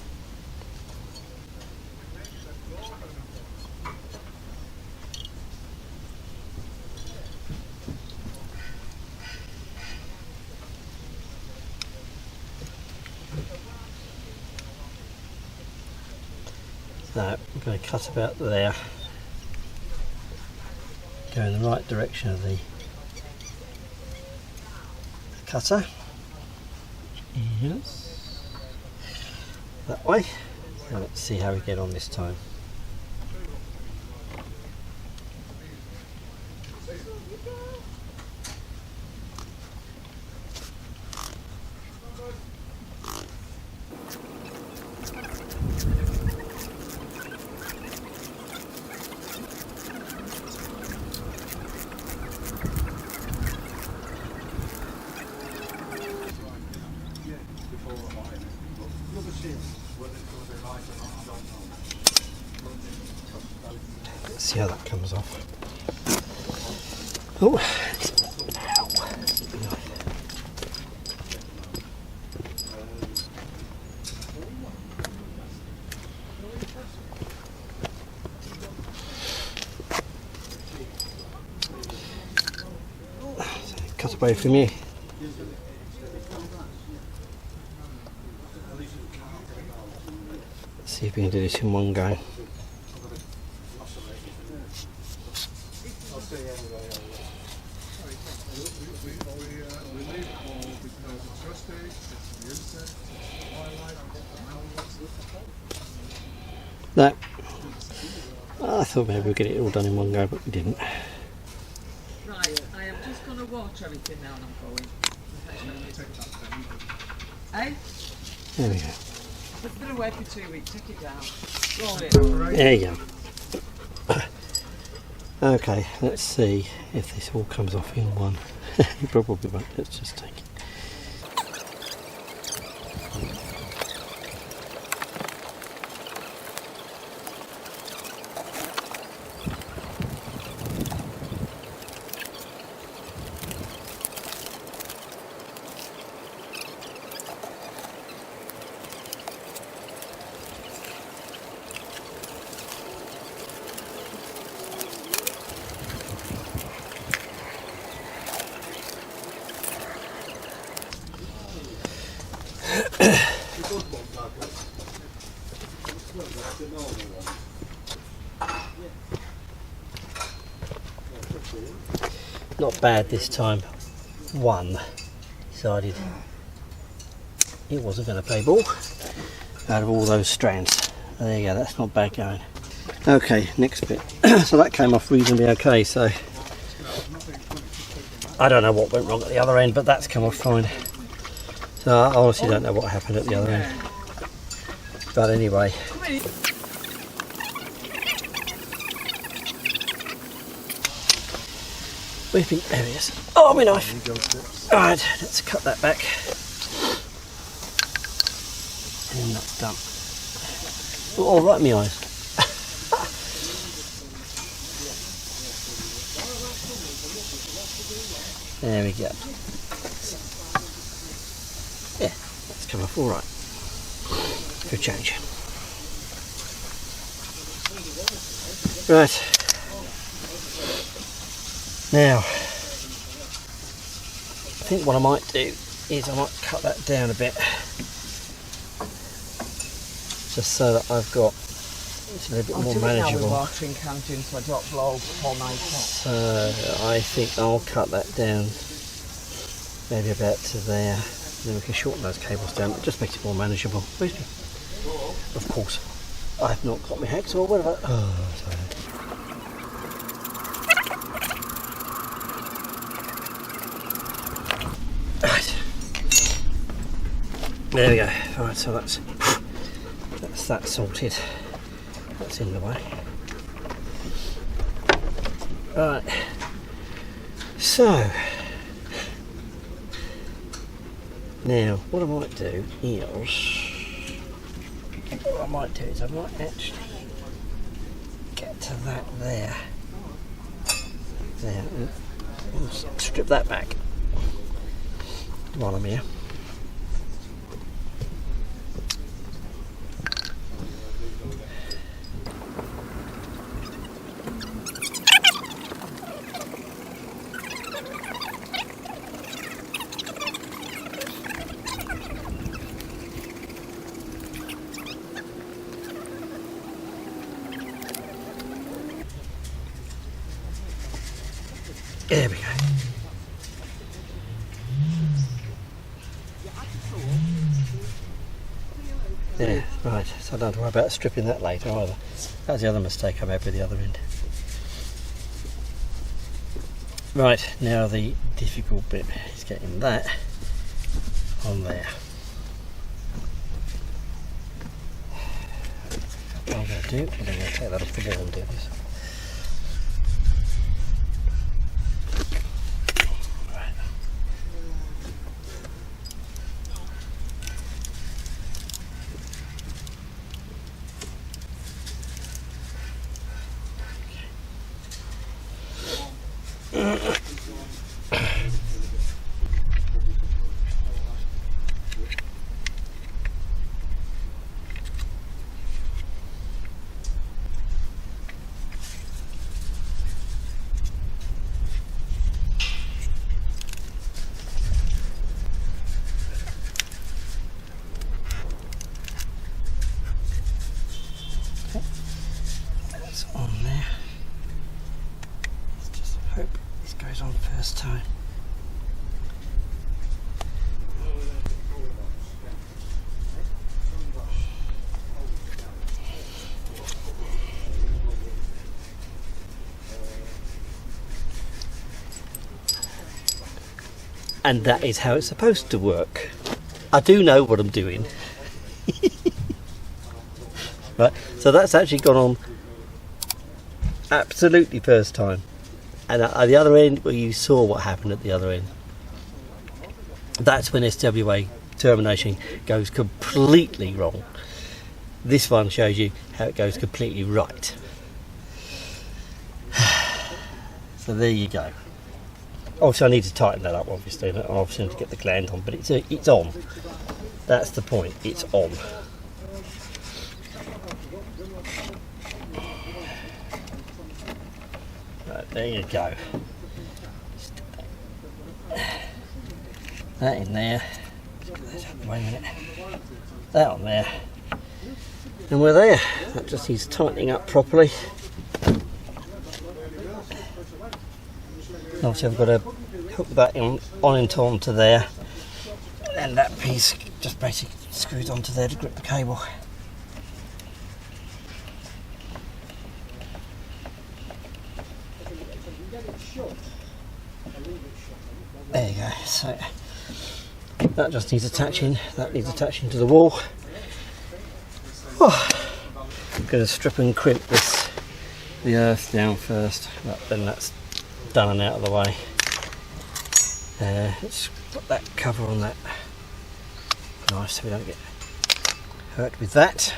So I'm going to cut about there, go in the right direction of the cutter. Yes. That way. So let's see how we get on this time. Let's see how that comes off. Oh, cut away from you. Let's see if we can do this in one go. No. I thought maybe we'd get it all done in one go, but we didn't. Right, I am just going to water everything now and I'm going. Eh? There we go. It's been away for 2 weeks, take it down. Roll it. There you go. Okay, let's see if this all comes off in one. It probably won't. Let's just take it. Not bad this time. One decided it wasn't going to play ball out of all those strands. There you go, that's not bad going. Okay, next bit. So that came off reasonably okay, so I don't know what went wrong at the other end, but that's come off fine. So I honestly don't know what happened at the other end. But anyway. Whipping, there he is. Oh, my knife! Alright, let's cut that back. And that's done. Oh, right in my eyes. There we go. Yeah, that's come off alright. Good change. Right. Now, I think what I might do is I might cut that down a bit, just so that I've got it's a little bit more manageable. Watering counting so I don't blow all night. So I think I'll cut that down maybe about to there. Then we can shorten those cables down. It just makes it more manageable. Of course, I've not got my hacksaw. What about? Oh, sorry. Right. There we go. Alright, so that's that sorted. That's in the way. Right. So now what I might do is I might actually get to that there. There. And strip that back while I'm here. There we go. Yeah, right, so I don't have to worry about stripping that later either. That was the other mistake I made with the other end. Right, now the difficult bit is getting that on there. What I'm going to do, I'm going to take that off the wall and do this. That's on there. Let's just hope this goes on first time. and that is how it's supposed to work. I do know what I'm doing. Right, so that's actually gone on absolutely first time, and at the other end, where you saw what happened at the other end, that's when SWA termination goes completely wrong. This one shows you how it goes completely right. So there you go. Obviously I need to tighten that up, obviously. I obviously need to get the gland on, but it's on. That's the point, it's on. Right, there you go. That in there. Wait a minute. That on there. And we're there. That just needs tightening up properly. Obviously I've got to hook that on into onto there, and that piece just basically screws onto there to grip the cable. There you go. So that just needs attaching. That needs attaching to the wall. Oh, I'm going to strip and crimp the earth down first. Then that's done and out of the way. Let's put that cover on that knife so we don't get hurt with that.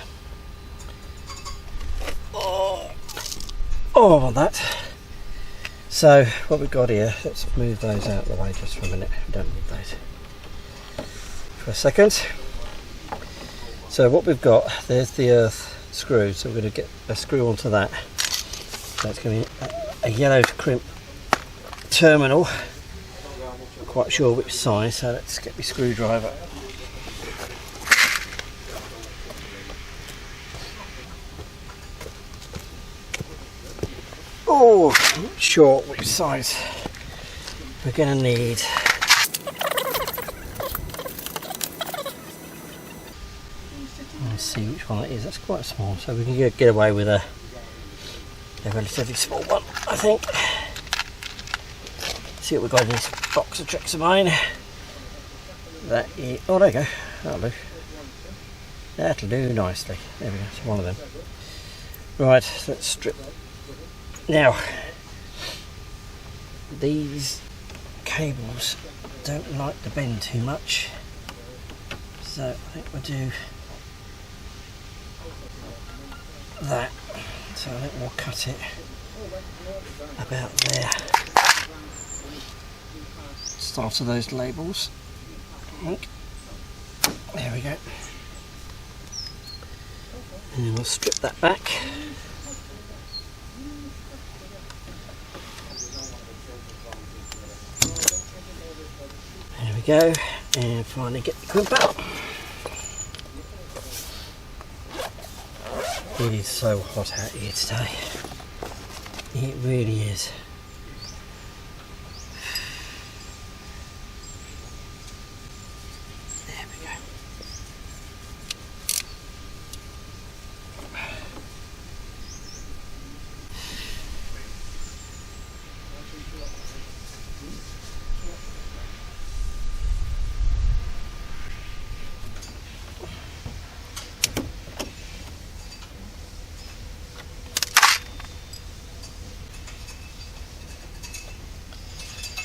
Oh, on that. So what we've got here, let's move those out of the way just for a minute. We don't need those for a second. So what we've got, there's the earth screw, so we're going to get a screw onto that. So it's going to be a yellow crimp terminal. Not quite sure which size, so let's get my screwdriver. Oh, not sure which size we're going to need. Let's see which one it is. That's quite small, so we can get away with a relatively small one, I think. See what we've got in this box of tricks of mine. That is, oh, there you go. That'll do nicely. There we go. It's one of them. Right, let's strip. Now, these cables don't like to bend too much, so I think we'll do that. So I think we'll cut it about there. Start of those labels. There we go. And we'll strip that back. There we go. And finally get the crimp out. It is so hot out here today. It really is. There we go.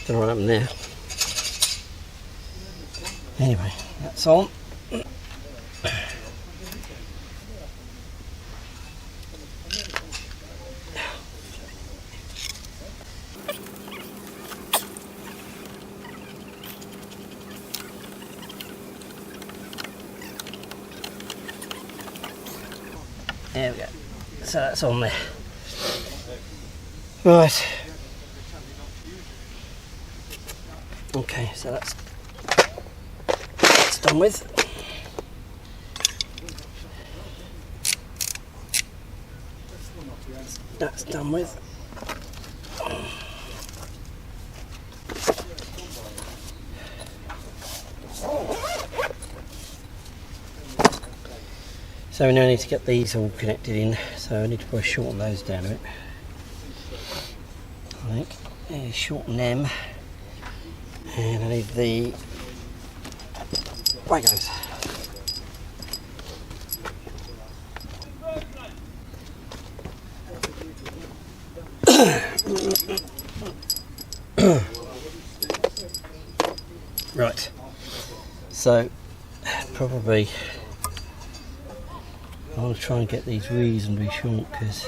Don't know what happened there. Anyway, that's on. There we go. So that's on there. Right. Okay, so that's done with. That's done with. So we now need to get these all connected in, so I need to probably shorten those down a bit. I think. Shorten them. And I need the Wagos. Right, so probably I want to try and get these reasonably short because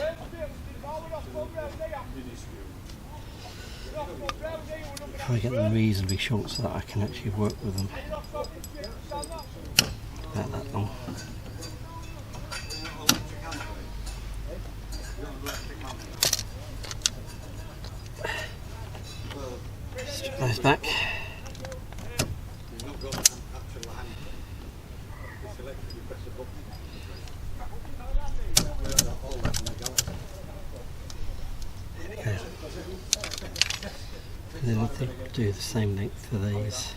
try and get them reasonably short so that I can actually work with them. About that long. Strip those back. Okay. And then I think we'll do the same length for these.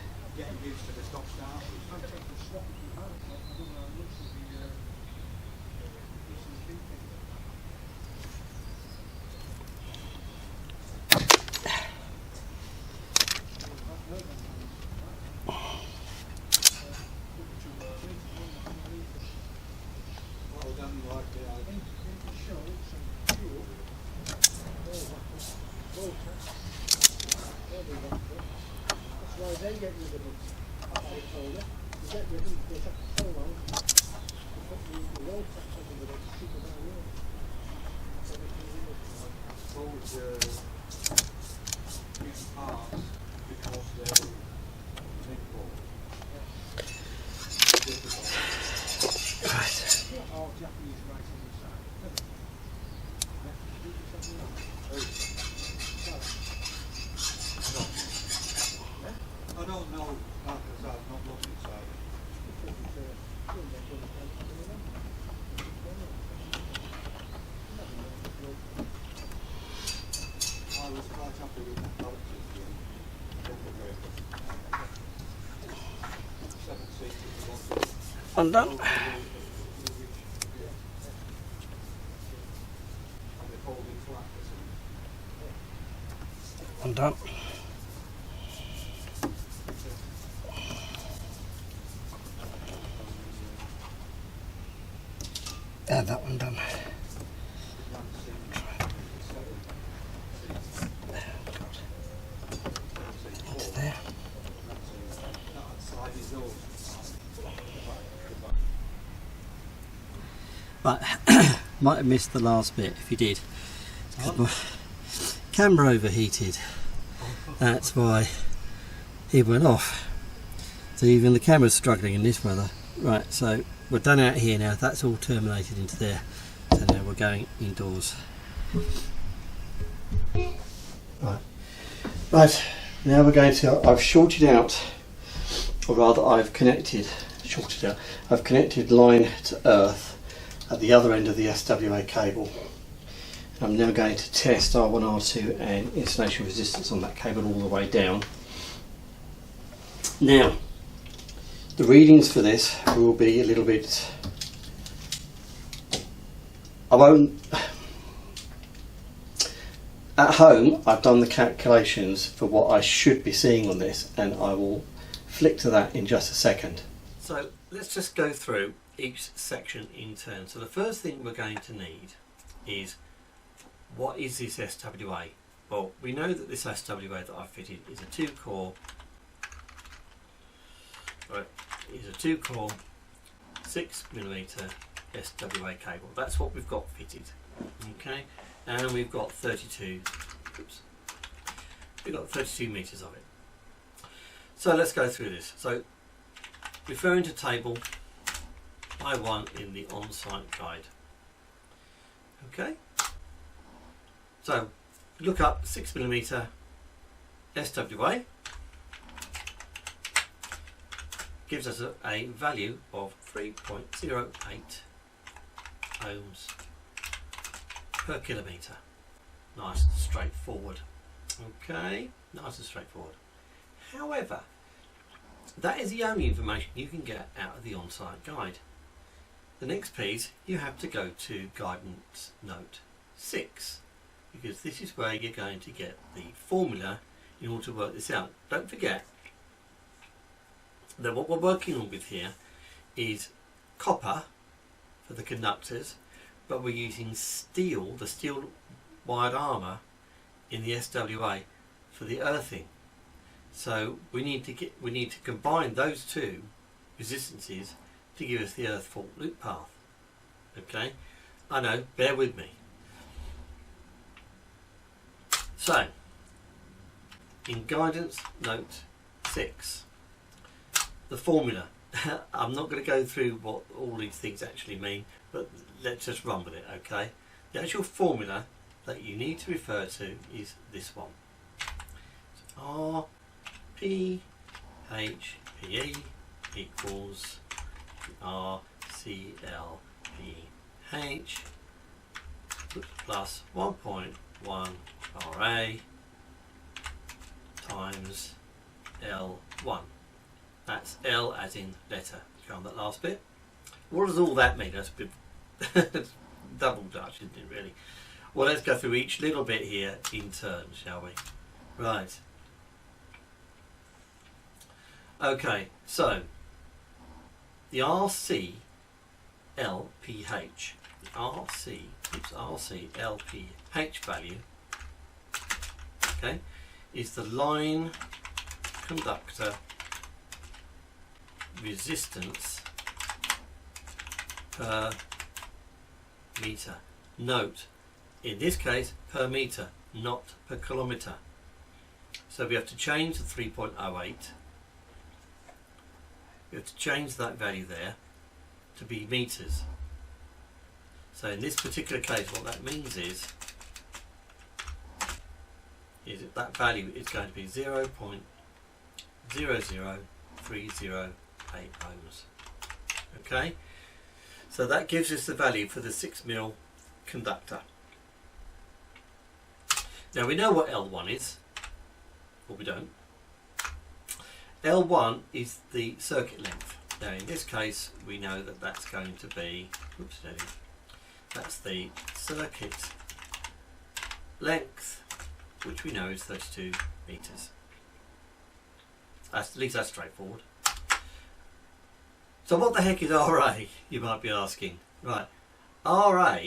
Undone. Undone. And that one done. Into there. Right, might have missed the last bit if you did. Because my camera overheated. That's why it went off. So even the camera's struggling in this weather. Right, so we're done out here now. That's all terminated into there. So now we're going indoors. Right, now we're going to, I've shorted out, or rather I've connected line to earth at the other end of the SWA cable. I'm now going to test R1, R2 and insulation resistance on that cable all the way down. Now, the readings for this will be a little bit, at home I've done the calculations for what I should be seeing on this, and I will flick to that in just a second. So let's just go through each section in turn. So the first thing we're going to need is, what is this SWA? Well, we know that this SWA that I've fitted is a 2-core, is a 2-core 6mm SWA cable. That's what we've got fitted. Okay, and we've got 32 meters of it. So let's go through this. So referring to table I1 in the on-site guide. Okay, so look up 6mm SWA, gives us a value of 3.08 ohms per kilometre. Nice and straightforward. Okay, nice and straightforward. However, that is the only information you can get out of the on-site guide. The next piece, you have to go to guidance note 6, because this is where you're going to get the formula in order to work this out. Don't forget, Then what we're working on with here is copper for the conductors, but we're using steel, the steel wired armour in the SWA for the earthing. So we need to combine those two resistances to give us the earth fault loop path. Okay, I know, bear with me. So in guidance note 6, the formula. I'm not going to go through what all these things actually mean, but let's just run with it, okay? The actual formula that you need to refer to is this one. RPHPE equals RCLPH plus 1.1 RA times L1. That's L as in letter. Go on that last bit. What does all that mean? That's a bit double Dutch, isn't it, really? Well, let's go through each little bit here in turn, shall we? Right. Okay, so the RCLPH, the RCLPH value, okay, is the line conductor resistance per meter. Note, in this case, per meter, not per kilometre. So we have to change the 3.08. We have to change that value there to be meters. So in this particular case, what that means is that value is going to be 0.00308 ohms. Okay, so that gives us the value for the 6mm conductor. Now we know what L1 is, or we don't. L1 is the circuit length. Now in this case we know that that's going to be, that's the circuit length, which we know is 32 meters. At least that's straightforward. So what the heck is RA, you might be asking? Right, RA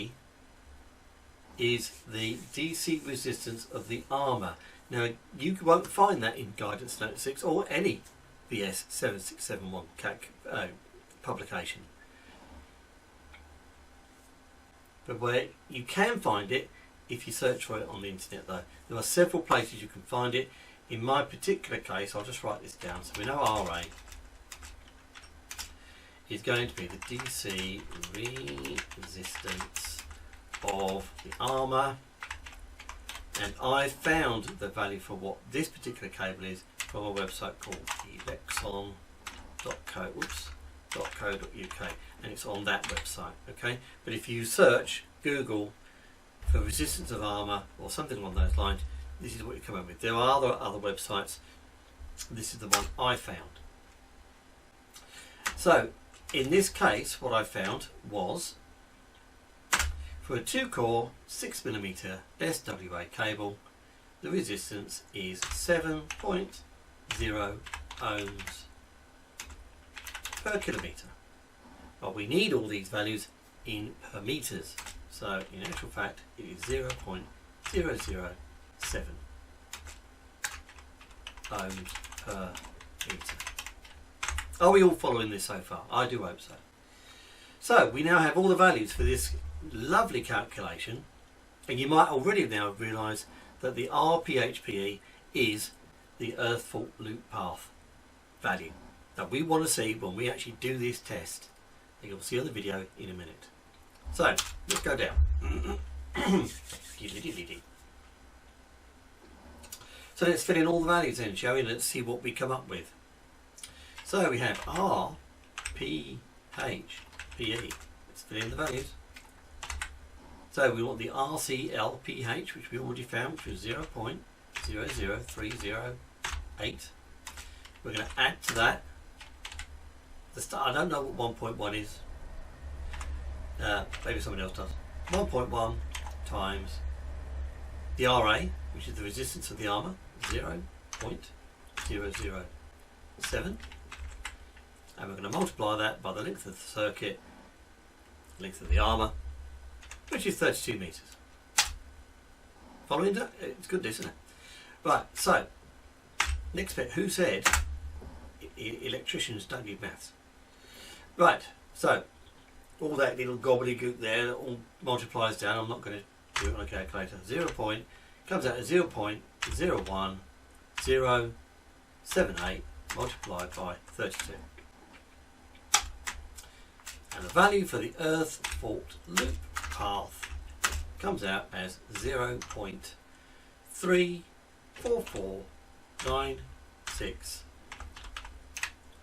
is the DC resistance of the armour. Now you won't find that in Guidance Note 6 or any BS 7671 publication. But where you can find it, if you search for it on the internet though, there are several places you can find it. In my particular case, I'll just write this down so we know RA is going to be the DC resistance of the armour, and I found the value for what this particular cable is from a website called elexon.co.uk, and it's on that website. Okay, but if you search Google for resistance of armour or something along those lines, this is what you come up with. There are other websites. This is the one I found. So in this case, what I found was for a 2-core 6mm SWA cable, the resistance is 7.0 ohms per kilometre. But we need all these values in per metres, so in actual fact it is 0.007 ohms per metre. Are we all following this so far? I do hope so. So we now have all the values for this lovely calculation, and you might already now realise that the RPHPE is the earth fault loop path value that we want to see when we actually do this test, and you'll see on the video in a minute. So let's go down. So let's fill in all the values in, shall we? Let's see what we come up with. So we have RPHPE. Let's fill in the values. So we want the RCLPH, which we already found, which was 0.00308. We're going to add to that the start. I don't know what 1.1 is. Maybe someone else does. 1.1 times the RA, which is the resistance of the armour, 0.007, and we're going to multiply that by the length of the circuit, length of the armour, which is 32 metres. Following that? It's good, isn't it? Right, so, next bit, who said electricians don't need maths? Right, so, all that little gobbledygook there, that all multiplies down, I'm not going to do it on a calculator. 0 point, comes out at 0.01078 multiplied by 32. And the value for the earth fault loop path comes out as 0.34496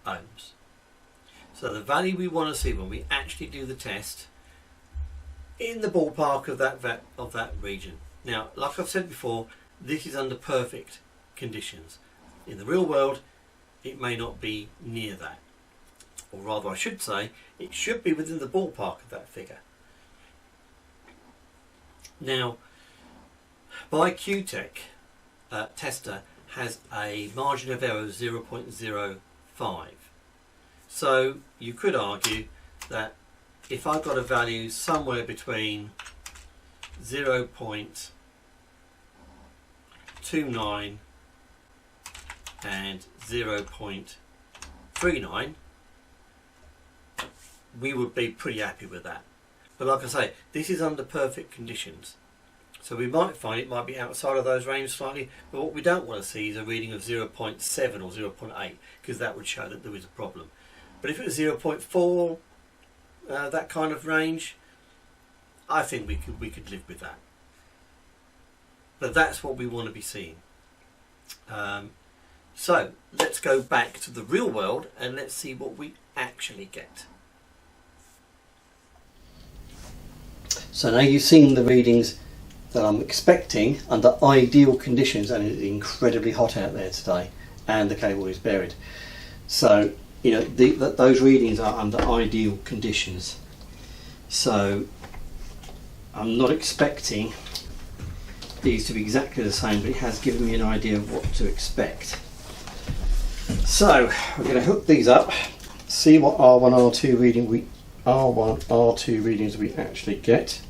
ohms. So the value we want to see when we actually do the test in the ballpark of that region. Now, like I've said before, this is under perfect conditions. In the real world, it may not be near that, or rather I should say it should be within the ballpark of that figure. Now, my QTech tester has a margin of error of 0.05. So you could argue that if I've got a value somewhere between 0.29 and 0.39, we would be pretty happy with that. But like I say, this is under perfect conditions. So we might find it might be outside of those ranges slightly, but what we don't want to see is a reading of 0.7 or 0.8, because that would show that there is a problem. But if it was 0.4, that kind of range, I think we could live with that. But that's what we want to be seeing. So let's go back to the real world and let's see what we actually get. So now you've seen the readings that I'm expecting under ideal conditions, and it's incredibly hot out there today and the cable is buried. So you know those readings are under ideal conditions. So I'm not expecting these to be exactly the same, but it has given me an idea of what to expect. So we're going to hook these up, see what R1, R2 readings we actually get.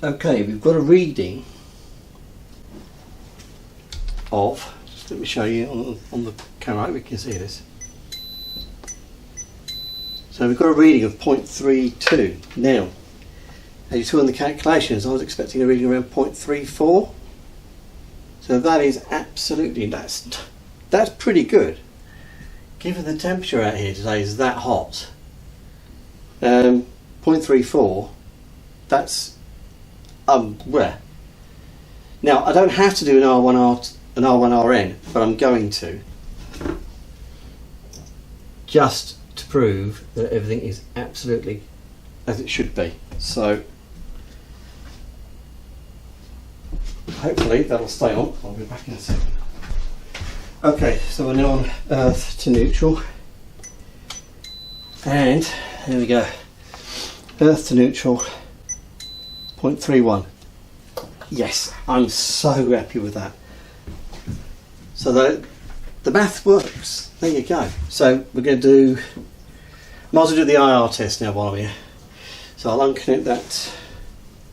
Okay, we've got a reading of, just let me show you on the camera, we can see this. So we've got a reading of 0.32. Now, as you saw in the calculations, I was expecting a reading around 0.34. So that is absolutely, that's pretty good. Given the temperature out here today is that hot. 0.34, that's rare. Now I don't have to do an R1RN, but I'm going to, just to prove that everything is absolutely as it should be. So hopefully that'll stay on. I'll be back in a second. Okay, so we're now on earth to neutral, and here we go. Earth to neutral, 0.31. Yes, I'm so happy with that. So the math works. There you go. So we're going to do, might as well do the IR test now while I'm here. So I'll unconnect that.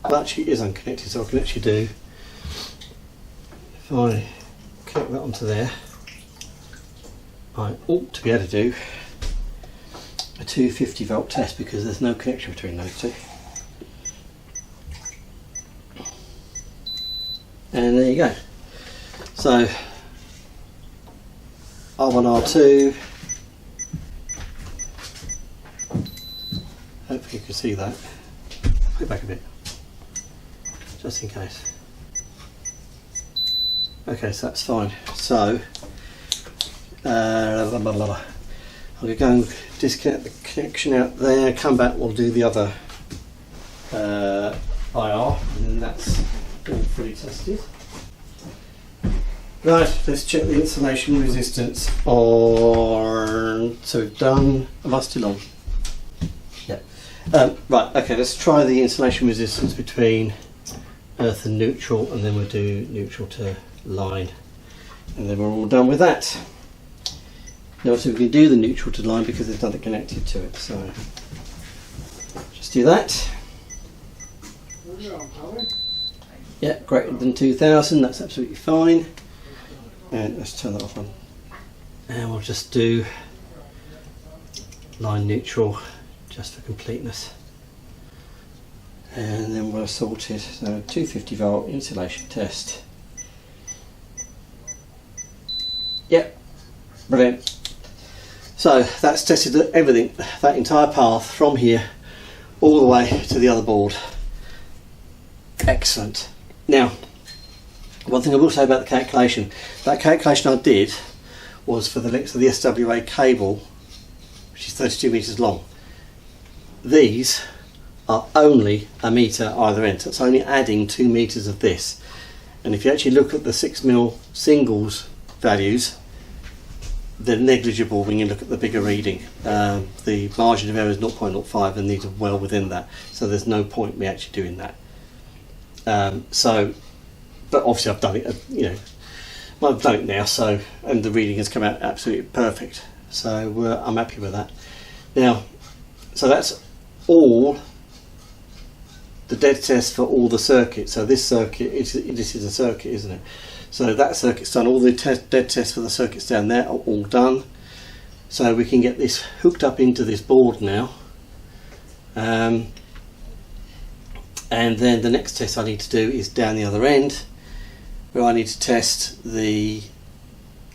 Well, actually it is unconnected, so I can actually do, if I connect that onto there, I ought to be able to do a 250 volt test because there's no connection between those two. And there you go. So R1, R2. Hopefully you can see that. Put it back a bit, just in case. Okay, so that's fine. So I'm going to go and disconnect the connection out there. Come back. We'll do the other IR, and that's all fully tested. Right, let's check the insulation resistance on. So we've done. Am I still on? Yeah. Right, okay, let's try the insulation resistance between earth and neutral, and then we'll do neutral to line, and then we're all done with that. Now, so we can do the neutral to line because there's nothing connected to it, so just do that. Yeah, greater than 2000, that's absolutely fine. And let's turn that off on. And we'll just do line neutral just for completeness. And then we're sorted. So 250 volt insulation test. Yep, brilliant. So that's tested everything, that entire path from here all the way to the other board. Excellent. Now, one thing I will say about the calculation, that calculation I did was for the length of the SWA cable, which is 32 metres long. These are only a metre either end, so it's only adding 2 metres of this. And if you actually look at the 6mm singles values, they're negligible when you look at the bigger reading. The margin of error is 0.05 and these are well within that, so there's no point me actually doing that. But obviously I've done it, you know, I've done it now, so, and the reading has come out absolutely perfect, so I'm happy with that. Now, so that's all the dead test for all the circuits. So this circuit, this is a circuit, isn't it? So that circuit's done, all the dead tests for the circuits down there are all done. So we can get this hooked up into this board now. And then the next test I need to do is down the other end, where I need to test the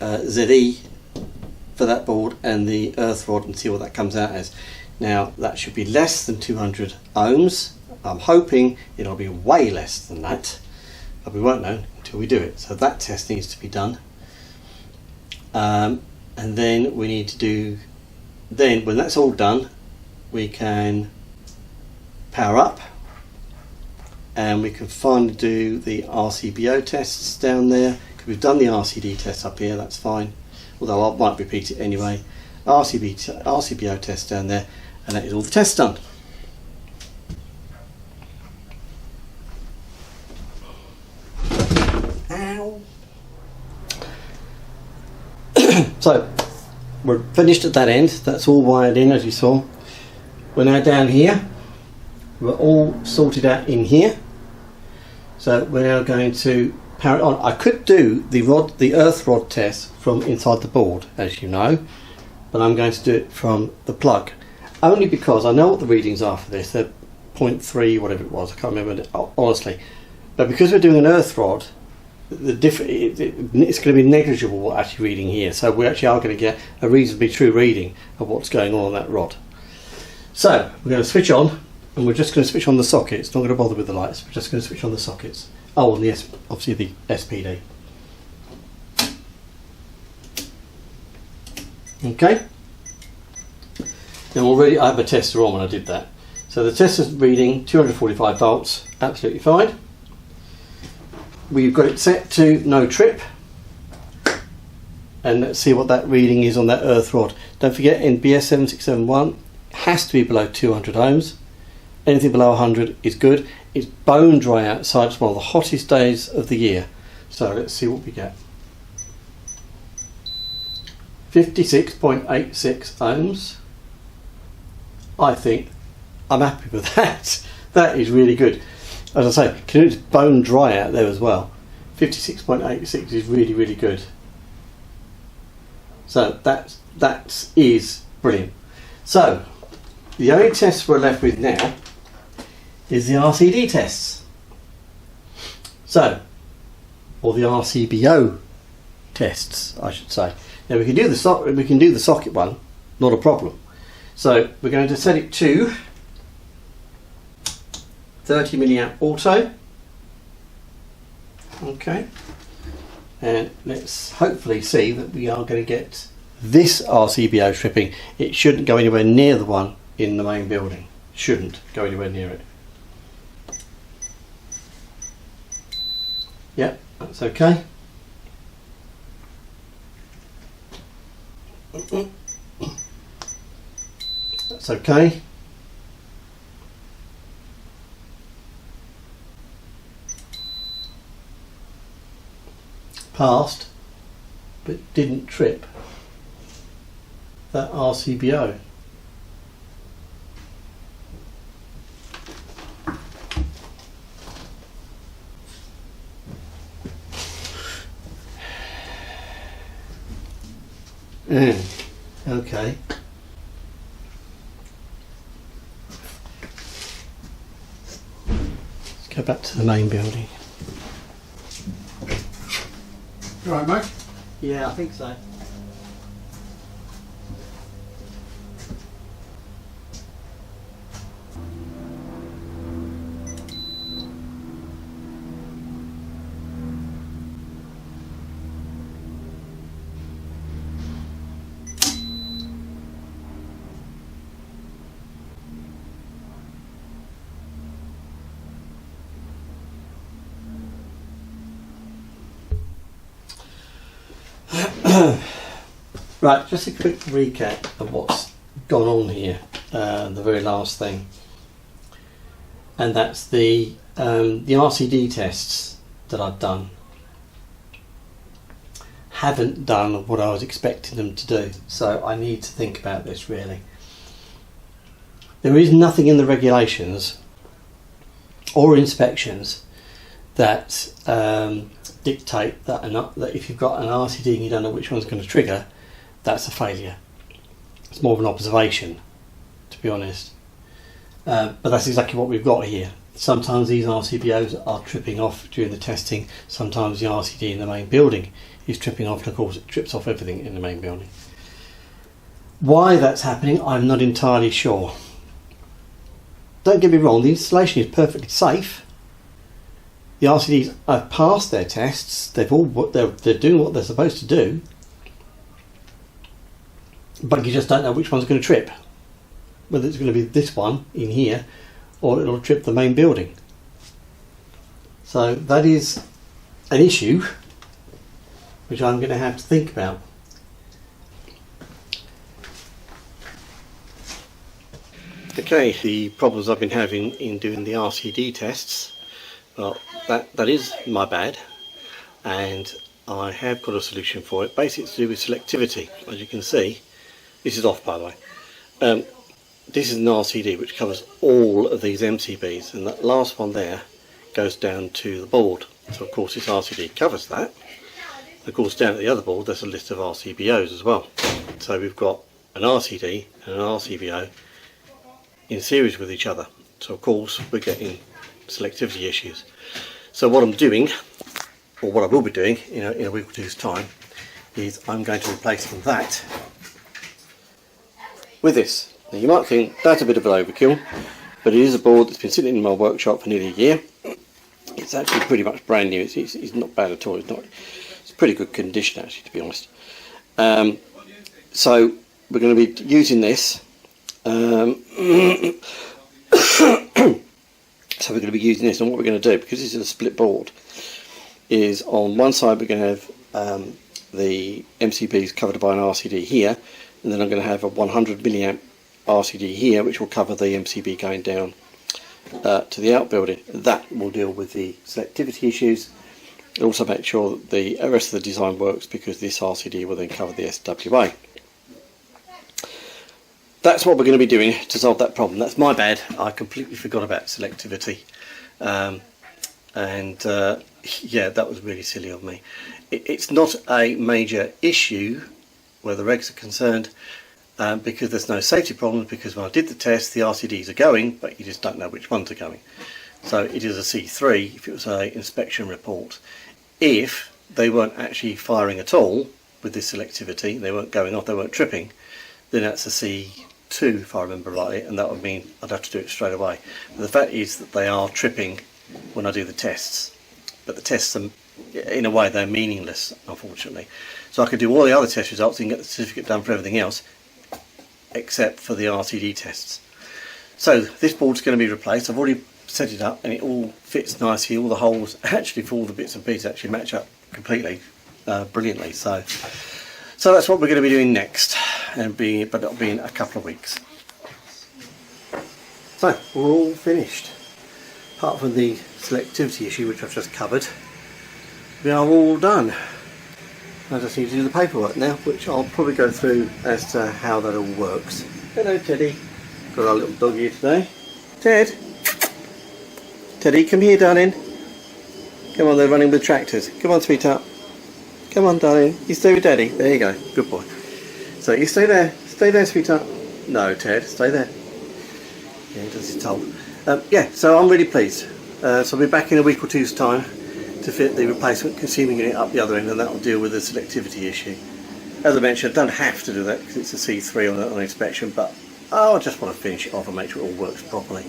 ZE for that board and the earth rod and see what that comes out as. Now that should be less than 200 ohms. I'm hoping it'll be way less than that, but we won't know until we do it. So that test needs to be done. And then we need to do, then when that's all done, we can power up and we can finally do the RCBO tests down there, because we've done the RCD test up here, that's fine, although I might repeat it anyway. RCBO test down there, and that is all the tests done. Ow. So we're finished at that end, that's all wired in as you saw. We're now down here, we're all sorted out in here, so we're now going to power it on. I could do the earth rod test from inside the board, as you know, but I'm going to do it from the plug, only because I know what the readings are for this. They're 0.3 whatever it was, I can't remember honestly, but because we're doing an earth rod, it's going to be negligible what actually reading here, so we actually are going to get a reasonably true reading of what's going on that rod. So we're going to switch on, and we're just going to switch on the sockets, not going to bother with the lights, we're just going to switch on the sockets. Oh, and obviously the SPD. Okay. Now already I have a tester on when I did that. So the tester's reading 245 volts, absolutely fine. We've got it set to no trip. And let's see what that reading is on that earth rod. Don't forget, in BS7671, it has to be below 200 ohms. Anything below 100 is good. It's bone dry outside. It's one of the hottest days of the year. So let's see what we get. 56.86 ohms. I think I'm happy with that. That is really good. As I say, it's bone dry out there as well. 56.86 is really, really good. So that is brilliant. So the only test we're left with now is the RCD tests. So, or the RCBO tests, I should say. Now we can do the socket one, not a problem. So we're going to set it to 30 milliamp auto. Okay, and let's hopefully see that we are going to get this RCBO tripping. It shouldn't go anywhere near the one in the main building. Shouldn't go anywhere near it. Yep, that's okay. That's okay. Passed, but didn't trip that RCBO. Okay. Let's go back to the main building. You alright, mate? Yeah, I think so. Right, just a quick recap of what's gone on here, the very last thing, and that's the RCD tests that I've done haven't done what I was expecting them to do, so I need to think about this really. There is nothing in the regulations or inspections that dictate that if you've got an RCD and you don't know which one's going to trigger, that's a failure. It's more of an observation, to be honest. But that's exactly what we've got here. Sometimes these RCBOs are tripping off during the testing. Sometimes the RCD in the main building is tripping off, and of course it trips off everything in the main building. Why that's happening, I'm not entirely sure. Don't get me wrong, the installation is perfectly safe. The RCDs have passed their tests. They're doing what they're supposed to do. But you just don't know which one's going to trip. Whether it's going to be this one in here or it'll trip the main building. So that is an issue which I'm going to have to think about. Okay, the problems I've been having in doing the RCD tests, well, that is my bad, and I have got a solution for it. Basically it's to do with selectivity. As you can see, this is off by the way. This is an RCD which covers all of these MCBs, and that last one there goes down to the board. So of course this RCD covers that. Of course down at the other board there's a list of RCBOs as well. So we've got an RCD and an RCBO in series with each other. So of course we're getting selectivity issues. So what I'm doing, or what I will be doing in a week or two's time, is I'm going to be replacing that with this. Now you might think that's a bit of an overkill, but it is a board that's been sitting in my workshop for nearly a year. It's actually pretty much brand new. It's not bad at all. It's pretty good condition actually, to be honest. So we're going to be using this. So we're going to be using this, and what we're going to do, because this is a split board, is on one side we're going to have the MCBs covered by an RCD here, and then I'm going to have a 100 milliamp RCD here which will cover the MCB going down to the outbuilding. That will deal with the selectivity issues. It'll also make sure that the rest of the design works, because this RCD will then cover the SWA. That's what we're going to be doing to solve that problem. That's my bad. I completely forgot about selectivity, yeah, that was really silly of me. It's not a major issue where the regs are concerned, because there's no safety problems, because when I did the test the RCDs are going, but you just don't know which ones are going. So it is a C3 if it was an inspection report. If they weren't actually firing at all with this selectivity, they weren't going off, they weren't tripping, then that's a C2 if I remember rightly, and that would mean I'd have to do it straight away. But the fact is that they are tripping when I do the tests, but the tests are, in a way, they're meaningless, unfortunately. So I could do all the other test results and get the certificate done for everything else except for the RCD tests. So this board's going to be replaced. I've already set it up and it all fits nicely. All the holes actually for all the bits and pieces actually match up completely brilliantly. So that's what we're going to be doing next, but it'll be in a couple of weeks. So we're all finished, apart from the selectivity issue which I've just covered. We are all done. I just need to do the paperwork now, which I'll probably go through as to how that all works. Hello Teddy. Got our little dog here today. Ted. Teddy, come here darling. Come on, they're running with tractors. Come on sweetheart. Come on darling. You stay with Daddy. There you go. Good boy. So you stay there. Stay there sweetheart. No Ted, stay there. Yeah, he does his told. Yeah, so I'm really pleased. So I'll be back in a week or two's time to fit the replacement consuming unit up the other end, and that will deal with the selectivity issue. As I mentioned, I don't have to do that because it's a C3 on inspection, but I just want to finish it off and make sure it all works properly.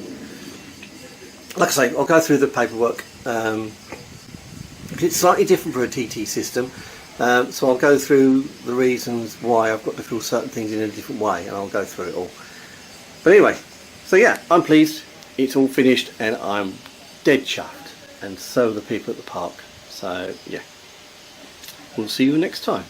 Like I say, I'll go through the paperwork. It's slightly different for a TT system, so I'll go through the reasons why I've got to fill certain things in a different way, and I'll go through it all. But anyway, so yeah, I'm pleased. It's all finished and I'm dead chuffed, and so are the people at the park. So yeah, we'll see you next time.